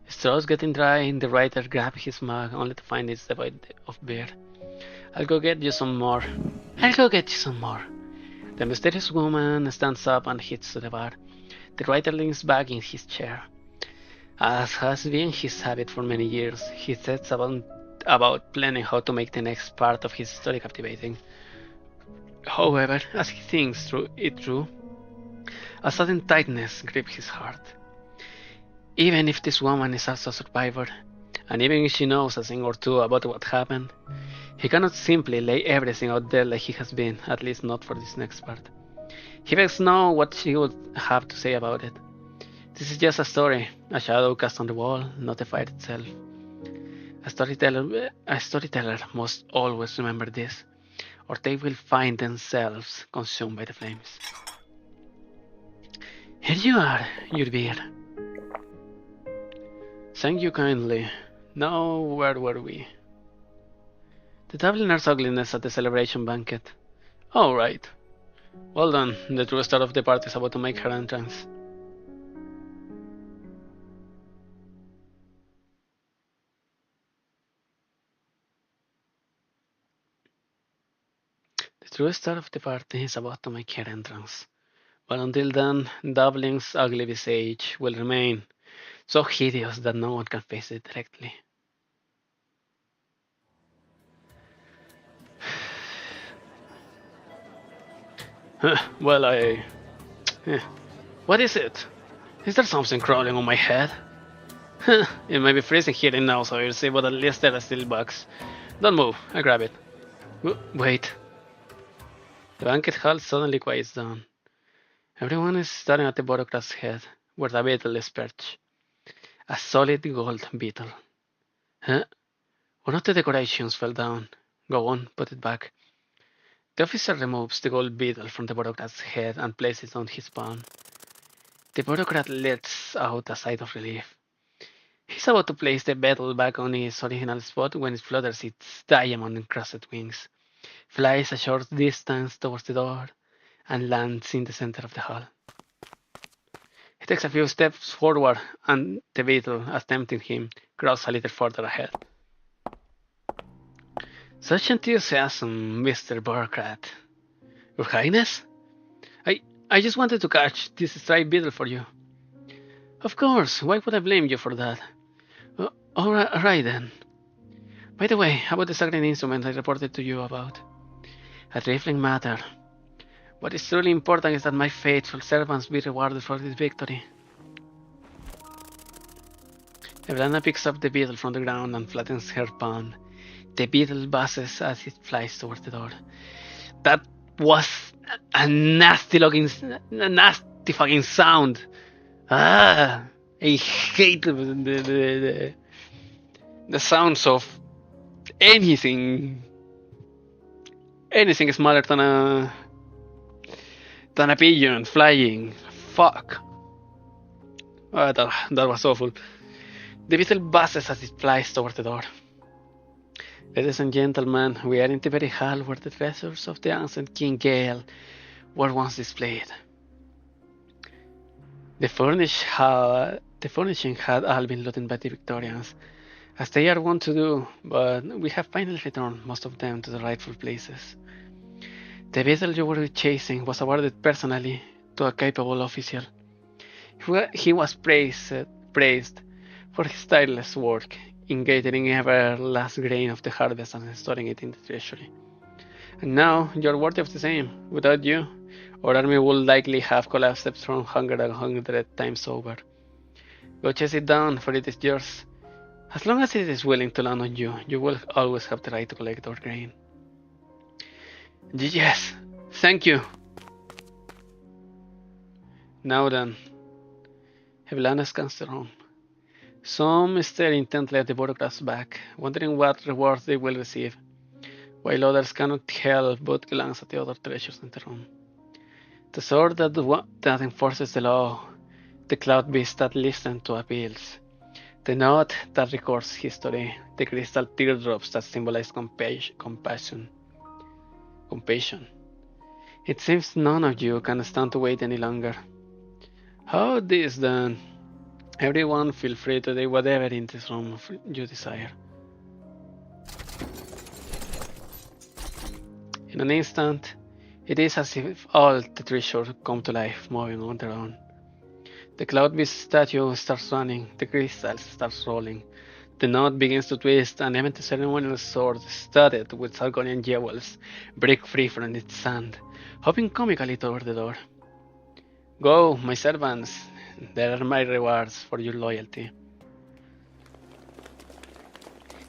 Straws getting dry, and the writer grabbed his mug only to find it's devoid of beer. I'll go get you some more. The mysterious woman stands up and heads to the bar. The writer leans back in his chair. As has been his habit for many years, he sets about planning how to make the next part of his story captivating. However, as he thinks it through, a sudden tightness grips his heart. Even if this woman is also a survivor, and even if she knows a thing or two about what happened, he cannot simply lay everything out there like he has been, at least not for this next part. He begs to know what she would have to say about it. This is just a story, a shadow cast on the wall, not the fire itself. A storyteller must always remember this, or they will find themselves consumed by the flames. Here you are, your beer. Thank you kindly. Now, where were we? The taverner's ugliness at the celebration banquet. Oh, right. Well done, the true star of the party is about to make her entrance. The true star of the party is about to make her entrance. But until then, Dublin's ugly visage will remain, so hideous that no one can face it directly. Well, what is it? Is there something crawling on my head? It may be freezing here now, so you'll see, but at least there are still bugs. Don't move, I grab it. Wait. The banquet hall suddenly quiets down. Everyone is staring at the bureaucrat's head. where the beetle is perched. A solid gold beetle. Huh? One of the decorations fell down. Go on, put it back. The officer removes the gold beetle from the bureaucrat's head and places it on his palm. The bureaucrat lets out a sigh of relief. He's about to place the beetle back on its original spot when it flutters its diamond-encrusted wings, flies a short distance towards the door, and lands in the center of the hall. He takes a few steps forward, and the beetle, attempting him, crawls a little further ahead. Such enthusiasm, Mr. Bureaucrat. Your Highness? I just wanted to catch this striped beetle for you. Of course, why would I blame you for that? Alright then. By the way, about the sacred instrument I reported to you about. A trifling matter. What is truly important is that my faithful servants be rewarded for this victory. Evelana picks up the beetle from the ground and flattens her palm. The beetle buzzes as it flies towards the door. That was a nasty fucking sound. I hate the sounds of anything smaller than a pigeon flying. Fuck. That was awful. The beetle buzzes as it flies toward the door. Ladies and gentlemen, we are in the very hall where the treasures of the ancient King Gale were once displayed. The furnishing had all been looted by the Victorians, as they are wont to do, but we have finally returned most of them to the rightful places. The beetle you were chasing was awarded personally to a capable official. He was praised for his tireless work in gathering every last grain of the harvest and storing it in the treasury. And now you're worthy of the same. Without you, our army would likely have collapsed from hunger 100 times over. Go chase it down, for it is yours. As long as it is willing to land on you, you will always have the right to collect our grain. Yes, thank you. Now then, Evelana scans the room. Some stare intently at the bureaucrat's back, wondering what rewards they will receive, while others cannot help but glance at the other treasures in the room. The sword that enforces the law, the cloud beast that listens to appeals, the note that records history, the crystal teardrops that symbolize compassion. It seems none of you can stand to wait any longer. How this then? Everyone feel free to do whatever in this room you desire. In an instant, it is as if all the treasures come to life, moving on their own. The cloud beast statue starts running, the crystals starts rolling, the knot begins to twist, and even the ceremonial sword, studded with Sargonian jewels, break free from its sand, hopping comically toward the door. Go, my servants. There are my rewards for your loyalty.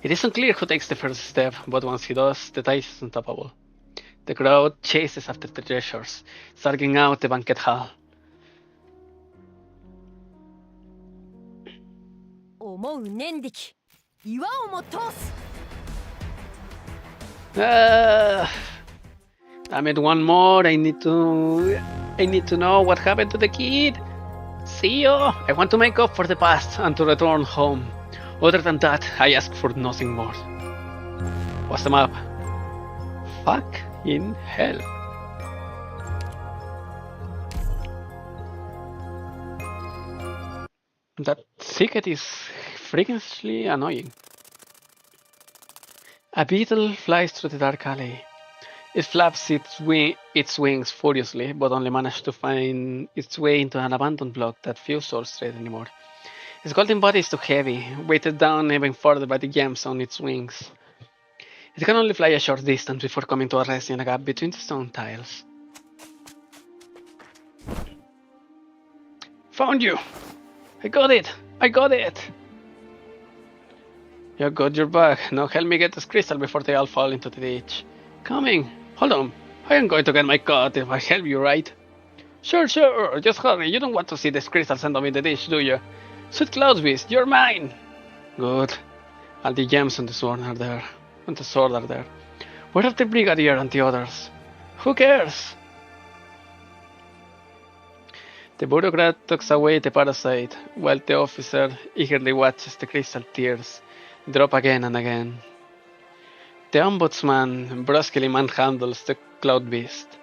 It is unclear who takes the first step, but once he does, the tide is unstoppable. The crowd chases after the treasures, surging out the banquet hall. Damn it, one more. I need to know what happened to the kid. See you. I want to make up for the past and to return home. Other than that, I ask for nothing more. What's the map? Fuck in hell. That thicket is freakishly annoying. A beetle flies through the dark alley. It flaps its wings furiously, but only manages to find its way into an abandoned block that few souls trade anymore. Its golden body is too heavy, weighted down even further by the gems on its wings. It can only fly a short distance before coming to a rest in a gap between the stone tiles. Found you! I got it! I got it! You got your bag. Now help me get this crystal before they all fall into the ditch. Coming! Hold on. I am going to get my cut if I help you, right? Sure, sure, just hurry. You don't want to see this crystal sand in the dish, do you? Sweet Cloud Beast, you're mine! Good. All the gems on the sword are there. Where are the Brigadier and the others? Who cares? The bureaucrat tucks away the parasite, while the officer eagerly watches the crystal tears drop again and again. The ombudsman brusquely manhandles the cloud beast,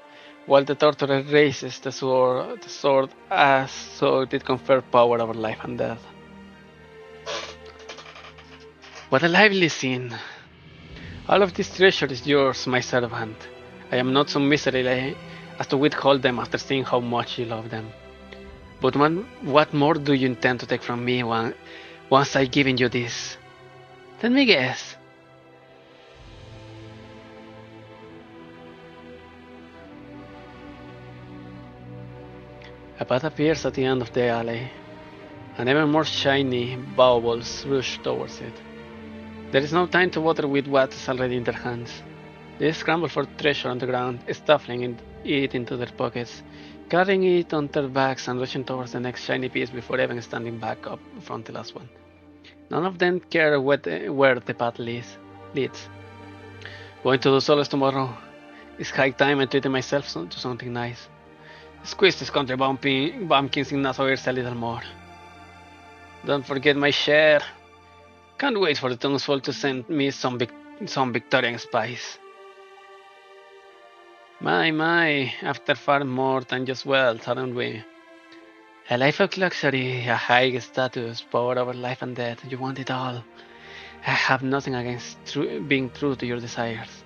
while the torturer raises the sword as so it did confer power over life and death. What a lively scene! All of this treasure is yours, my servant. I am not so miserly as to withhold them after seeing how much you love them. But what more do you intend to take from me once I've given you this? Let me guess. A path appears at the end of the alley, and ever more shiny baubles rush towards it. There is no time to water with what is already in their hands. They scramble for treasure on the ground, stuffing it into their pockets, carrying it on their backs and rushing towards the next shiny piece before even standing back up from the last one. None of them care where the path leads. Going to do solos tomorrow. It's high time I treated myself to something nice. Squeeze this country bumpkins in Nassau ears a little more. Don't forget my share. Can't wait for the townsfolk to send me some Victorian spice. My, after far more than just wealth, aren't we? A life of luxury, a high status, power over life and death, you want it all. I have nothing against being true to your desires.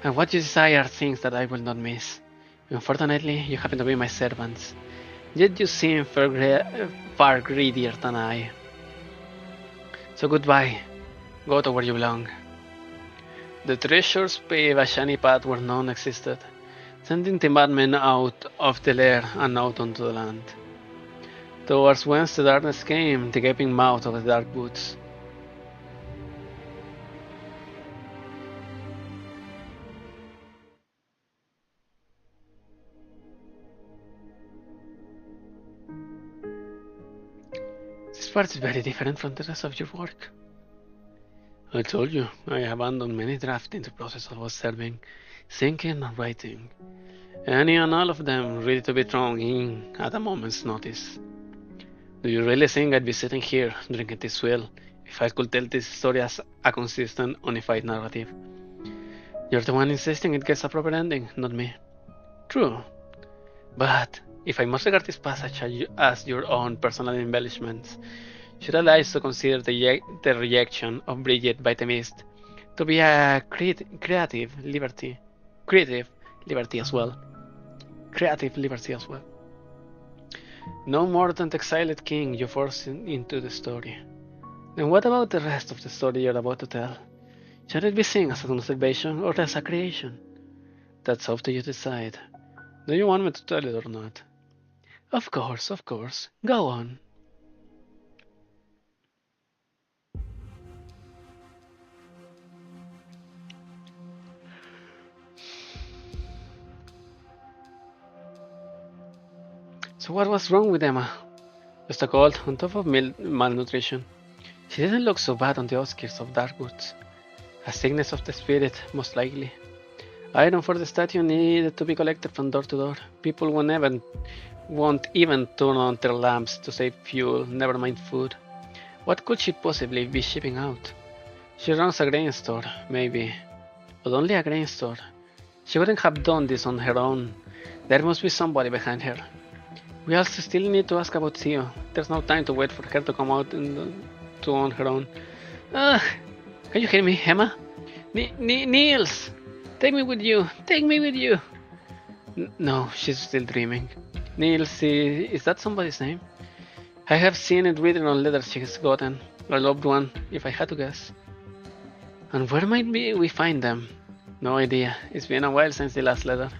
And what you desire are things that I will not miss. Unfortunately, you happen to be my servants. Yet you seem far greedier than I. So goodbye. Go to where you belong. The treasures pave a shiny path where none existed, sending the madmen out of the lair and out onto the land. Towards whence the darkness came, the gaping mouth of the dark woods. This part is very different from the rest of your work. I told you, I abandoned many drafts in the process of observing, thinking and writing. Any and all of them ready to be thrown in at a moment's notice. Do you really think I'd be sitting here, drinking this swill, if I could tell this story as a consistent, unified narrative? You're the one insisting it gets a proper ending, not me. True. But if I must regard this passage as your own personal embellishments, should I also consider the rejection of Bridget by the Mist to be a creative liberty as well? Creative liberty as well. No more than the exiled king you forced into the story. Then what about the rest of the story you're about to tell? Should it be seen as an observation or as a creation? That's up to you to decide. Do you want me to tell it or not? Of course. Go on. So what was wrong with Emma? Just a cold on top of malnutrition. She didn't look so bad on the outskirts of Darkwoods. A sickness of the spirit, most likely. Iron for the statue needed to be collected from door to door. People won't even turn on their lamps to save fuel, never mind food. What could she possibly be shipping out? She runs a grain store, maybe. But only a grain store. She wouldn't have done this on her own. There must be somebody behind her. We also still need to ask about Theo. There's no time to wait for her to come out on her own. Can you hear me, Emma? Niels! Take me with you! No, she's still dreaming. Niels, is that somebody's name? I have seen it written on letters she has gotten. A loved one, if I had to guess. And where might we find them? No idea. It's been a while since the last letter.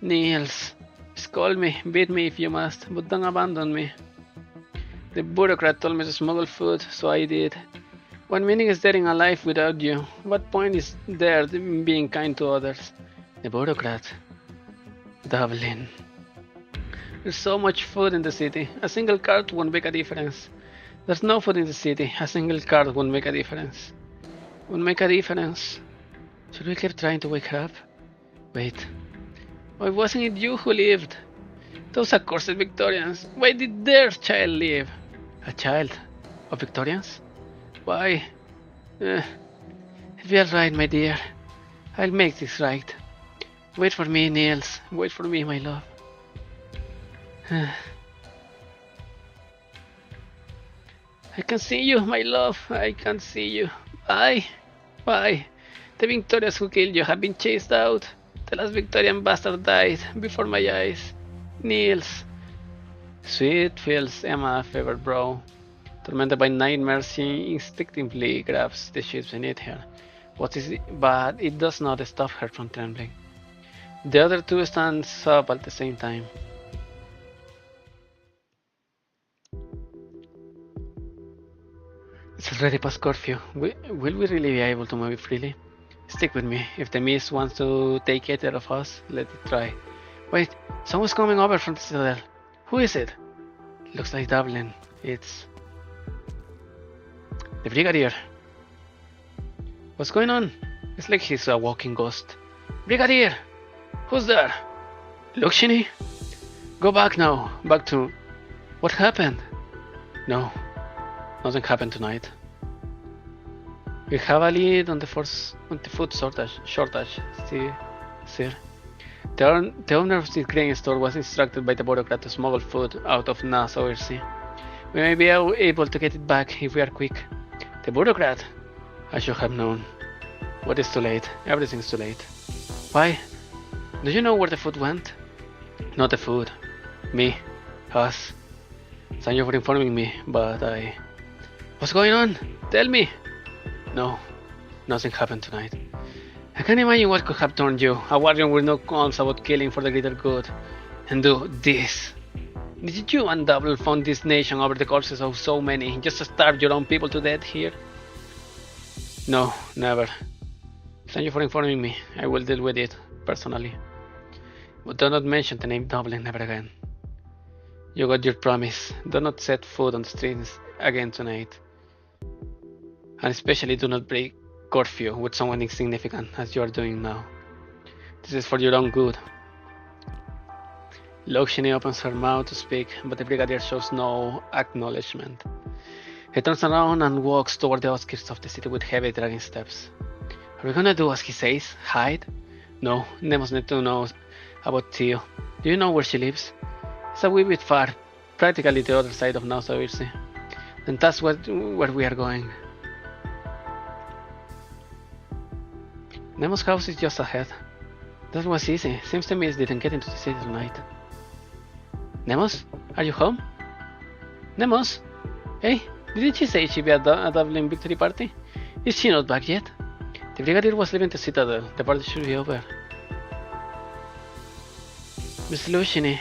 Niels, scold me, beat me if you must, but don't abandon me. The bureaucrat told me to smuggle food, so I did. What meaning is there in a life without you? What point is there in being kind to others? The bureaucrat. Dublin. There's so much food in the city. A single card won't make a difference. There's no food in the city. A single card won't make a difference. Won't make a difference. Should we keep trying to wake her up? Wait. Why wasn't it you who lived? Those accursed Victorians. Why did their child live? A child? Of Victorians? Why? You are right, my dear. I'll make this right. Wait for me, Niels. Wait for me, my love. I can see you, my love. I can see you. Bye. Bye. The Victorians who killed you have been chased out. The last Victorian bastard died before my eyes. Niels. Sweet feels Emma favorite brow. Tormented by nightmares, she instinctively grabs the sheets beneath her. But it does not stop her from trembling. The other two stand up at the same time. It's already past curfew. Will we really be able to move freely? Stick with me. If the mist wants to take either of us, let it try. Wait, someone's coming over from the citadel. Who is it? Looks like Dublin. It's the Brigadier. What's going on? It's like he's a walking ghost. Brigadier! Who's there? Look, Shinny. Go back now. Back to... What happened? No. Nothing happened tonight. We have a lead on the food shortage. See, sir. The owner of this grain store was instructed by the bureaucrat to smuggle food out of Nassau Sea. We may be able to get it back if we are quick. The bureaucrat? I should have known. But it's too late. Everything's too late. Why? Do you know where the food went? Not the food. Me. Us. Thank you for informing me, but I... What's going on? Tell me! No. Nothing happened tonight. I can't imagine what could have turned you, a warrior with no qualms about killing for the greater good, and do this. Did you and Double found this nation over the corpses of so many, just to starve your own people to death here? No, never. Thank you for informing me. I will deal with it, personally. But do not mention the name Dublin ever again. You got your promise. Do not set foot on the streets again tonight. And especially do not break curfew with someone insignificant as you are doing now. This is for your own good. Lokshini opens her mouth to speak, but the brigadier shows no acknowledgement. He turns around and walks toward the outskirts of the city with heavy dragging steps. Are we gonna do as he says? Hide? No, Nemos need to know about Theo. Do you know where she lives? It's a wee bit far, practically the other side of Nassau Sea. And that's where we are going. Nemo's house is just ahead. That was easy. Seems to me it didn't get into the city tonight. Nemos? Are you home? Nemos? Hey, didn't she say she'd be at a Dublin victory party? Is she not back yet? The brigadier was leaving the citadel. The party should be over. Miss Luciani.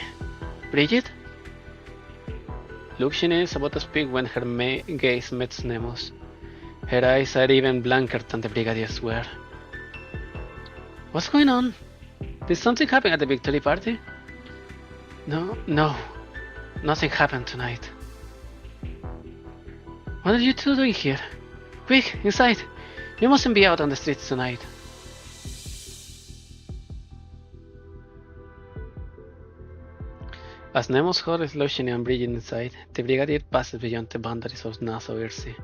Bridget? Luciani is about to speak when her gaze meets Nemo's. Her eyes are even blanker than the brigadier's were. What's going on? Did something happen at the victory party? No. Nothing happened tonight. What are you two doing here? Quick, inside! You mustn't be out on the streets tonight. As Nemo's hurries Luciani and Bridget inside, the brigadier passes beyond the boundaries of Nassau Sea.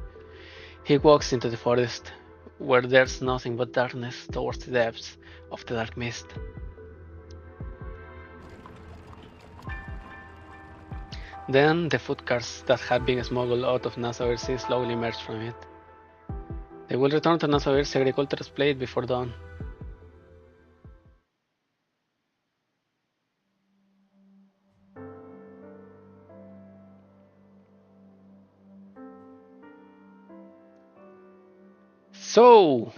He walks into the forest, where there's nothing but darkness towards the depths of the dark mist. Then the food cars that had been smuggled out of Nassau Sea slowly emerge from it. They will return to Nassau Sea agriculture's plate before dawn. So,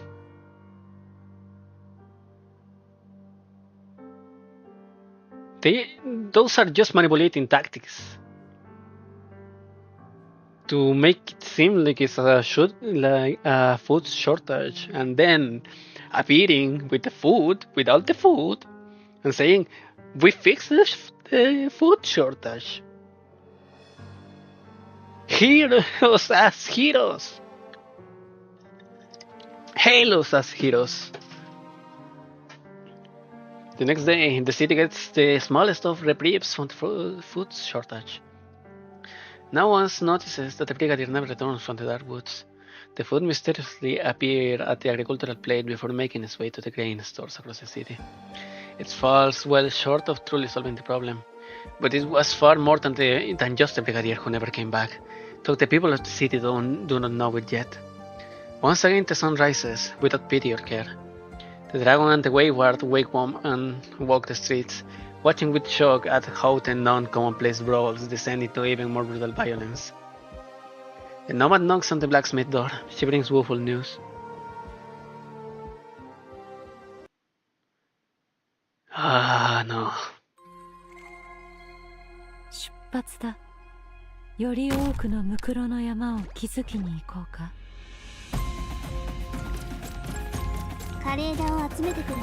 those are just manipulating tactics to make it seem like it's a food shortage, and then appearing with the food without the food and saying we fixed Food shortage. Heroes as heroes. Halos as heroes. The next day, the city gets the smallest of reprieves from the food shortage. No one notices that the brigadier never returns from the dark woods. The food mysteriously appears at the agricultural plate before making its way to the grain stores across the city. It falls well short of truly solving the problem, but it was far more than just the brigadier who never came back, though the people of the city do not know it yet. Once again the sun rises, without pity or care. The dragon and the wayward wake and walk the streets, watching with shock at how the non-commonplace brawls descend into even more brutal violence. The nomad knocks on the blacksmith door. She brings woeful news. Ah, no. 出発だ。より多くのムクロの山を築きに行こうか。枯れ枝を集めてくるね。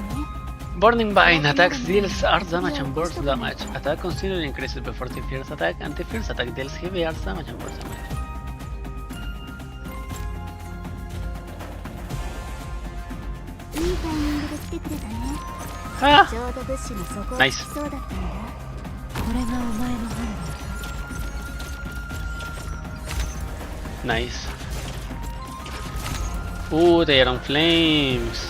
Burning Vine attacks deals earth damage and burst damage. Attack constantly increases before the first attack, and the first attack deals heavy earth damage and burst damage. Ah! Nice. Nice. Ooh, they are on flames.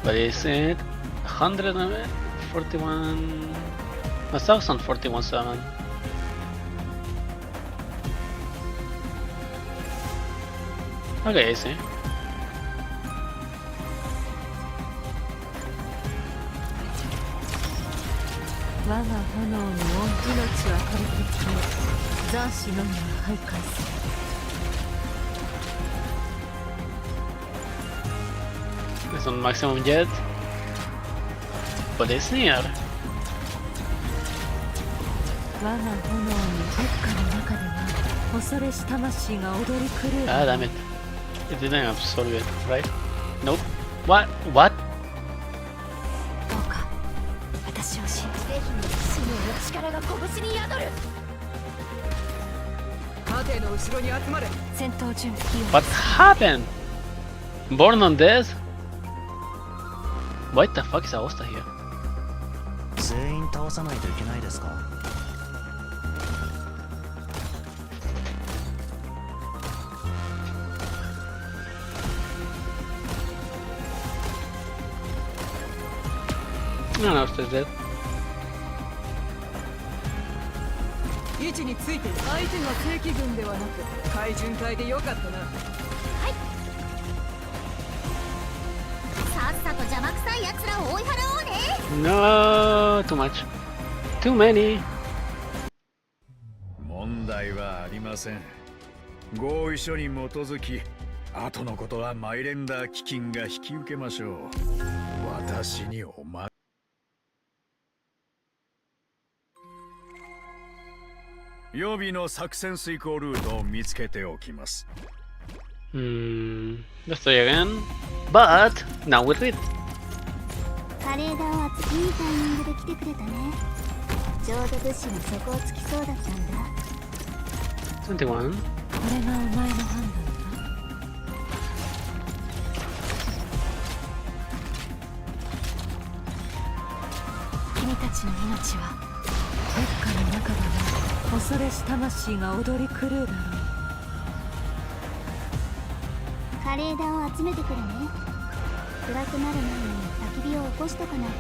What is it? 141... 1041.7. Okay, I see. It's on maximum jet, but it's near. Ah, damn it. It didn't absorb it, right? Nope. What? What? What happened? Born on death? What the fuck is Aosta here? 全員倒さないといけないですか? No, Aosta is dead. 位置について相手が正規軍ではなく海巡隊でよかったな。はい。さっさと邪魔くさい奴らを追い払おうね。No, too much. Too many. 問題はありません。合意書に基づき、後のことはマイレンダー基金が引き受けましょう。私におま。予備の作戦遂行ルートを見つけておきます。Let's try again. But now we read. 枯れ枝を集めいいタイミングで来てくれたね。ちょうど物資の底をつきそうだったんだ。21. これがお前の判断だ。君たちの命は烈火の中だな。恐れし魂が踊り狂うだろう。枯れ枝を集めてくるね。暗くなる前に焚き火を起こしとかないと。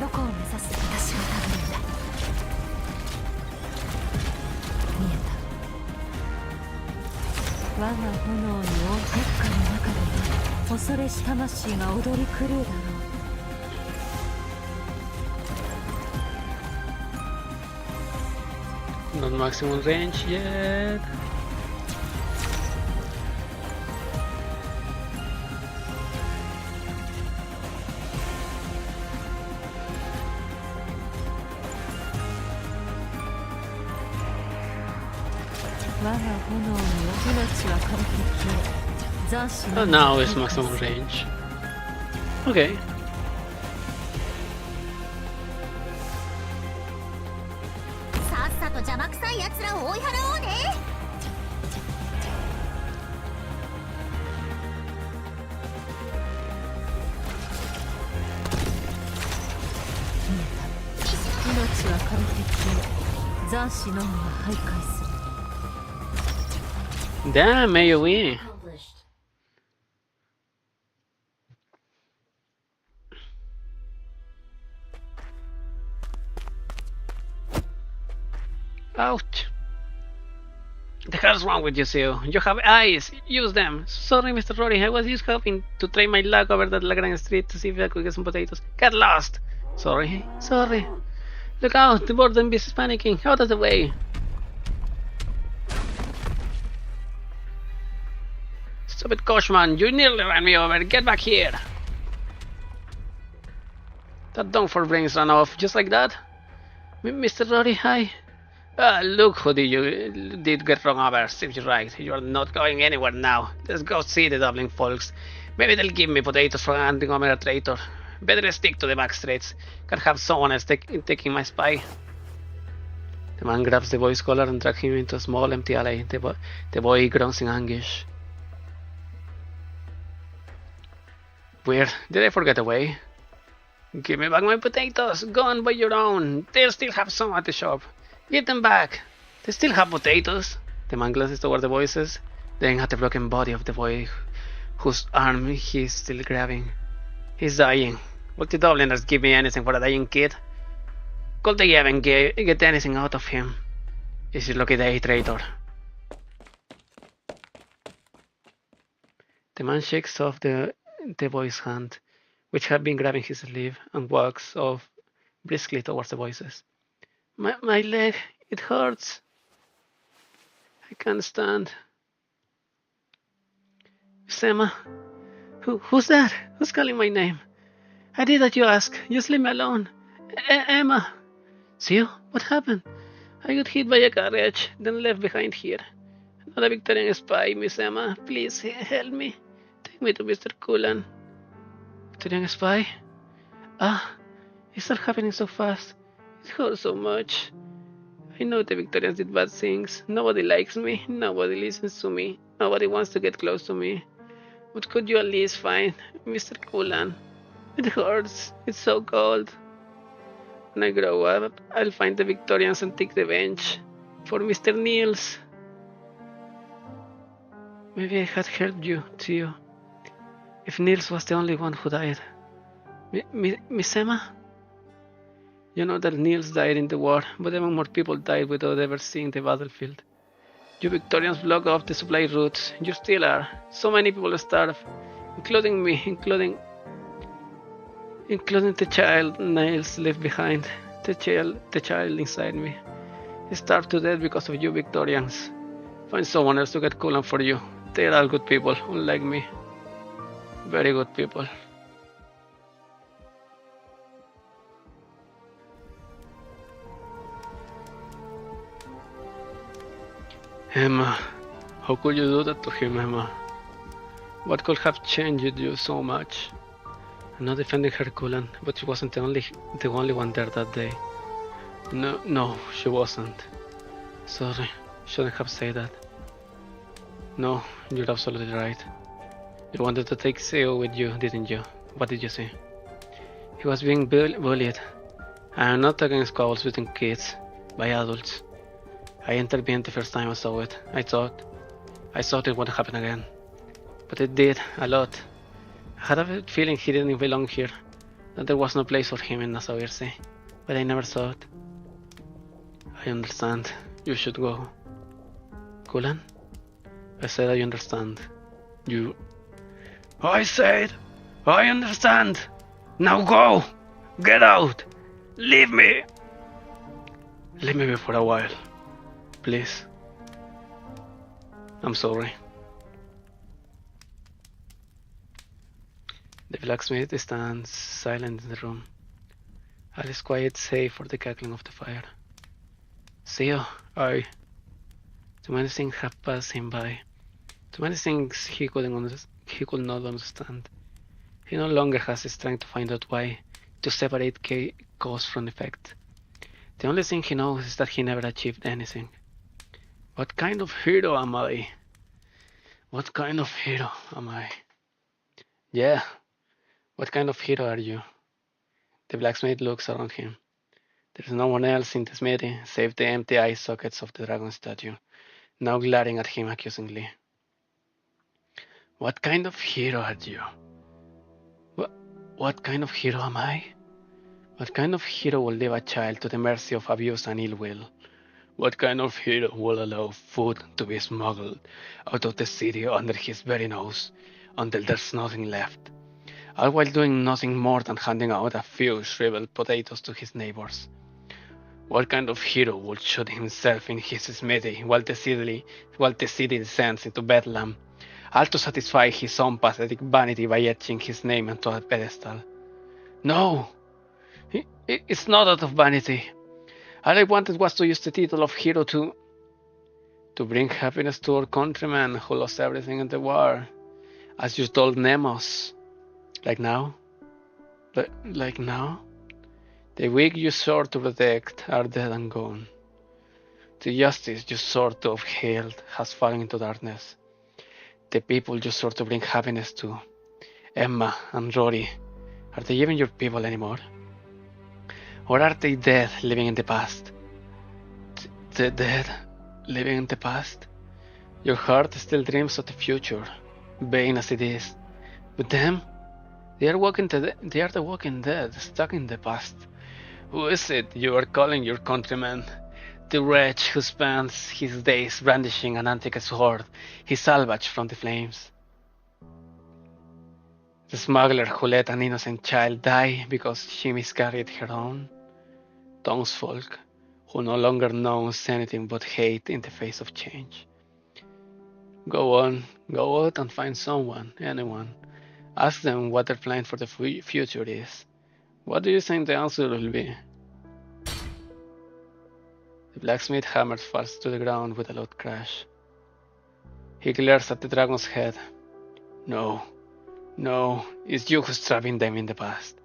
どこを目指す私は多分だ。見えた。我が炎に烈火の中では恐れし魂が踊り狂うだろう。Not maximum range yet. Oh, now it's maximum range. Okay. さっさと邪魔くさい奴らを追い払おうね。命は軽く斬死のみが徘徊する。 Damn, AoE. Ouch. The hell's wrong with you, Seo? You have eyes. Use them. Sorry, Mr. Rory. I was just hoping to try my luck over that Lagrange street to see if I could get some potatoes. Get lost. Sorry. Sorry. Look out. The boredom beast is panicking. Out of the way. Stupid Koshman. You nearly ran me over. Get back here. That dung for brains ran off. Just like that. Mr. Rory, hi. Look who did get run over. Seems you're right. You're not going anywhere now. Let's go see the Dublin folks. Maybe they'll give me potatoes for handing over a traitor. Better stick to the back streets. Can't have someone else taking my spy. The man grabs the boy's collar and drags him into a small empty alley. The boy groans in anguish. Weird. Did I forget a way? Give me back my potatoes. Go and buy your own. They'll still have some at the shop. Give them back. They still have potatoes. The man glances toward the voices, then at the broken body of the boy whose arm he is still grabbing. He's dying. Will the Dubliners give me anything for a dying kid? Could they even get anything out of him? It's your lucky day, traitor. The man shakes off the boy's hand, which had been grabbing his sleeve, and walks off briskly towards the voices. My leg, it hurts. I can't stand. Miss Emma? Who's that? Who's calling my name? I did that you ask. Just leave me alone. Emma. See you? What happened? I got hit by a carriage, then left behind here. Not a Victorian spy, Miss Emma. Please help me. Take me to Mr. Cullen. Victorian spy? Ah, it's all happening so fast. It hurts so much. I know the Victorians did bad things. Nobody likes me. Nobody listens to me. Nobody wants to get close to me. But could you at least find Mr. Cullen? It hurts. It's so cold. When I grow up, I'll find the Victorians and take revenge for Mr. Niels. Maybe I had helped you, too. If Niels was the only one who died. Miss Emma? You know that Niels died in the war, but even more people died without ever seeing the battlefield. You Victorians block off the supply routes. You still are. So many people starve, including me, including the child Niels left behind. The child inside me. He starved to death because of you Victorians. Find someone else to get Cullen for you. They're all good people, unlike me. Very good people. Emma, how could you do that to him, Emma? What could have changed you so much? I'm not defending her, Cullen, but she wasn't the only one there that day. No, she wasn't. Sorry, shouldn't have said that. No, you're absolutely right. You wanted to take Seo with you, didn't you? What did you say? He was being bullied. I'm not talking squabbles between kids, by adults. I intervened the first time I saw it. I thought it wouldn't happen again. But it did, a lot. I had a feeling he didn't belong here, that there was no place for him in Nassau-Irsey, but I never saw it. I understand. You should go. Cullen? I said I understand. You... I said I understand! Now go! Get out! Leave me! Leave me for a while. Please. I'm sorry. The blacksmith stands silent in the room. All is quiet save for the cackling of the fire. Seo, too many things have passed him by. Too many things he could not understand. He no longer has the strength to find out why, to separate cause from effect. The only thing he knows is that he never achieved anything. What kind of hero am I? What kind of hero am I? Yeah, what kind of hero are you? The blacksmith looks around him. There is no one else in the smithy save the empty eye sockets of the dragon statue, now glaring at him accusingly. What kind of hero are you? What kind of hero am I? What kind of hero will leave a child to the mercy of abuse and ill will? What kind of hero will allow food to be smuggled out of the city under his very nose until there's nothing left, all while doing nothing more than handing out a few shriveled potatoes to his neighbors? What kind of hero would shoot himself in his smithy while the city descends into Bedlam, all to satisfy his own pathetic vanity by etching his name onto a pedestal? No! It's not out of vanity. All I wanted was to use the title of hero to bring happiness to our countrymen who lost everything in the war, as you told Nemos. Like now? Like now? The weak you sought to protect are dead and gone. The justice you sought to uphold has fallen into darkness. The people you sought to bring happiness to, Emma and Rory, are they even your people anymore? Or are they dead, living in the past? The dead, living in the past? Your heart still dreams of the future, vain as it is. But them, they are the walking dead, stuck in the past. Who is it you are calling your countryman? The wretch who spends his days brandishing an antique sword he salvaged from the flames. The smuggler who let an innocent child die because she miscarried her own. Townsfolk who no longer knows anything but hate in the face of change. Go out and find someone, anyone. Ask them what their plan for the future is. What do you think the answer will be? The blacksmith hammer falls to the ground with a loud crash. He glares at the dragon's head. No, it's you who's trapping them in the past.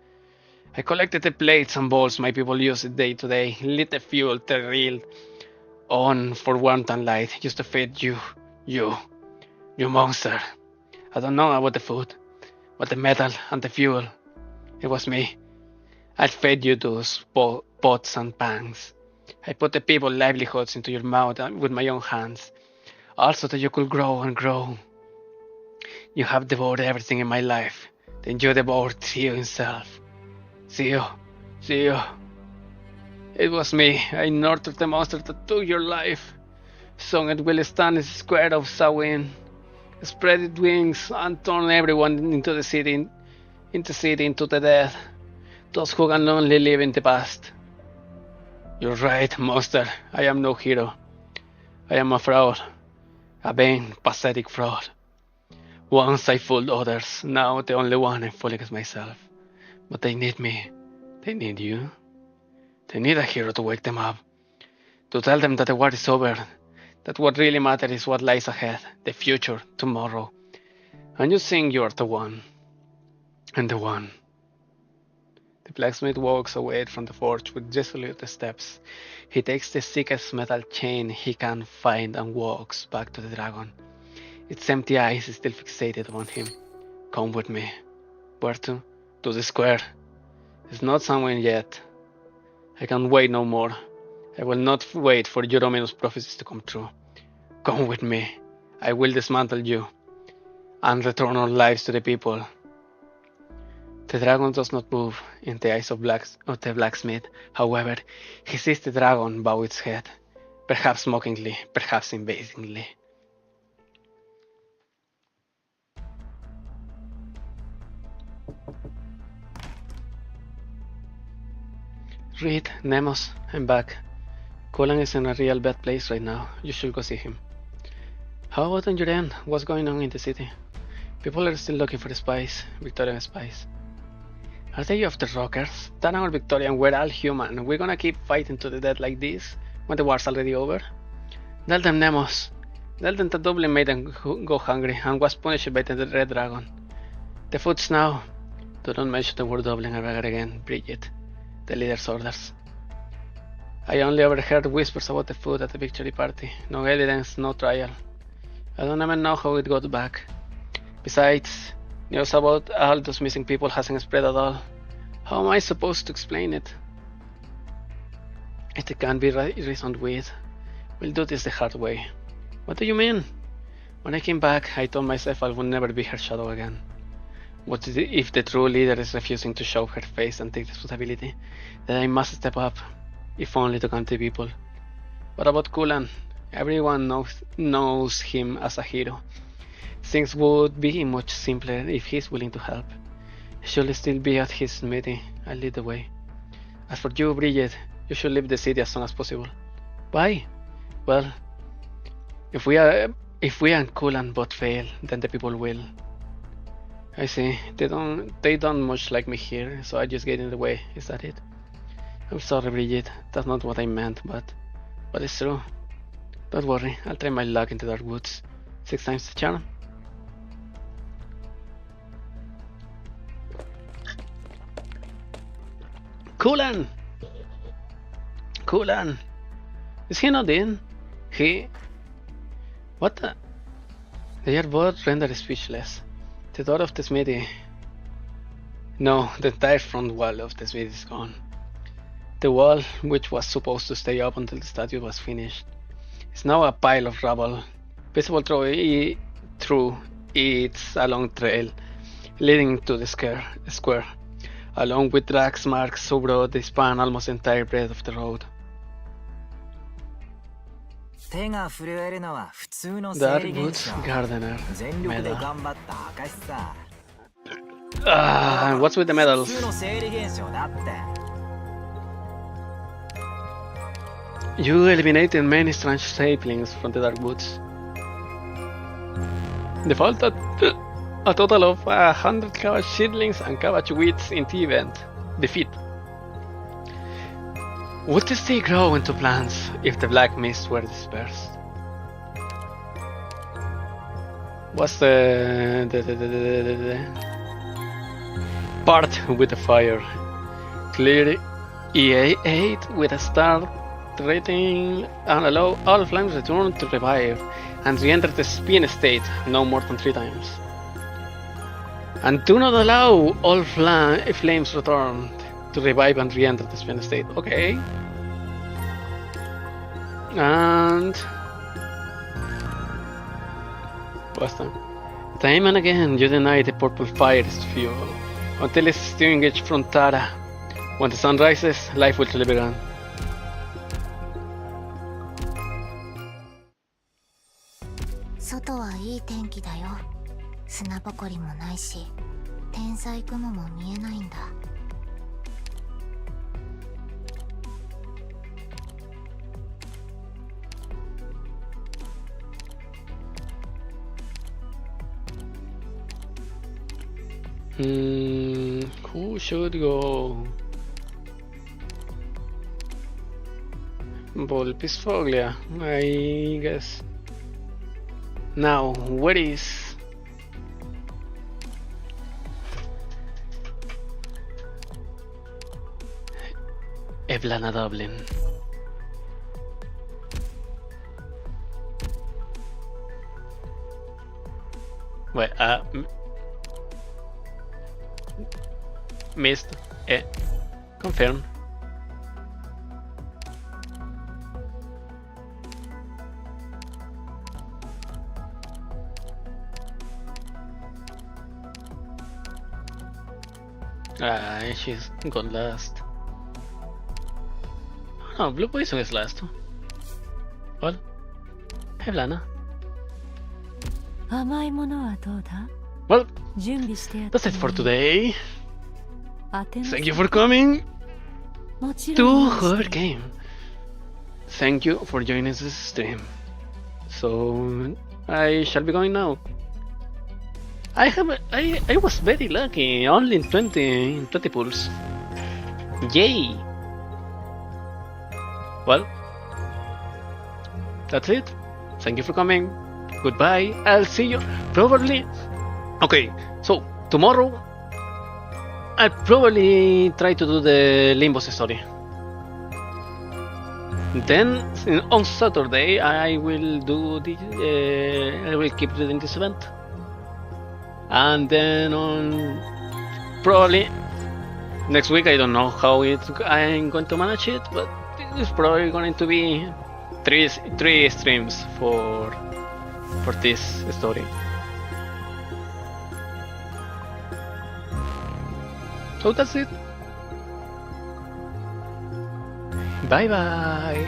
I collected the plates and bowls my people use day to day, lit the fuel they reeled on for warmth and light, just to feed you monster. I don't know about the food, but the metal and the fuel, it was me. I fed you those pots and pans. I put the people's livelihoods into your mouth with my own hands, also that you could grow and grow. You have devoured everything in my life, then you devoured Theo himself. Theo. It was me. I nurtured the monster that took your life. Soon it will stand as a square of Samhain, spread its wings and turn everyone into the city into the dead. Those who can only live in the past. You're right, monster. I am no hero. I am a fraud. A vain, pathetic fraud. Once I fooled others, now the only one I'm fooling is myself. But they need me. They need you. They need a hero to wake them up. To tell them that the war is over. That what really matters is what lies ahead. The future, tomorrow. And you think you are the one. And the one. The blacksmith walks away from the forge with resolute steps. He takes the thickest metal chain he can find and walks back to the dragon. Its empty eyes still fixated on him. Come with me. Where to? To the square. It's not somewhere yet. I can't wait no more. I will not wait for Eurominus prophecies to come true. Come with me. I will dismantle you and return our lives to the people. The dragon does not move in the eyes of the blacksmith. However, he sees the dragon bow its head, perhaps mockingly, perhaps invasively. Reed, Nemos, I'm back. Colin is in a real bad place right now. You should go see him. How about on your end? What's going on in the city? People are still looking for the spies, Victorian spies. Are they of the rockers? Tana or Victorian, we're all human. We're gonna keep fighting to the death like this when the war's already over? Tell them, Nemos. The Elden Dublin made them go hungry and was punished by the Red Dragon. The foods now. Do not mention the word Dublin ever again, Bridget. The leader's orders. I only overheard whispers about the food at the victory party. No evidence, no trial. I don't even know how it got back. Besides, news about all those missing people hasn't spread at all. How am I supposed to explain it? It can't be reasoned with. We'll do this the hard way. What do you mean? When I came back, I told myself I would never be her shadow again. What if the true leader is refusing to show her face and take responsibility? Then I must step up, if only to count the people. What about Kulan? Everyone knows him as a hero. Things would be much simpler if he's willing to help. She'll still be at his meeting. I'll lead the way. As for you, Bridget, you should leave the city as soon as possible. Why? Well, if we and Kulan both fail, then the people will. I see. They don't much like me here, so I just get in the way. Is that it? I'm sorry, Bridget. That's not what I meant, but it's true. Don't worry. I'll try my luck in the dark woods. 6 times the charm. Kulan! Is he not in? What the? They are both rendered speechless. The door of the smithy. No, the entire front wall of the smithy is gone. The wall, which was supposed to stay up until the statue was finished, is now a pile of rubble, visible through its a long trail leading to the square, along with tracks marks so broad they span almost the entire breadth of the road. Darkwoods Gardener medal. What's with the medals? You eliminated many strange saplings from the Darkwoods. Defaulted a total of 100 cabbage seedlings and cabbage weeds in the event. Defeat. Would they grow into plants if the black mist were dispersed? What's the part with the fire? Clear E8 with a start rating and allow all flames return to revive and re-enter the spin state no more than 3 times. And do not allow all flames return to revive and re-enter the spin state. Okay. And what's that? Time and again you deny the purple fire's fuel until it's extinguished from Tara. When the sun rises, life will truly begin. Who should go? Volpisfoglia, I guess. Now, where is Evelana Dublin? Wait, missed. Confirm. She's gone last. Oh, Blue Poison is last. Well, Evelana. Well, that's it for today. Thank you for coming to her game. Thank you for joining this stream. So I shall be going now. I was very lucky, only in 20 pulls. Yay! Well, that's it. Thank you for coming. goodbye. I'll see you probably. Okay, so tomorrow I'll probably try to do the Limbos story. Then on Saturday I will do the I will keep doing this event, and then on probably next week I don't know how I'm going to manage it, but it's probably going to be three streams for this story. So that's it. Bye bye.